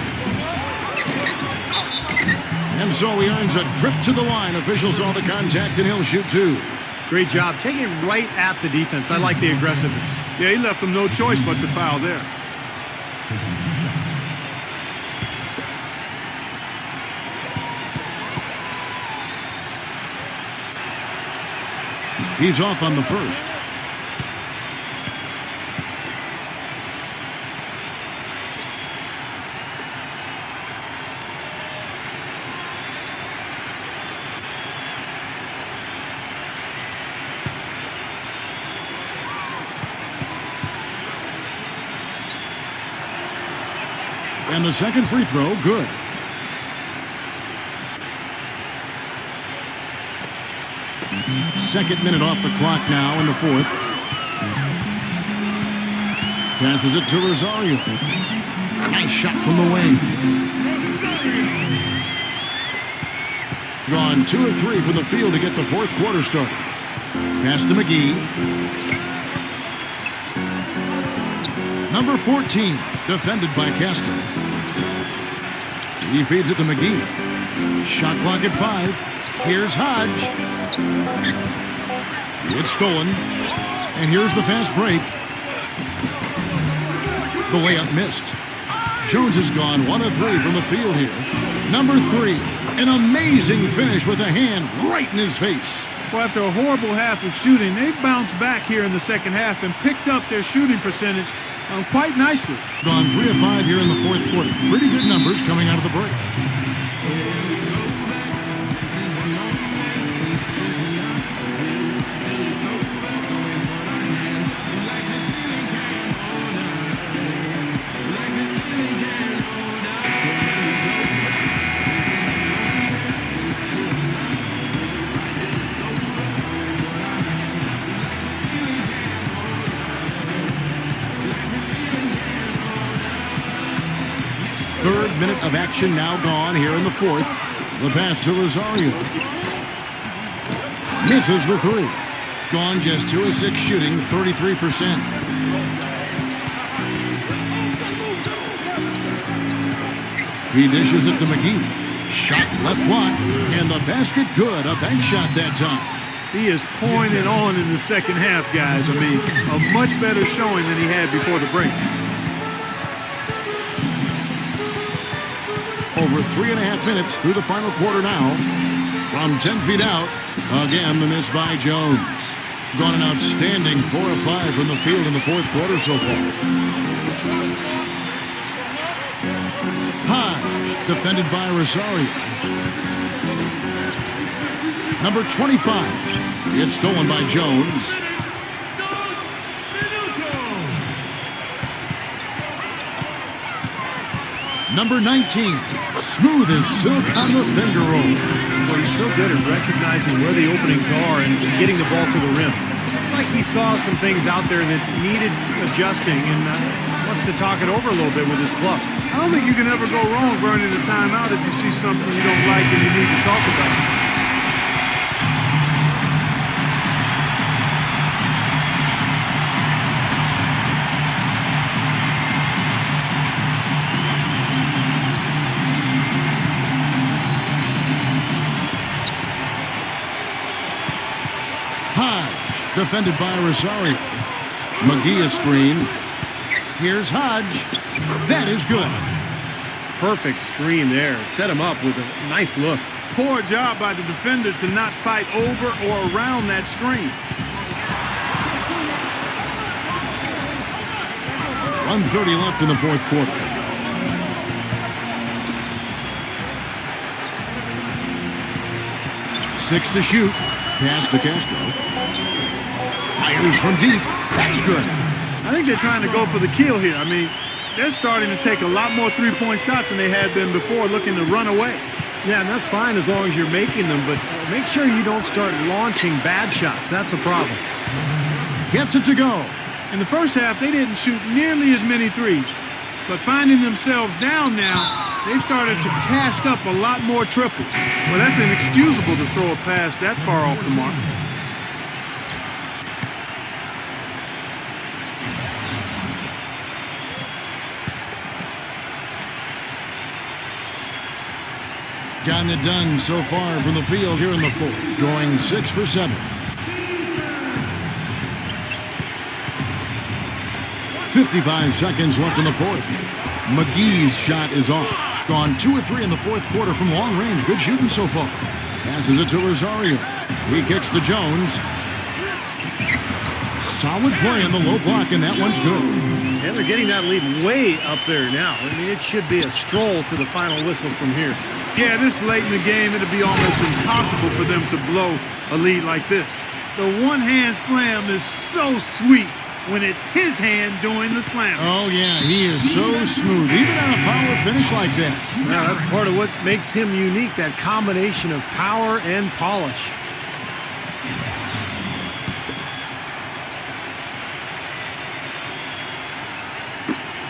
And so he earns a trip to the line. Officials saw the contact, and he'll shoot 2. Great job. Taking it right at the defense. I like the aggressiveness. Yeah, he left them no choice but to foul there. He's off on the first. And the second free throw, good. Second minute off the clock now in the fourth. Passes it to Rosario. Nice shot from the wing. Gone 2 of 3 from the field to get the fourth quarter started. Pass to McGee. Number 14, defended by Castro. He feeds it to McGee. Shot clock at 5. Here's Hodge. It's stolen. And here's the fast break. The layup missed. Jones has gone 1 of 3 from the field here. Number 3, an amazing finish with a hand right in his face. Well, after a horrible half of shooting, they've bounced back here in the second half and picked up their shooting percentage quite nicely. Gone 3 of 5 here in the fourth quarter. Pretty good numbers coming out of the break. Third minute of action now gone here in the fourth. The pass to Rosario. Misses the 3. Gone just 2 of 6 shooting, 33%. He dishes it to McGee. Shot left block, and the basket good. A bank shot that time. He is pouring it on in the second half, guys. I mean, a much better showing than he had before the break. Over 3.5 minutes through the final quarter now. From 10 feet out, again the miss by Jones. Gone an outstanding 4 of 5 from the field in the fourth quarter so far. Hodge, defended by Rosario. Number 25, it's stolen by Jones. Number 19, smooth as silk on the finger roll. Well, he's so good at recognizing where the openings are and getting the ball to the rim. It's like he saw some things out there that needed adjusting and wants to talk it over a little bit with his club. I don't think you can ever go wrong burning a timeout if you see something you don't like and you need to talk about it. Defended by Rosario. McGee a screen. Here's Hodge. That is good. Perfect screen there. Set him up with a nice look. Poor job by the defender to not fight over or around that screen. 1:30 left in the fourth quarter. Six to shoot. Pass to Castro. Fires from deep. That's good. I think they're trying to go for the kill here. I mean, they're starting to take a lot more three-point shots than they had been before, looking to run away. Yeah, and that's fine as long as you're making them, but make sure you don't start launching bad shots. That's a problem. Gets it to go. In the first half, they didn't shoot nearly as many threes, but finding themselves down now, they've started to cast up a lot more triples. Well, that's inexcusable to throw a pass that far off the mark. Gotten it done so far from the field here in the fourth, going 6 for 7. 55 seconds left in the fourth. McGee's shot is off. Gone 2 of 3 in the fourth quarter from long range. Good shooting so far. Passes it to Rosario. He kicks to Jones. Solid play in the low block, and that one's good. And they're getting that lead way up there now. I mean, it should be a stroll to the final whistle from here. Yeah, this late in the game, it'll be almost impossible for them to blow a lead like this. The one-hand slam is so sweet when it's his hand doing the slam. Oh, yeah, he is so smooth, even on a power finish like that. Yeah, that's part of what makes him unique, that combination of power and polish.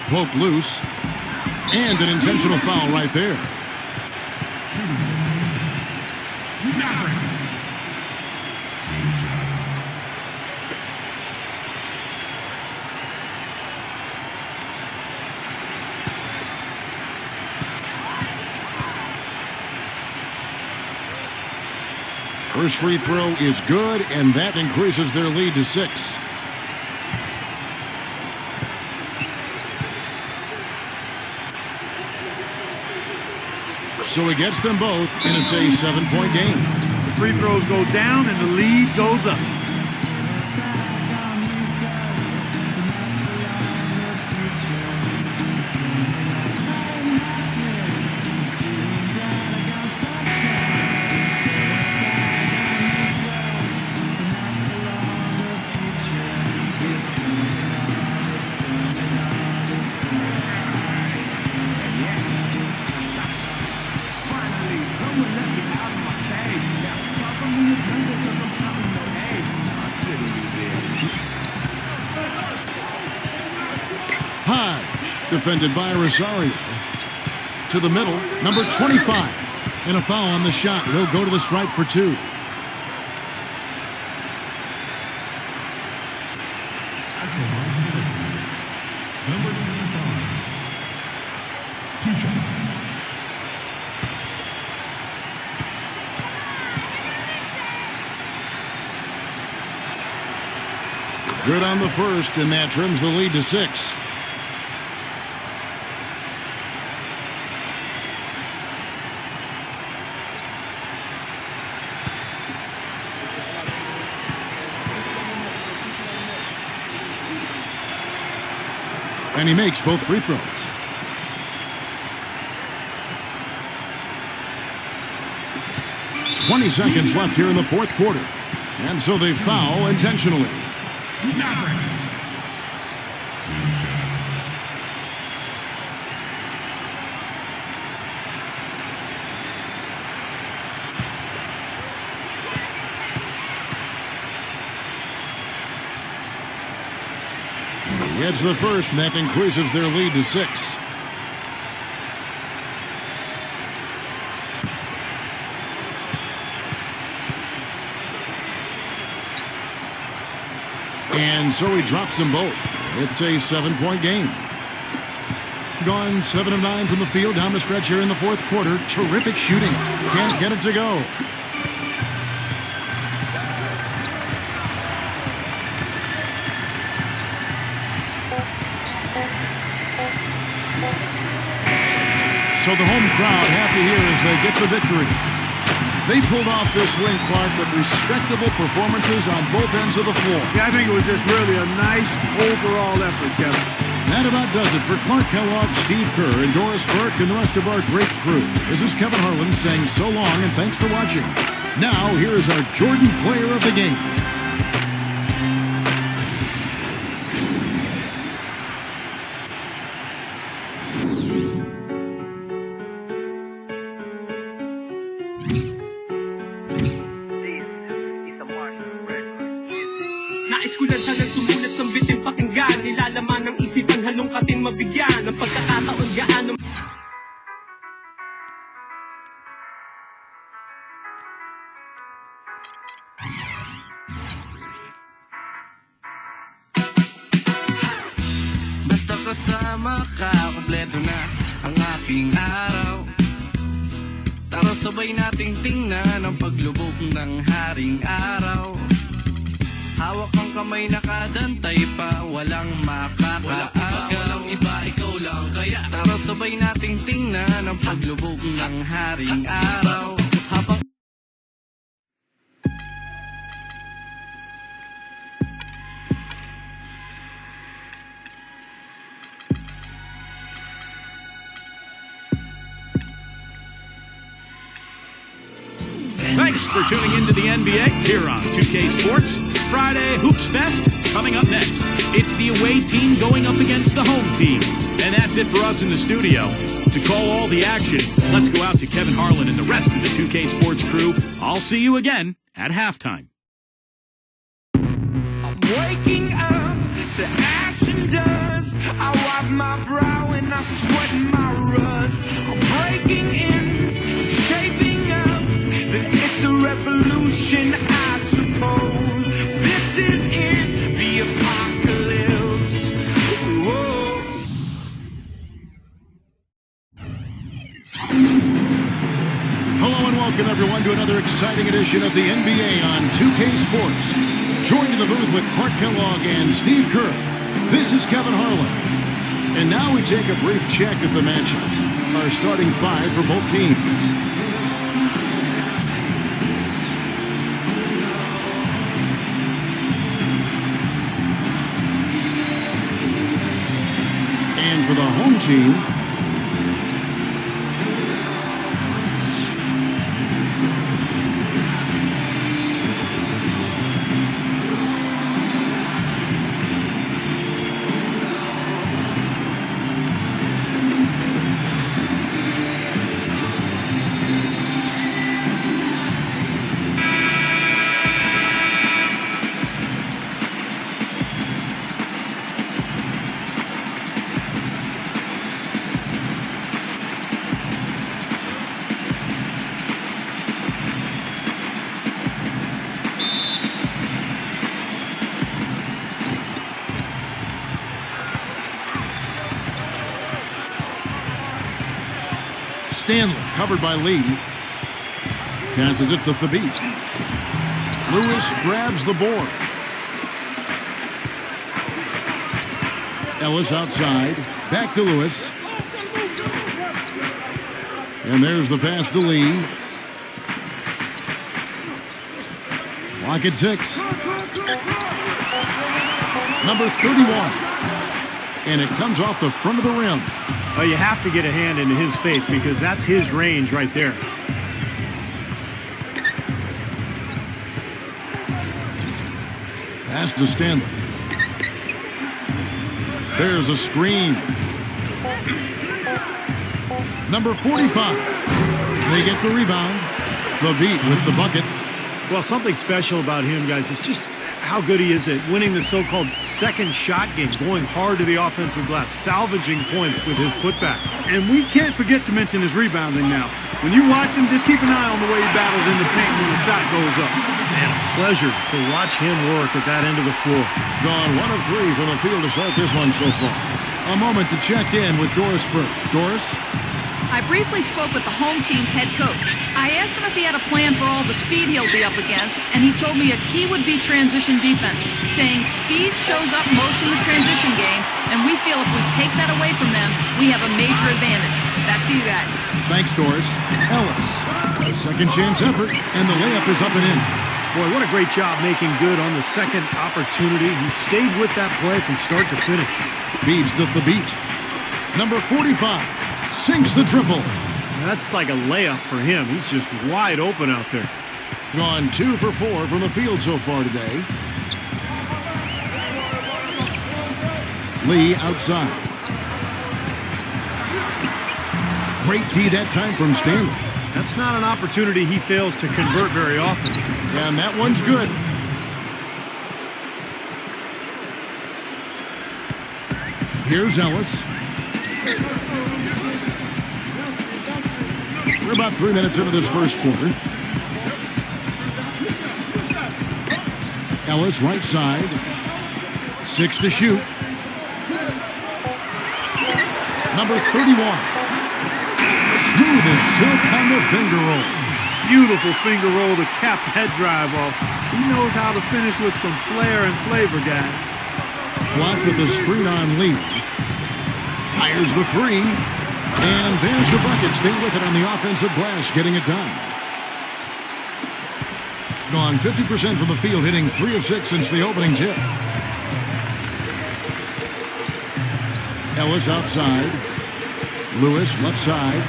Poke loose, and an intentional foul right there. First free throw is good, and that increases their lead to 6. So he gets them both, and it's a 7-point game. The free throws go down, and the lead goes up. Defended by Rosario. To the middle, number 25. And a foul on the shot. He'll go to the stripe for 2. Number 25. 2 shots. Good on the first, and that trims the lead to 6. And he makes both free throws. "20 seconds left here in the fourth quarter. And so they foul intentionally. Maverick. 2 shots. He gets the first, and that increases their lead to 6. And so he drops them both. It's a 7-point game. Gone 7 of 9 from the field down the stretch here in the fourth quarter. Terrific shooting. Can't get it to go. So the home crowd happy here as they get the victory. They pulled off this win, Clark, with respectable performances on both ends of the floor. Yeah, I think it was just really a nice overall effort, Kevin. That about does it for Clark Kellogg, Steve Kerr, and Doris Burke, and the rest of our great crew. This is Kevin Harlan saying so long and thanks for watching. Now, here is our Jordan Player of the Game. Nais ko lang sanang sumulat ng biting pakinggan. Nilalaman ng isipan halongkatin mabigyan ng pagkakataon gaano. Basta kasama ka, kompleto na ang aking araw. Tara sabay nating tingnan ang paglubog ng haring araw. Hawak ang kamay nakadantay pa, walang makakaaga. Walang iba, ikaw lang kaya. Tara sabay nating tingnan ang paglubog ng haring araw. Habang Thanks for tuning into the NBA here on 2K Sports. Friday Hoops Fest coming up next. It's the away team going up against the home team. And that's it for us in the studio. To call all the action, let's go out to Kevin Harlan and the rest of the 2K Sports crew. I'll see you again at halftime. I'm waking up to action dust. I wipe my brow and I sweat my rust. I'm breaking in, shaping up. It's a revolution, I suppose. This is it, the apocalypse. Whoa. Hello and welcome everyone to another exciting edition of the NBA on 2K Sports. Joined in the booth with Clark Kellogg and Steve Kerr. This is Kevin Harlan. And now we take a brief check at the matchups. our starting five for both teams. And for the home team, Stanley, covered by Lee. Passes it to Thabit. Lewis grabs the board. Ellis outside. Back to Lewis. And there's the pass to Lee. Clock at 6. Number 31. And it comes off the front of the rim. Oh, you have to get a hand into his face because that's his range right there. Pass to Stanley. There's a screen. Number 45. They get the rebound. Thabit with the bucket. Well, something special about him, guys, is just how good he is at winning the so-called second shot game, going hard to the offensive glass, salvaging points with his putbacks. And we can't forget to mention his rebounding now. When you watch him, just keep an eye on the way he battles in the paint when the shot goes up. Man, a pleasure to watch him work at that end of the floor. Gone 1 of 3 from the field to start this one so far. A moment to check in with Doris Burke. Doris? I briefly spoke with the home team's head coach. I asked him if he had a plan for all the speed he'll be up against, and he told me a key would be transition defense, saying speed shows up most in the transition game, and we feel if we take that away from them, we have a major advantage. Back to you guys. Thanks, Doris. Ellis, a second chance effort, and the layup is up and in. Boy, what a great job making good on the second opportunity. He stayed with that play from start to finish. Feeds to Thabit. Number 45 sinks the triple. That's like a layup for him. He's just wide open out there. Gone 2 for 4 from the field so far today. Lee outside. Great D that time from Stanley. That's not an opportunity he fails to convert very often. And that one's good. Here's Ellis. We're about 3 minutes into this first quarter. Ellis right side. 6 to shoot. Number 31. Smooth as silk on the finger roll. Beautiful finger roll to cap that drive off. He knows how to finish with some flair and flavor, guys. Watch with the screen on Lee. Fires the 3. And there's the bucket. Stay with it on the offensive glass, getting it done. Gone 50% from the field, hitting 3 of 6 since the opening tip. Ellis outside. Lewis left side.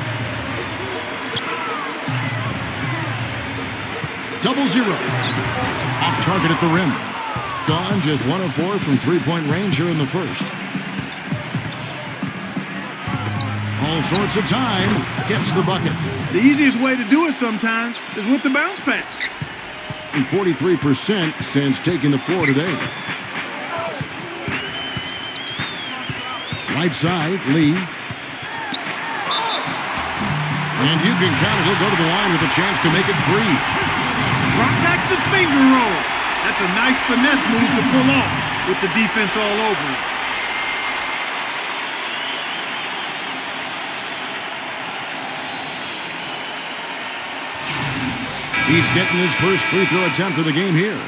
0-0. Off target at the rim. Gone just 1 of 4 from three-point range here in the first. All sorts of time. Gets the bucket. The easiest way to do it sometimes is with the bounce pass. And 43% since taking the floor today. Right side, Lee. And you can count it. He'll go to the line with a chance to make it 3. Drop back the finger roll. That's a nice finesse move to pull off with the defense all over it. He's getting his first free throw attempt of the game here.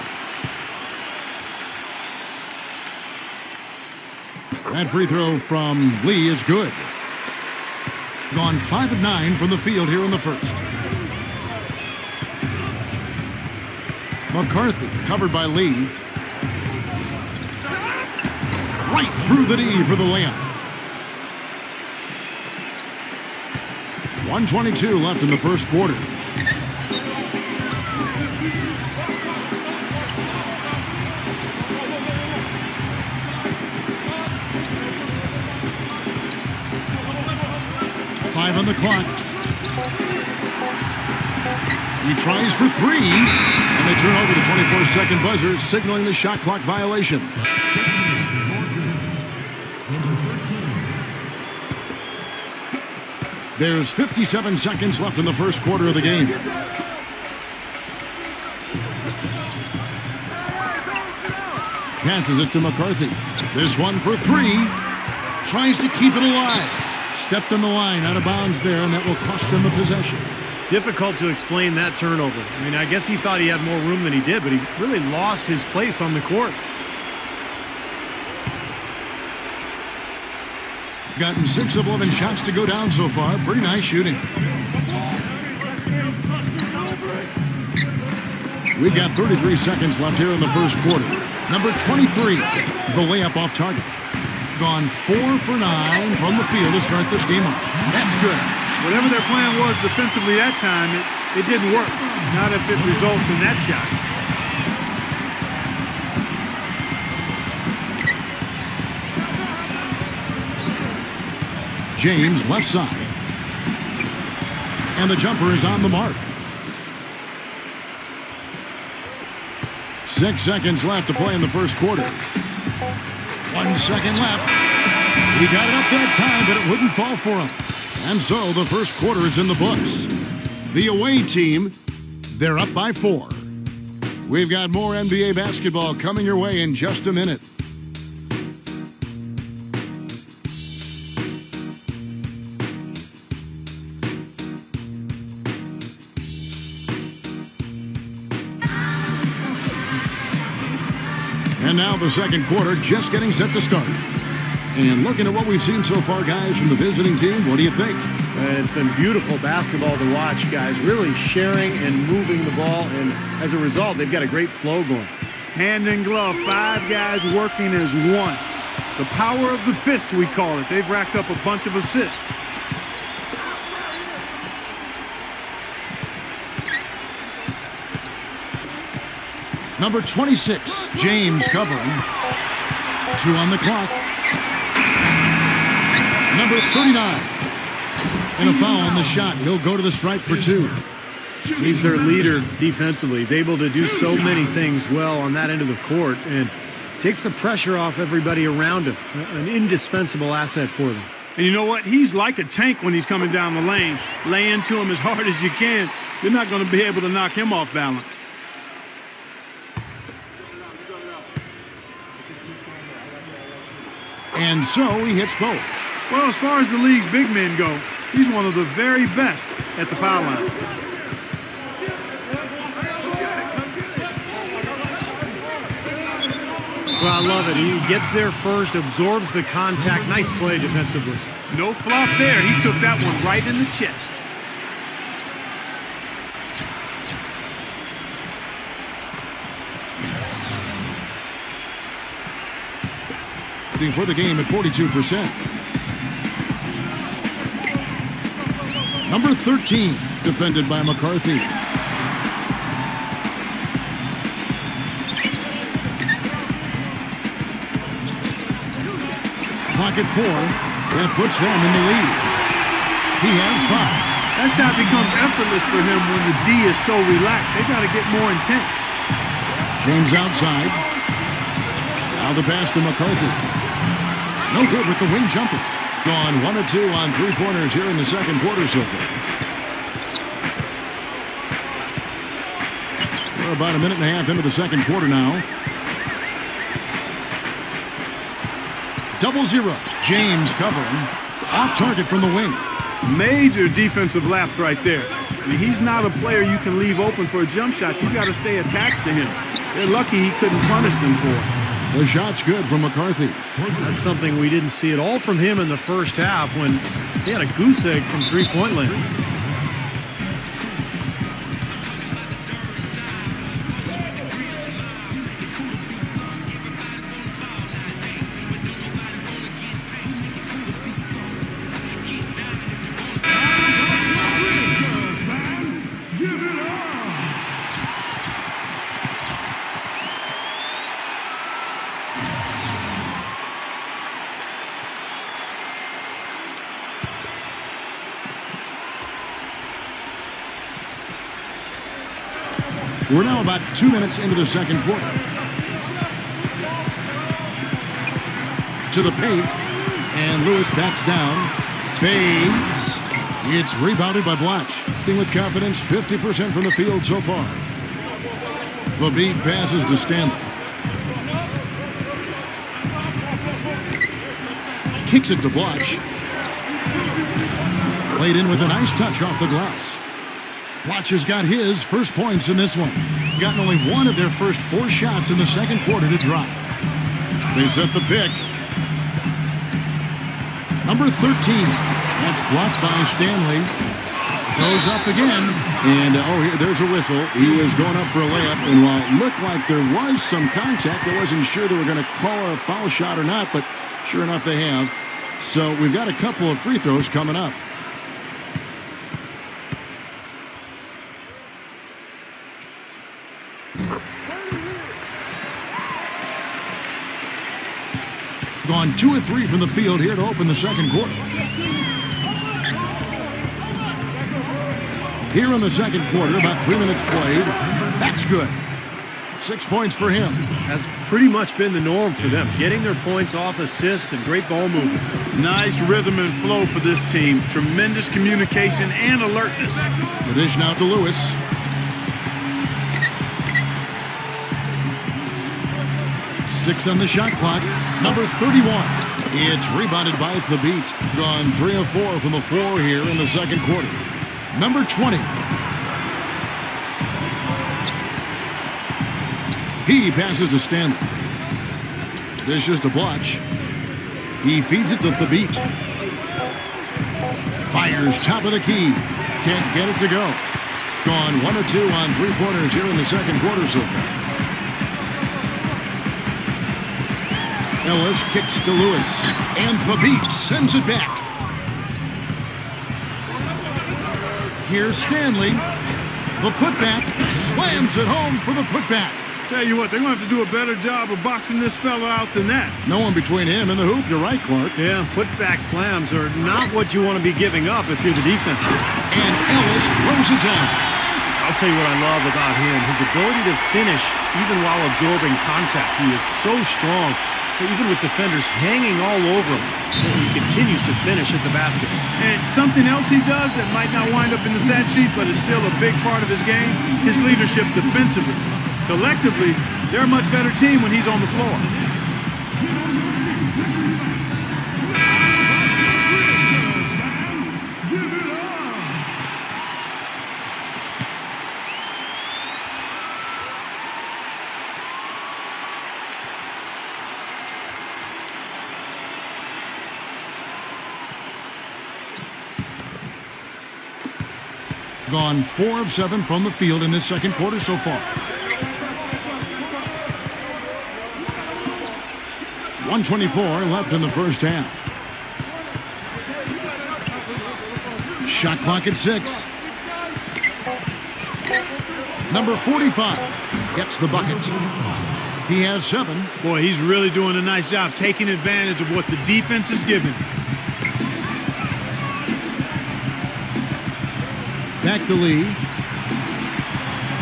That free throw from Lee is good. Gone 5 of 9 from the field here in the first. McCarthy covered by Lee. Right through the knee for the layup. 1:22 left in the first quarter. Five on the clock. He tries for three, and they turn over the 24-second buzzer, signaling the shot clock violations. There's 57 seconds left in the first quarter of the game. Passes it to McCarthy. This one for three. Tries to keep it alive. Stepped on the line, out of bounds there, and that will cost him the possession. Difficult to explain that turnover. I mean, I guess he thought he had more room than he did, but he really lost his place on the court. Gotten 6 of 11 shots to go down so far. Pretty nice shooting. We got 33 seconds left here in the first quarter. Number 23, the layup off target. Gone 4 for 9 from the field to start this game off. That's good. Whatever their plan was defensively that time, it didn't work. Not if it results in that shot. James left side. And the jumper is on the mark. 6 seconds left to play in the first quarter. 1 second left. He got it up that time, but it wouldn't fall for him. And so the first quarter is in the books. The away team, they're up by 4. We've got more NBA basketball coming your way in just a minute. And now the second quarter just getting set to start. And looking at what we've seen so far, guys, from the visiting team, what do you think? It's been beautiful basketball to watch, guys. Really sharing and moving the ball. And as a result, they've got a great flow going. Hand in glove, 5 guys working as one. The power of the fist, we call it. They've racked up a bunch of assists. Number 26, James covering. 2 on the clock. Number 39. And a foul on the shot. He'll go to the stripe for 2. He's their leader defensively. He's able to do so many things well on that end of the court and takes the pressure off everybody around him. An indispensable asset for them. And you know what? He's like a tank when he's coming down the lane. Lay into him as hard as you can. You're not going to be able to knock him off balance. And so he hits both. Well, as far as the league's big men go, he's one of the very best at the foul line. Well, I love it. He gets there first, absorbs the contact. Nice play defensively. No flop there. He took that one right in the chest. For the game at 42%. Number 13, defended by McCarthy. Pocket 4, that puts them in the lead. He has 5. That shot becomes effortless for him when the D is so relaxed. They got to get more intense. James outside. Now the pass to McCarthy. No good with the wing jumper. Gone 1 of 2 on 3-pointers here in the second quarter so far. We're about a minute and a half into the second quarter now. 0-0. James covering. Off target from the wing. Major defensive lapse right there. I mean, he's not a player you can leave open for a jump shot. You got to stay attached to him. They're lucky he couldn't punish them for it. The shot's good from McCarthy. That's something we didn't see at all from him in the first half when he had a goose egg from three-point land. We're now about 2 minutes into the second quarter. To the paint, and Lewis backs down, fades. It's rebounded by Blatch. With confidence, 50% from the field so far. The beat passes to Stanley. Kicks it to Blatch. Played in with a nice touch off the glass. Blatch has got his first points in this one. Gotten only one of their first 4 shots in the second quarter to drop. They set the pick. Number 13. That's blocked by Stanley. Goes up again. And, there's a whistle. He was going up for a layup. And while it looked like there was some contact, I wasn't sure they were going to call a foul shot or not. But sure enough, they have. So we've got a couple of free throws coming up. Gone 2 of 3 from the field here to open the second quarter. Here in the second quarter, about 3 minutes played. That's good. 6 points for him. That's pretty much been the norm for them. Getting their points off assists and great ball movement. Nice rhythm and flow for this team. Tremendous communication and alertness. The dish now to Lewis. Six on the shot clock. Number 31. It's rebounded by Thabit. Gone 3 of 4 from the floor here in the second quarter. Number 20. He passes to Stanley. Dishes to Blatch. He feeds it to Thabit. Fires top of the key. Can't get it to go. Gone 1 or 2 on 3-pointers here in the second quarter so far. Ellis kicks to Lewis, and Thabit sends it back. Here's Stanley. The putback slams it home for the putback. Tell you what, they're going to have to do a better job of boxing this fella out than that. No one between him and the hoop. You're right, Clark. Yeah, putback slams are not what you want to be giving up if you're the defense. And Ellis throws it down. I'll tell you what I love about him. His ability to finish even while absorbing contact. He is so strong. Even with defenders hanging all over him, he continues to finish at the basket. And something else he does that might not wind up in the stat sheet, but is still a big part of his game, his leadership defensively. Collectively, they're a much better team when he's on the floor. Gone 4 of 7 from the field in this second quarter so far. 1:24 left in the first half. Shot clock at 6. Number 45 gets the bucket. He has 7. Boy, he's really doing a nice job taking advantage of what the defense is giving. Back to Lee.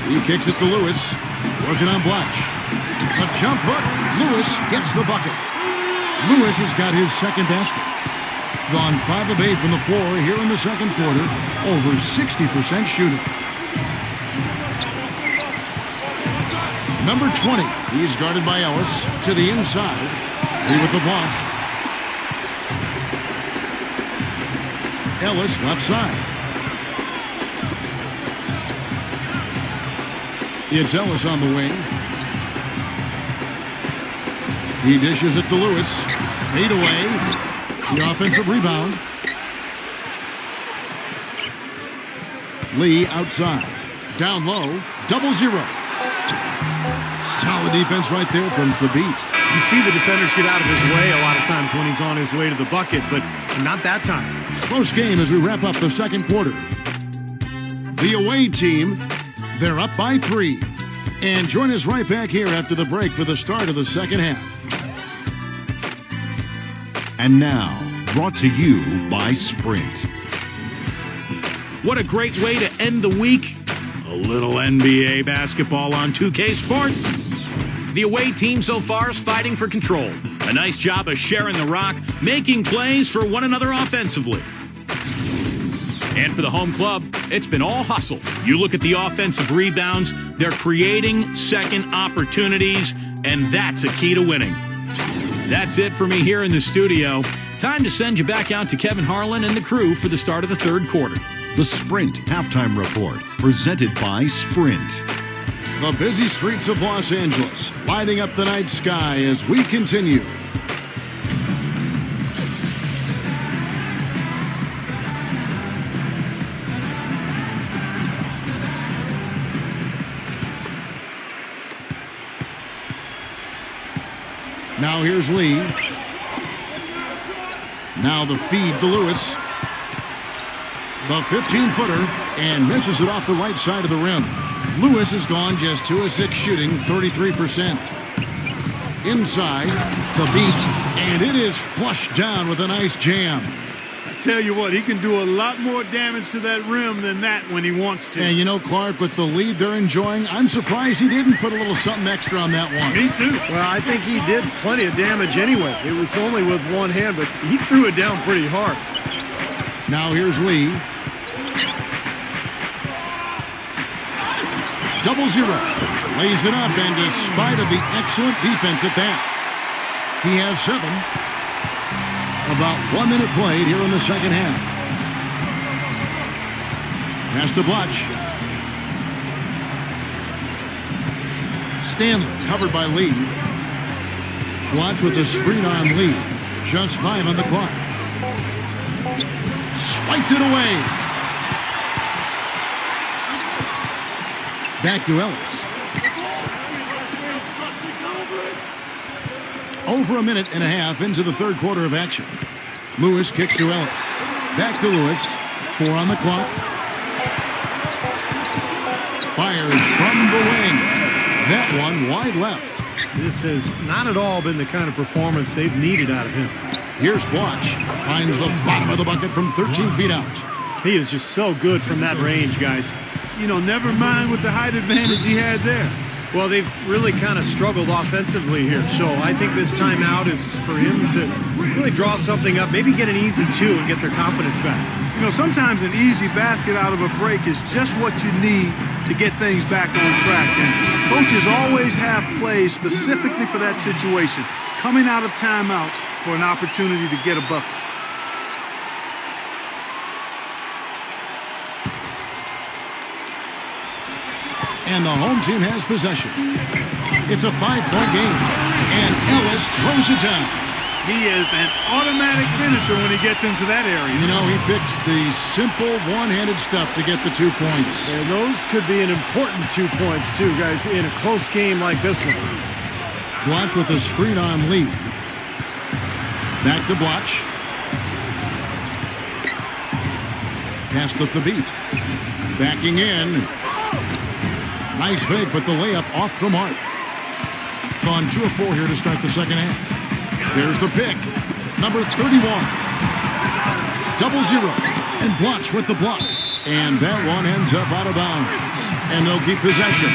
He kicks it to Lewis. Working on Blatch. A jump hook. Lewis gets the bucket. Lewis has got his second basket. Gone 5 of 8 from the floor here in the second quarter. Over 60% shooting. Number 20. He's guarded by Ellis. To the inside. Lee with the block. Ellis left side. It's Ellis on the wing. He dishes it to Lewis. Fade away. The offensive rebound. Lee outside. Down low. 0-0. Solid defense right there from Thabit. You see the defenders get out of his way a lot of times when he's on his way to the bucket, but not that time. Close game as we wrap up the second quarter. The away team, they're up by 3. And join us right back here after the break for the start of the second half. And now, brought to you by Sprint. What a great way to end the week. A little NBA basketball on 2K Sports. The away team so far is fighting for control. A nice job of sharing the rock, making plays for one another offensively. And for the home club, it's been all hustle. You look at the offensive rebounds, they're creating second opportunities, and that's a key to winning. That's it for me here in the studio. Time to send you back out to Kevin Harlan and the crew for the start of the third quarter. The Sprint Halftime Report, presented by Sprint. The busy streets of Los Angeles, lighting up the night sky as we continue. Now here's Lee. Now the feed to Lewis. The 15-footer, and misses it off the right side of the rim. Lewis has gone just 2 of 6 shooting, 33%. Inside, the beat, and it is flushed down with a nice jam. I tell you what, he can do a lot more damage to that rim than that when he wants to. And you know, Clark, with the lead they're enjoying, I'm surprised he didn't put a little something extra on that one. Me too. Well, I think he did plenty of damage anyway. It was only with one hand, but he threw it down pretty hard. Now here's Lee. 0-0. Lays it up, and despite of the excellent defense at that, he has 7. About 1 minute played here in the second half. Pass to Blotch. Stanley covered by Lee. Blotch with the screen on Lee. Just 5 on the clock. Swiped it away. Back to Ellis. Over a minute and a half into the third quarter of action. Lewis kicks to Ellis. Back to Lewis. 4 on the clock. Fires from the wing. That one wide left. This has not at all been the kind of performance they've needed out of him. Here's Blotch. Finds the bottom of the bucket from 13 feet out. He is just so good from that range, guys. You know, never mind with the height advantage he had there. Well, they've really kind of struggled offensively here. So I think this timeout is for him to really draw something up, maybe get an easy 2 and get their confidence back. You know, sometimes an easy basket out of a break is just what you need to get things back on track. And coaches always have plays specifically for that situation, coming out of timeouts for an opportunity to get a bucket. And the home team has possession. It's a 5-point game. And Ellis throws it down. He is an automatic finisher when he gets into that area. You know, he picks the simple one-handed stuff to get the 2 points. And those could be an important 2 points, too, guys, in a close game like this one. Blotch with the screen on Lee. Back to Blotch. Pass to Thabit. Backing in. Nice fake, but the layup off the mark. Gone 2 of 4 here to start the second half. There's the pick. Number 31. 0-0. And Blotch with the block. And that one ends up out of bounds. And they'll keep possession.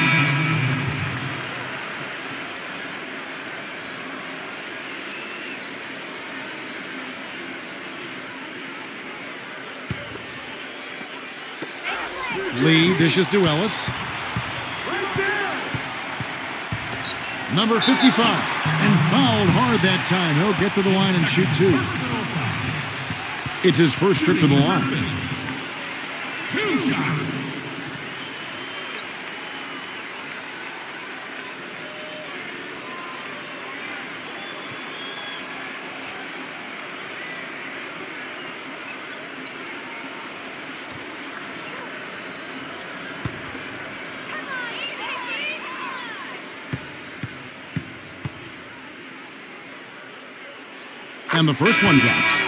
Lee dishes to Ellis. Number 55. And fouled hard that time. He'll get to the line and shoot 2. It's his first trip to the line. 2 shots. And the first one drops.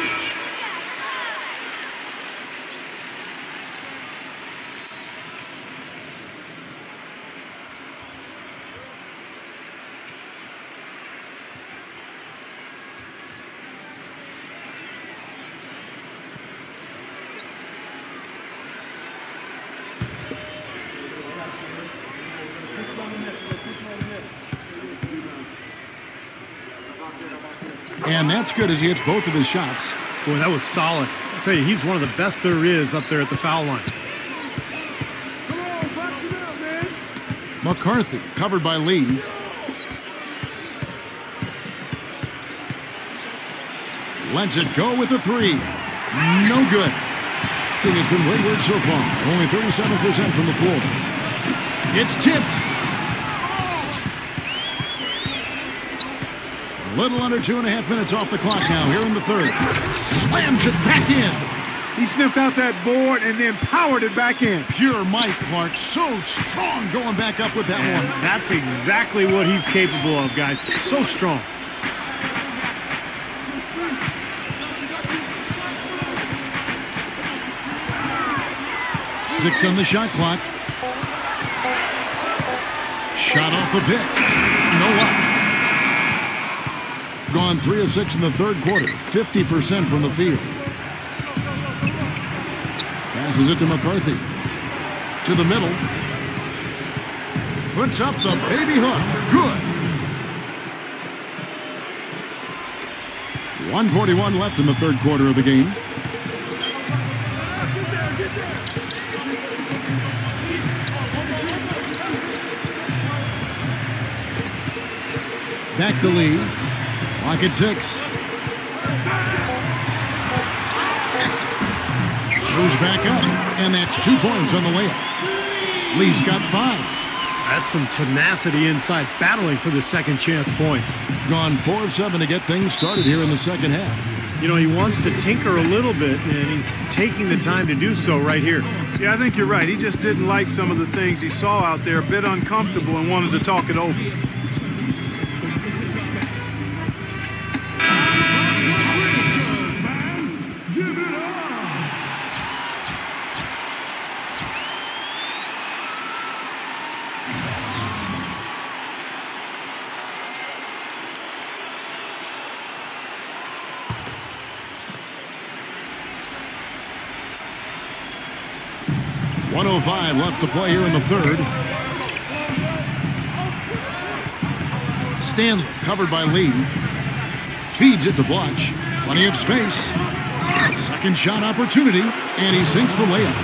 And that's good as he hits both of his shots. Boy, that was solid. I'll tell you, he's one of the best there is up there at the foul line. McCarthy covered by Lee. Lets it go with the three. No good. Thing has been wayward so far. Only 37% from the floor. It's tipped. A little under 2.5 minutes off the clock now here in the third. Slams it back in. He sniffed out that board and then powered it back in. Pure Mike Clark. So strong going back up with that one. That's exactly what he's capable of, guys. So strong. Six on the shot clock. Shot off the pick. No luck. Gone 3 of 6 in the third quarter. 50% from the field. Passes it to McCarthy. To the middle. Puts up the baby hook. Good. 1:41 left in the third quarter of the game. Back to Lee. Clock at 6. Goes back up, and that's 2 points on the layup. Lee's got 5. That's some tenacity inside, battling for the second chance points. Gone 4 of 7 to get things started here in the second half. You know, he wants to tinker a little bit, and he's taking the time to do so right here. Yeah, I think you're right. He just didn't like some of the things he saw out there, a bit uncomfortable, and wanted to talk it over. .05 left to play here in the third. Stanley covered by Lee. Feeds it to Blutch. Plenty of space. Second shot opportunity, and he sinks the layup.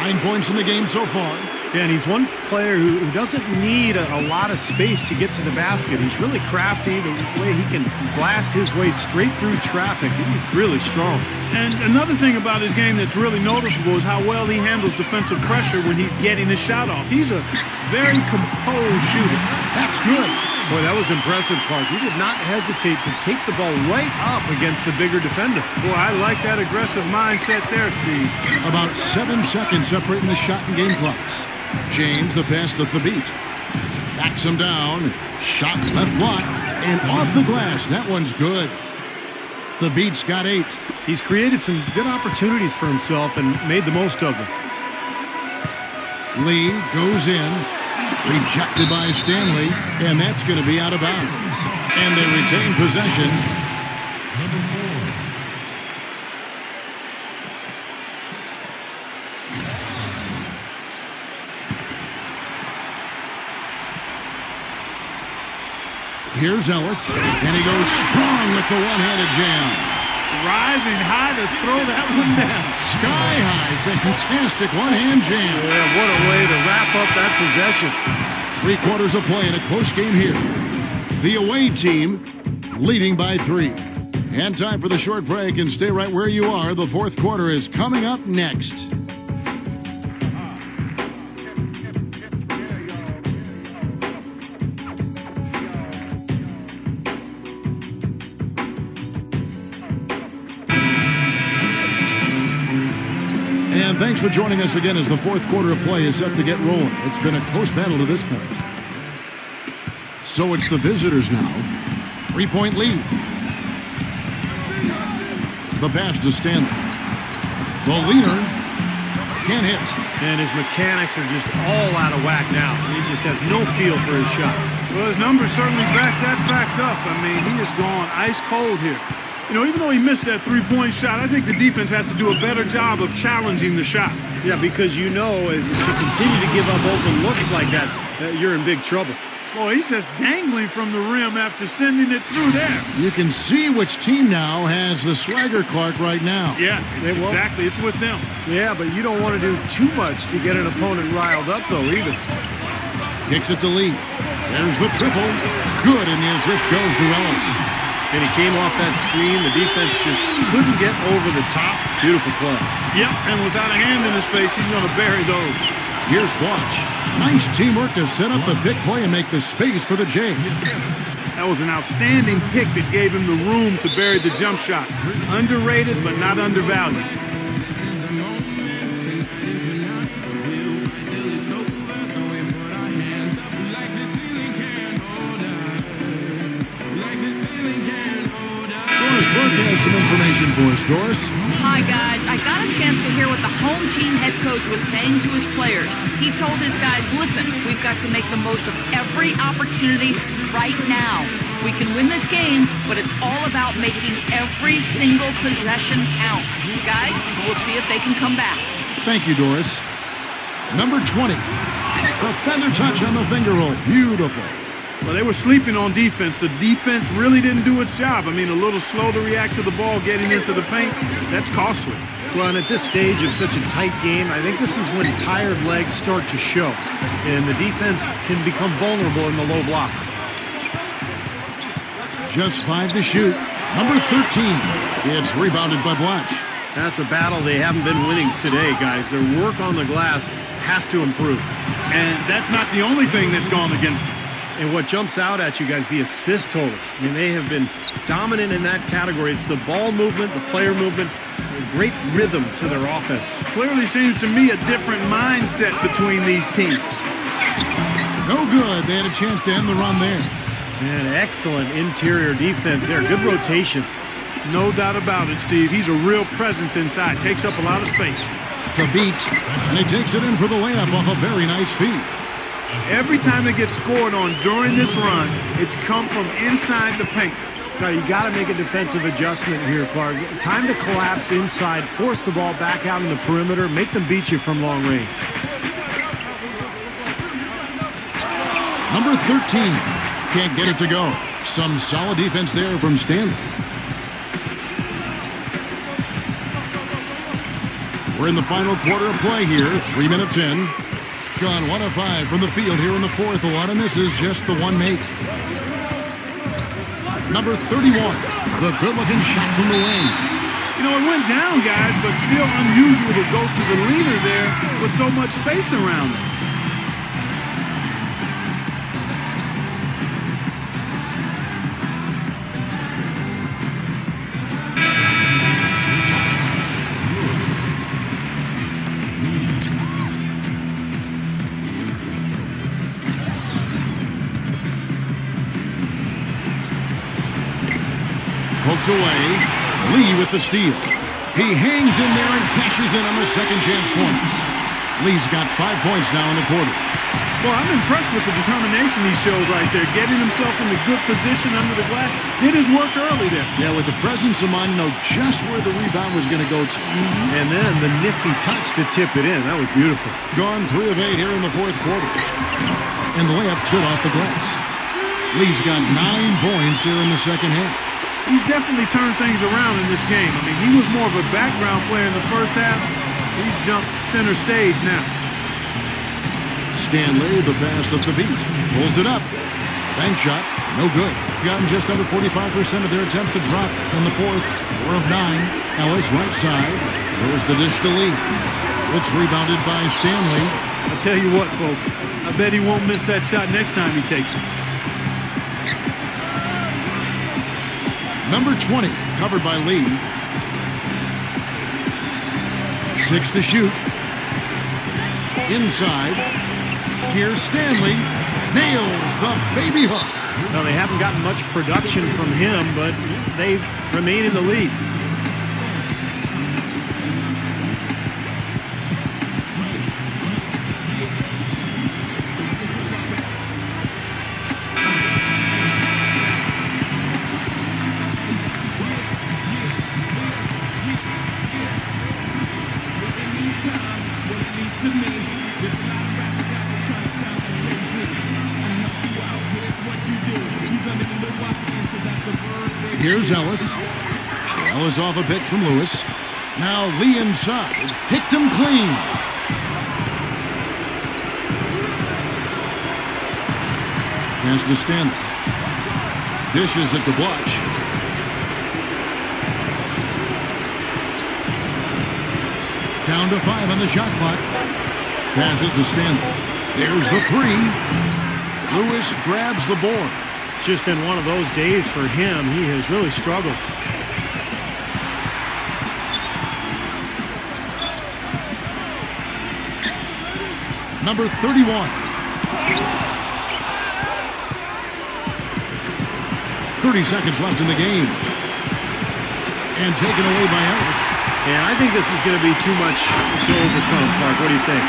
9 points in the game so far. Yeah, and he's one player who doesn't need a lot of space to get to the basket. He's really crafty, the way he can blast his way straight through traffic. He's really strong. And another thing about his game that's really noticeable is how well he handles defensive pressure when he's getting his shot off. He's a very composed shooter. That's good. Boy, that was impressive, Clark. He did not hesitate to take the ball right up against the bigger defender. Boy, I like that aggressive mindset there, Steve. About 7 seconds separating the shot and game clocks. James, the pass to Thabit. Backs him down. Shot left block. And off the glass. That one's good. Thabit's got 8. He's created some good opportunities for himself and made the most of them. Lee goes in. Rejected by Stanley. And that's going to be out of bounds. And they retain possession. Number 4. Here's Ellis, and he goes strong with the one-handed jam. Rising high to throw that one down. Sky high, fantastic one-hand jam. Yeah, what a way to wrap up that possession. 3 quarters of play in a close game here. The away team leading by 3. And time for the short break, and stay right where you are. The fourth quarter is coming up next. And thanks for joining us again as the fourth quarter of play is set to get rolling. It's been a close battle to this point. So it's the visitors now. 3-point lead. The pass to Stanley. The leader can't hit. And his mechanics are just all out of whack now. He just has no feel for his shot. Well, his numbers certainly back that fact up. I mean, he has gone ice cold here. You know, even though he missed that three-point shot, I think the defense has to do a better job of challenging the shot. Yeah, because you know, if you continue to give up open looks like that, you're in big trouble. Boy, he's just dangling from the rim after sending it through there. You can see which team now has the swagger Clark right now. Yeah, exactly. It's with them. Yeah, but you don't want to do too much to get an opponent riled up, though, either. Kicks it to Lee. There's the triple. Good, and the assist goes to Ellis. And he came off that screen. The defense just couldn't get over the top. Beautiful play. Yep, and without a hand in his face, he's going to bury those. Here's Blanch. Nice teamwork to set up the pick play and make the space for the Jays. That was an outstanding pick that gave him the room to bury the jump shot. Underrated, but not undervalued. Has some information for us, Doris. Hi, guys. I got a chance to hear what the home team head coach was saying to his players. He told his guys, listen, we've got to make the most of every opportunity right now. We can win this game, but it's all about making every single possession count. Guys, we'll see if they can come back. Thank you, Doris. Number 20. The feather touch on the finger roll. Beautiful. Well, they were sleeping on defense. The defense really didn't do its job. I mean, a little slow to react to the ball getting into the paint. That's costly. Well, and at this stage of such a tight game, I think this is when tired legs start to show. And the defense can become vulnerable in the low block. Just 5 to shoot. Number 13. It's rebounded by Blanch. That's a battle they haven't been winning today, guys. Their work on the glass has to improve. And that's not the only thing that's gone against them. And what jumps out at you guys, the assist totals. I mean, they have been dominant in that category. It's the ball movement, the player movement, great rhythm to their offense. Clearly seems to me a different mindset between these teams. No good. They had a chance to end the run there. And excellent interior defense there. Good rotations. No doubt about it, Steve. He's a real presence inside. Takes up a lot of space. The beat. And he takes it in for the layup off a very nice feed. Every time they get scored on during this run, it's come from inside the paint. Now, you got to make a defensive adjustment here, Clark. Time to collapse inside, force the ball back out in the perimeter, make them beat you from long range. Number 13. Can't get it to go. Some solid defense there from Stanley. We're in the final quarter of play here. 3 minutes in. Gone 1 of 5 from the field here in the fourth. A lot of misses, just the one make. Number 31, the good-looking shot from the wing. You know, it went down, guys, but still unusual to go to the leader there with so much space around him. Poked away. Lee with the steal. He hangs in there and cashes in on the second chance points. Lee's got 5 points now in the quarter. Well, I'm impressed with the determination he showed right there, getting himself in a good position under the glass. Did his work early there. Yeah, with the presence of mind, know just where the rebound was going to go to. And then the nifty touch to tip it in. That was beautiful. Gone 3 of 8 here in the fourth quarter. And the layup's good off the glass. Lee's got 9 points here in the second half. He's definitely turned things around in this game. I mean, he was more of a background player in the first half. He's jumped center stage now. Stanley, the pass to Thabit. Pulls it up. Bank shot, no good. Gotten just under 45% of their attempts to drop in the fourth. 4 of 9. Ellis right side. There's the dish to Lee. It's rebounded by Stanley. I tell you what, folks. I bet he won't miss that shot next time he takes it. Number 20, covered by Lee. 6 to shoot. Inside. Here's Stanley. Nails the baby hook. Now, they haven't gotten much production from him, but they remain in the lead. Here's Ellis. Ellis off a pitch from Lewis. Now Lee inside. Picked him clean. Pass to Stanley. Dishes it to Blush. Down to 5 on the shot clock. Passes to Stanley. There's the 3. Lewis grabs the board. It's just been one of those days for him. He has really struggled. Number 31. 30 seconds left in the game. And taken away by Ellis. Yeah, I think this is going to be too much to overcome, Clark. What do you think?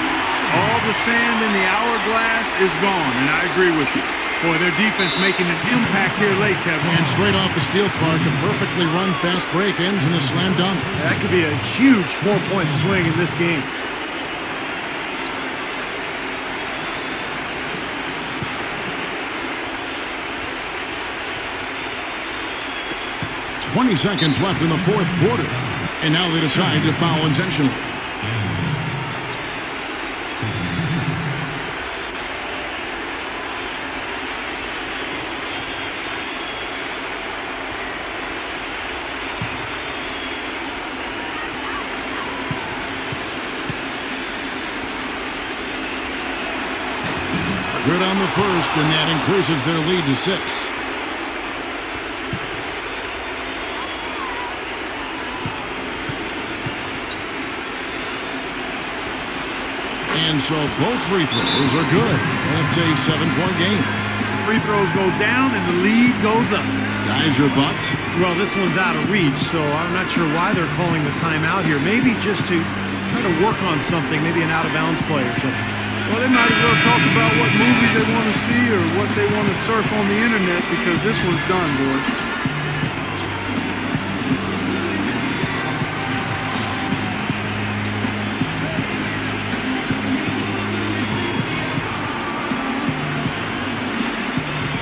All the sand in the hourglass is gone, and I agree with you. Boy, their defense making an impact here late, Kevin. And straight off the steal, Clark, a perfectly run fast break ends in a slam dunk. That could be a huge 4-point swing in this game. "20 seconds left in the fourth quarter. And now they decide to foul intentionally. Good on the first, and that increases their lead to 6. And so both free throws are good. And it's a 7-point game. Free throws go down and the lead goes up. Guys, your thoughts? Well, this one's out of reach, so I'm not sure why they're calling the timeout here. Maybe just to try to work on something, maybe an out-of-bounds play or something. Well, they might as well talk about what movie they want to see or what they want to surf on the internet, because this one's done, boy.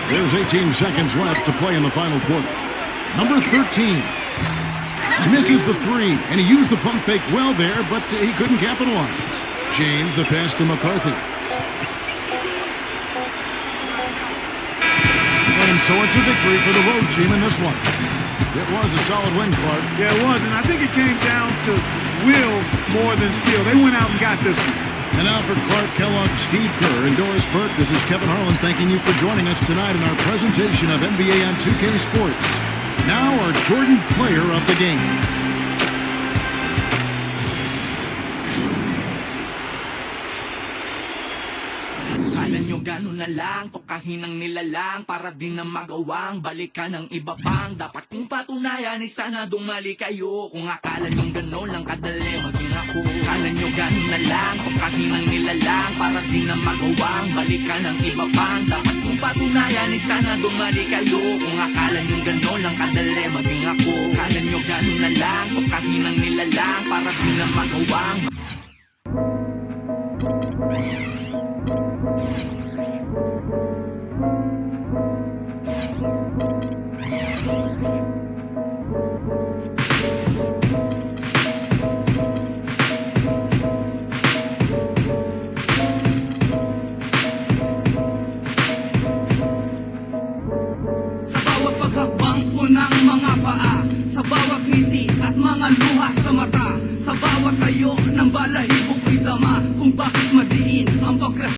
There's 18 seconds left to play in the final quarter. Number 13 misses the 3, and he used the pump fake well there, but he couldn't capitalize. James, the pass to McCarthy. And so it's a victory for the road team in this one. It was a solid win, Clark. Yeah, it was, and I think it came down to will more than skill. They went out and got this one. And now for Clark Kellogg, Steve Kerr, and Doris Burke, this is Kevin Harlan thanking you for joining us tonight in our presentation of NBA on 2K Sports. Now our Jordan Player of the Game. Kala nyo gano'n na lang, tukahin ng nilalang para din na magawang balikan ng iba pang dapat kong patunayan ay sana dumali kayo. Kung akala nyo gano'n lang kadali maging ako. Kala nyo gano'n na lang, tukahin ng nilalang para din na magawang balikan ng iba pang dapat kong patunayan ay sana dumali kayo. Kung akala nyo gano'n lang kadali maging ako. Kala nyo gano'n na lang, tukahin ng nilalang para din na magawang. Ng mga paa, sa bawat ngiti at mga luha sa mata, sa bawat tayo ng balahibo